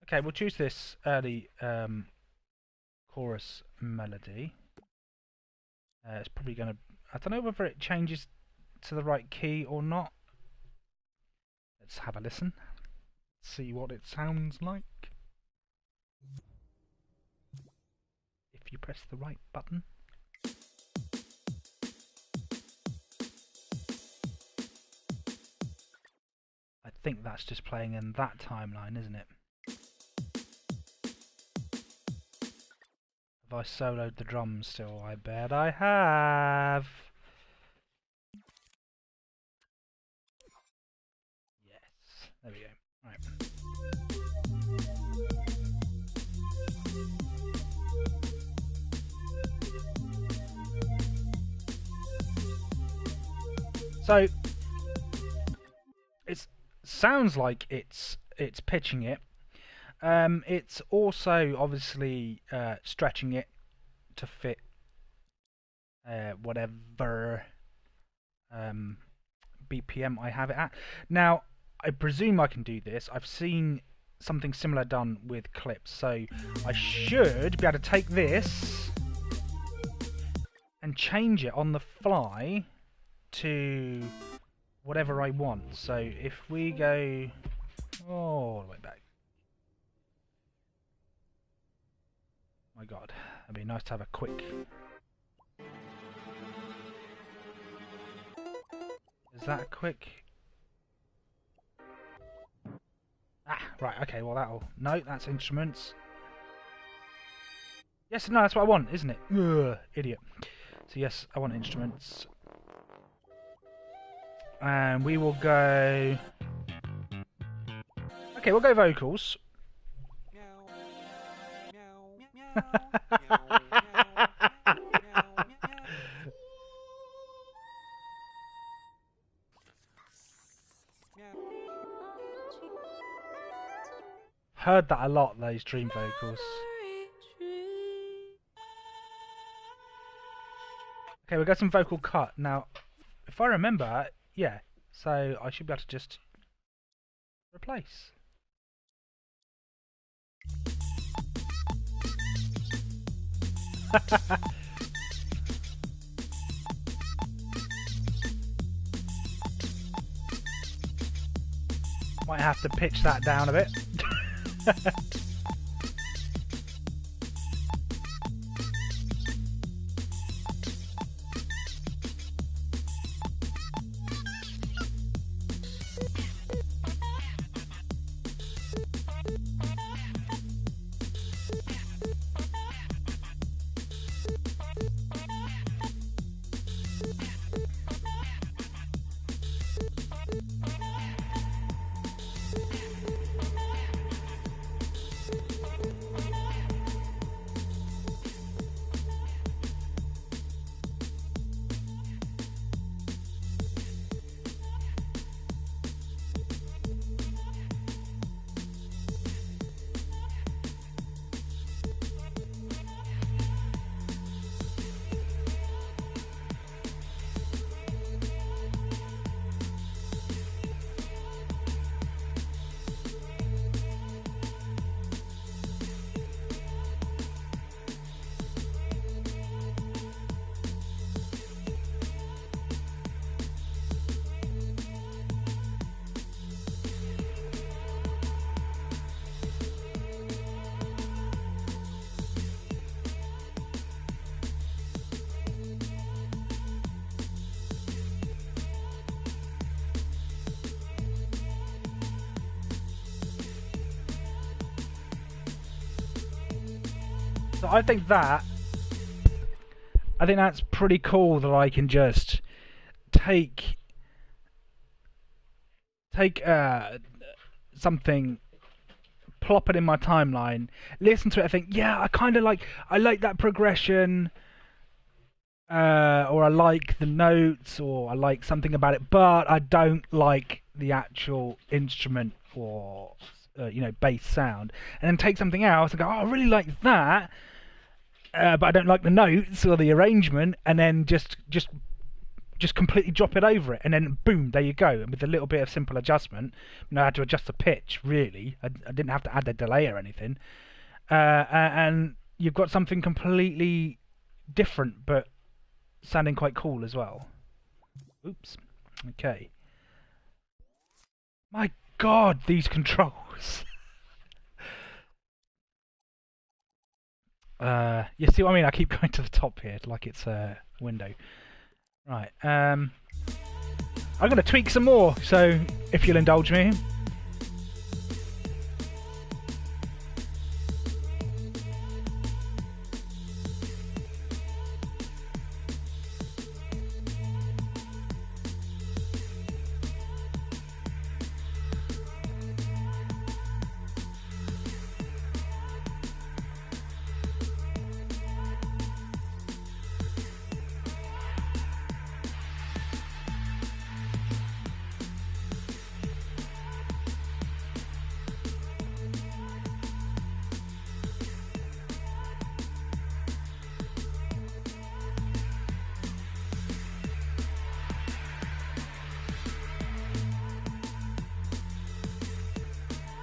Speaker 1: okay, we'll choose this early chorus melody. It's probably going to, I don't know whether it changes to the right key or not. Let's have a listen. See what it sounds like. If you press the right button. I think that's just playing in that timeline, isn't it? Have I soloed the drums still? I bet I have. Yes, there we go. Right. So it sounds like it's pitching it. It's also obviously stretching it to fit whatever BPM I have it at. Now, I presume I can do this. I've seen something similar done with clips, so I should be able to take this and and change it on the fly to whatever I want. So if we go all the way back, my God, it'd be nice to have a quick. Is that a quick? Ah, right. Okay. Well, that'll. No, that's instruments. Yes, no, that's what I want, isn't it? Ugh, idiot. So yes, I want instruments. And we will go... Okay, we'll go vocals. Heard that a lot, those dream vocals. Okay, we've got some vocal cut. Now, if I remember, yeah, so I should be able to just replace. Might have to pitch that down a bit. So I think that's pretty cool that I can just take something, plop it in my timeline, listen to it, I think, yeah, I like that progression, or I like the notes, or I like something about it, but I don't like the actual instrument or bass sound, and then take something else and go, oh, I really like that, but I don't like the notes or the arrangement, and then just completely drop it over it, and then boom, there you go. And with a little bit of simple adjustment, I had to adjust the pitch, really. I didn't have to add a delay or anything. And you've got something completely different, but sounding quite cool as well. Oops. Okay. My God, these controls. You see what I mean? I keep going to the top here, like it's a window. Right, I'm going to tweak some more, so if you'll indulge me.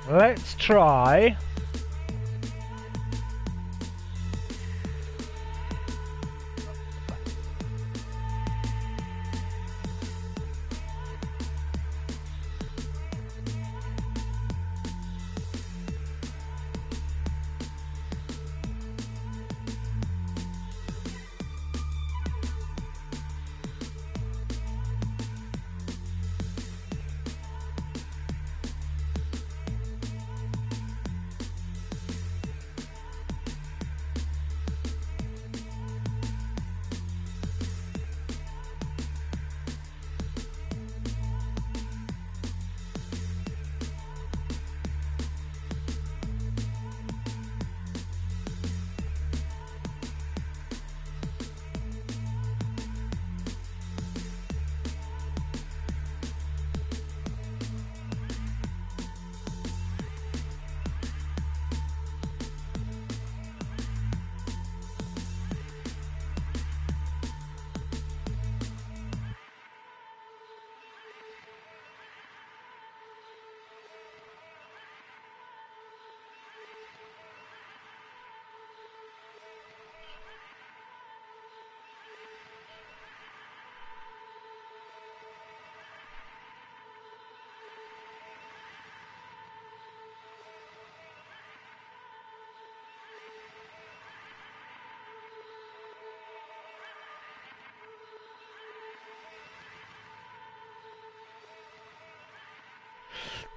Speaker 1: Let's try.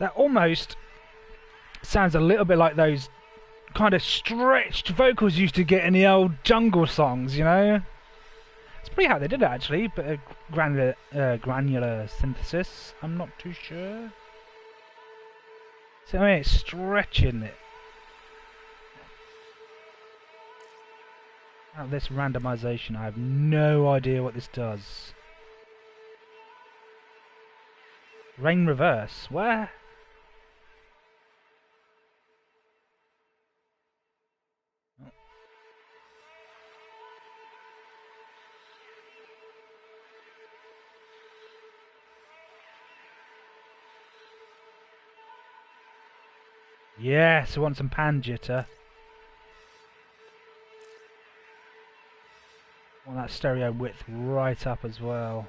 Speaker 1: That almost sounds a little bit like those kind of stretched vocals you used to get in the old jungle songs, you know? It's pretty how they did it, actually, but granular synthesis. I'm not too sure. So I mean, it's stretching it. Now this randomization, I have no idea what this does. Rain reverse, where? Yes, I want some pan jitter. I want that stereo width right up as well.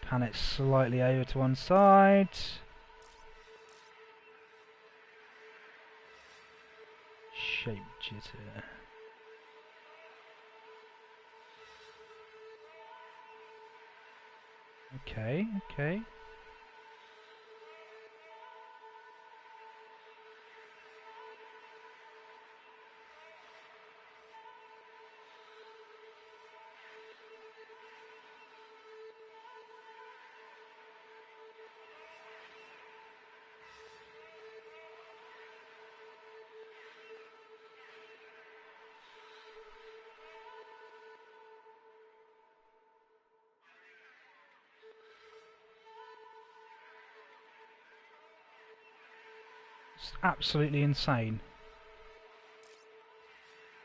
Speaker 1: Pan it slightly over to one side. Shape jitter. Okay, okay. It's absolutely insane.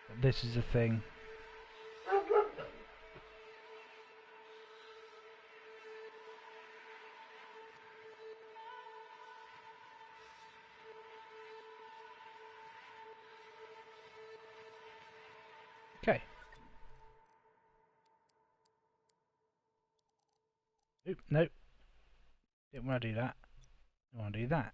Speaker 1: But this is the thing. Okay. Oop, nope. Didn't want to do that. I want to do that.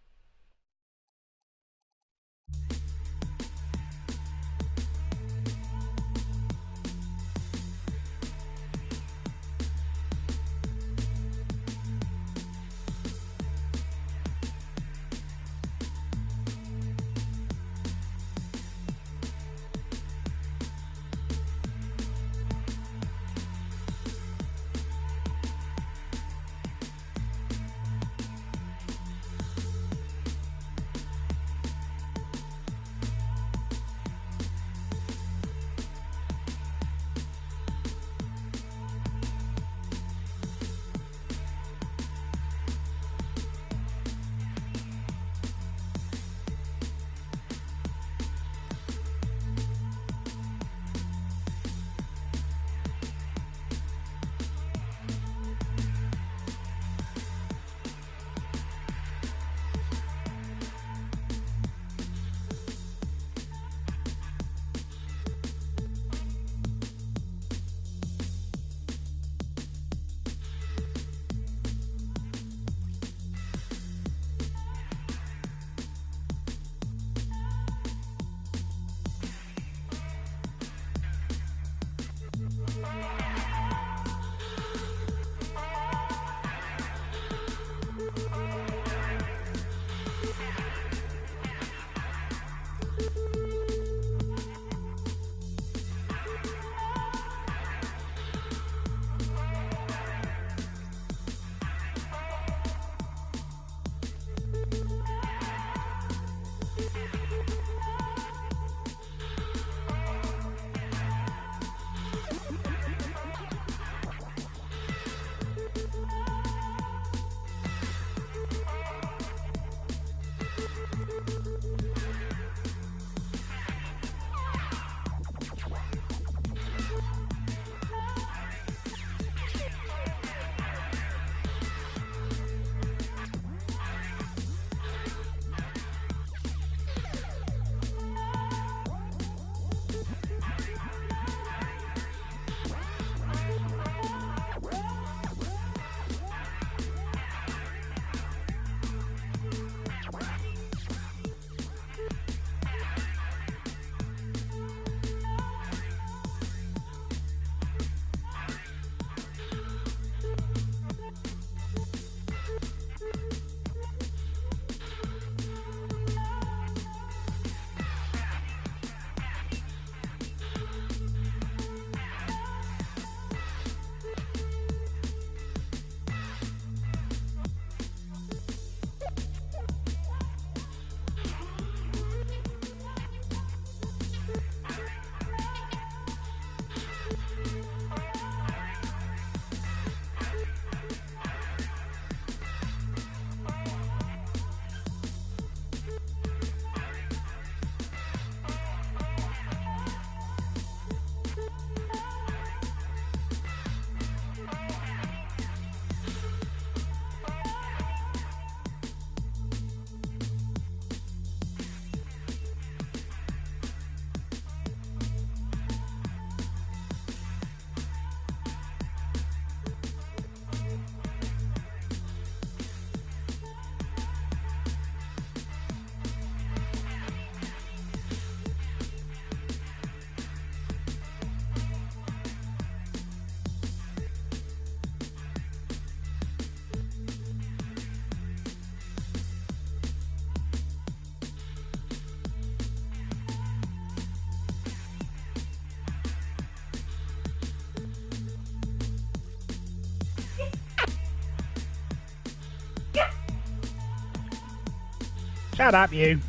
Speaker 1: Shut up, you.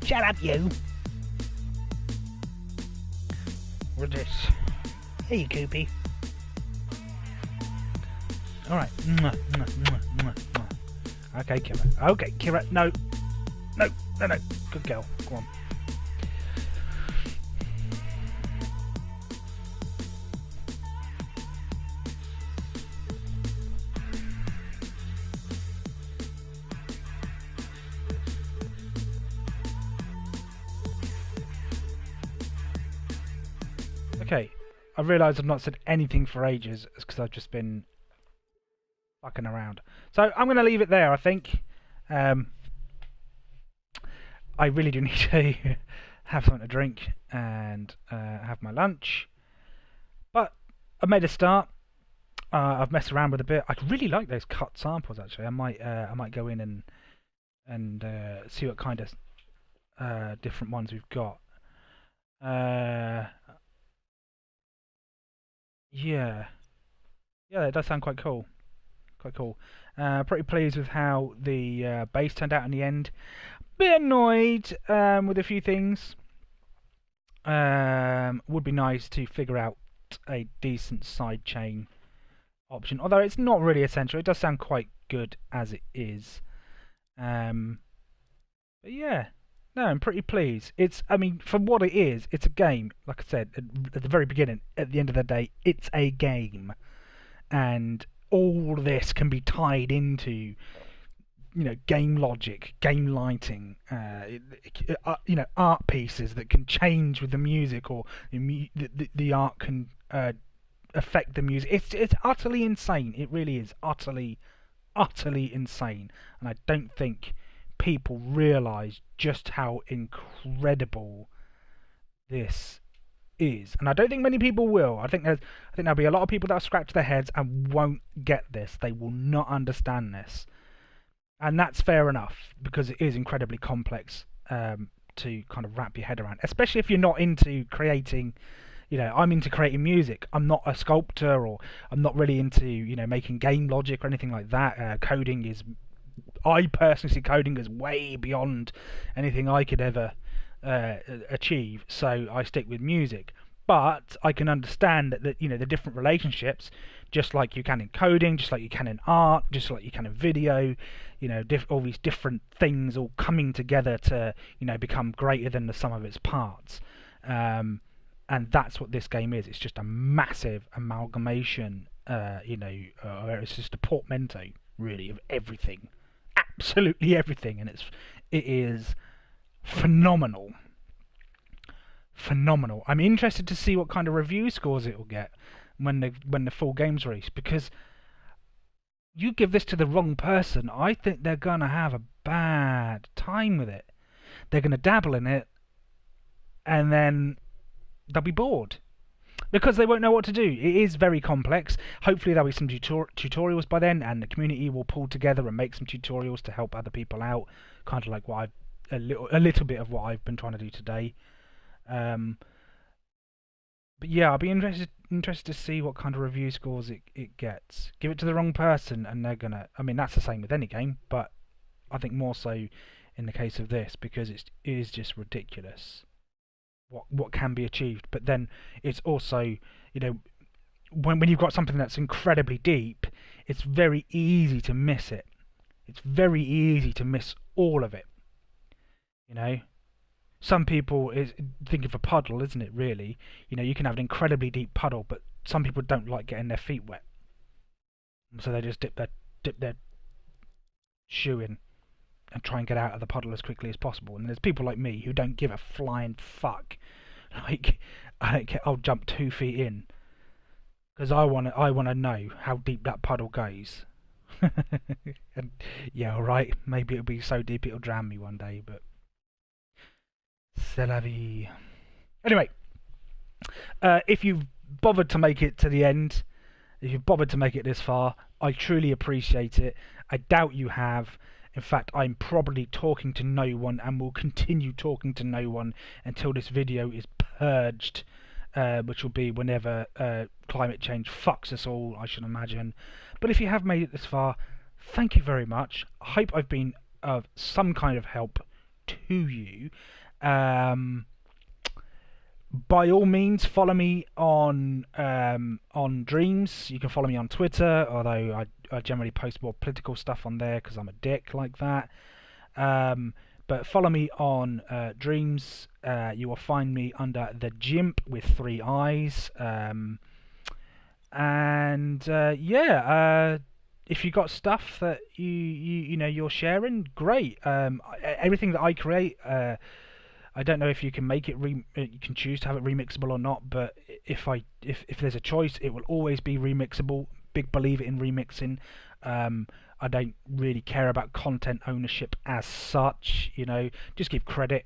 Speaker 1: Shut up, you. What's this? Hey, you Koopy. Alright. Okay, Kira. Okay, Kira. No. No. No, no. Good girl. Go on. Okay, I realise I've not said anything for ages because I've just been fucking around. So I'm going to leave it there, I think. I really do need to have something to drink and have my lunch. But I've made a start. I've messed around with a bit. I really like those cut samples, actually. I might go in and see what kind of different ones we've got. Yeah, it does sound quite cool. Quite cool. Pretty pleased with how the bass turned out in the end. Bit annoyed with a few things. Would be nice to figure out a decent sidechain option, although it's not really essential. It does sound quite good as it is. But yeah. No, I'm pretty pleased. I mean, for what it is, it's a game. Like I said at the very beginning, at the end of the day, it's a game. And all this can be tied into, game logic, game lighting, art pieces that can change with the music, or the art can affect the music. It's utterly insane. It really is utterly insane. And I don't think people realise just how incredible this is, and I don't think many people will. I think there'll be a lot of people that scratch their heads and won't get this. They will not understand this, and that's fair enough because it is incredibly complex to kind of wrap your head around, especially if you're not into creating. I'm into creating music. I'm not a sculptor, or I'm not really into making game logic or anything like that. Coding is. I personally see coding as way beyond anything I could ever achieve, so I stick with music. But I can understand that the different relationships, just like you can in coding, just like you can in art, just like you can in video, all these different things all coming together to become greater than the sum of its parts. And that's what this game is. It's just a massive amalgamation. It's just a portmanteau, really, of everything. Absolutely everything, and it is phenomenal. I'm interested to see what kind of review scores it will get when the full game's released, because you give this to the wrong person, I think they're gonna have a bad time with it. They're gonna dabble in it, and then they'll be bored. Because they won't know what to do. It is very complex. Hopefully there'll be some tutorials by then, and the community will pull together and make some tutorials to help other people out. Kind of like a little bit of what I've been trying to do today. But yeah, I'll be interested to see what kind of review scores it gets. Give it to the wrong person, and they're gonna. I mean, that's the same with any game, but I think more so in the case of this, because it is just ridiculous. What can be achieved, but then it's also, when you've got something that's incredibly deep, it's very easy to miss it. It's very easy to miss all of it. Some people think of a puddle, isn't it? Really, you can have an incredibly deep puddle, but some people don't like getting their feet wet, so they just dip their shoe in and try and get out of the puddle as quickly as possible. And there's people like me who don't give a flying fuck. Like, I'll jump 2 feet in because I want to know how deep that puddle goes. And yeah, alright, maybe it'll be so deep it'll drown me one day, but c'est la vie. Anyway, if you've bothered to make it to the end, if you've bothered to make it this far, I truly appreciate it. I doubt you have. In fact, I'm probably talking to no one, and will continue talking to no one until this video is purged, which will be whenever climate change fucks us all, I should imagine. But if you have made it this far, thank you very much. I hope I've been of some kind of help to you, um, by all means, follow me on Dreams. You can follow me on Twitter, although I generally post more political stuff on there because I'm a dick like that. Um, but follow me on Dreams. You will find me under the Jimp with 3 eyes. If you got stuff that you're sharing, great. Everything that I create. I don't know if you can make it. You can choose to have it remixable or not. But if there's a choice, it will always be remixable. Big believer in remixing. I don't really care about content ownership as such. Just give credit,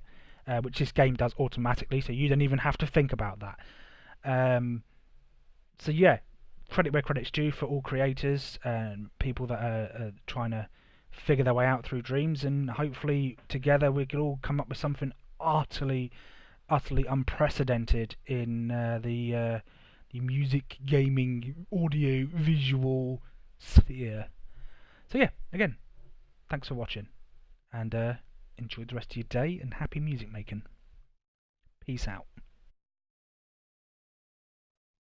Speaker 1: which this game does automatically, so you don't even have to think about that. So yeah, credit where credit's due for all creators and people that are trying to figure their way out through Dreams, and hopefully together we can all come up with something utterly unprecedented in the music, gaming, audio, visual sphere. So yeah, again, thanks for watching, and enjoy the rest of your day, and happy music making. Peace out.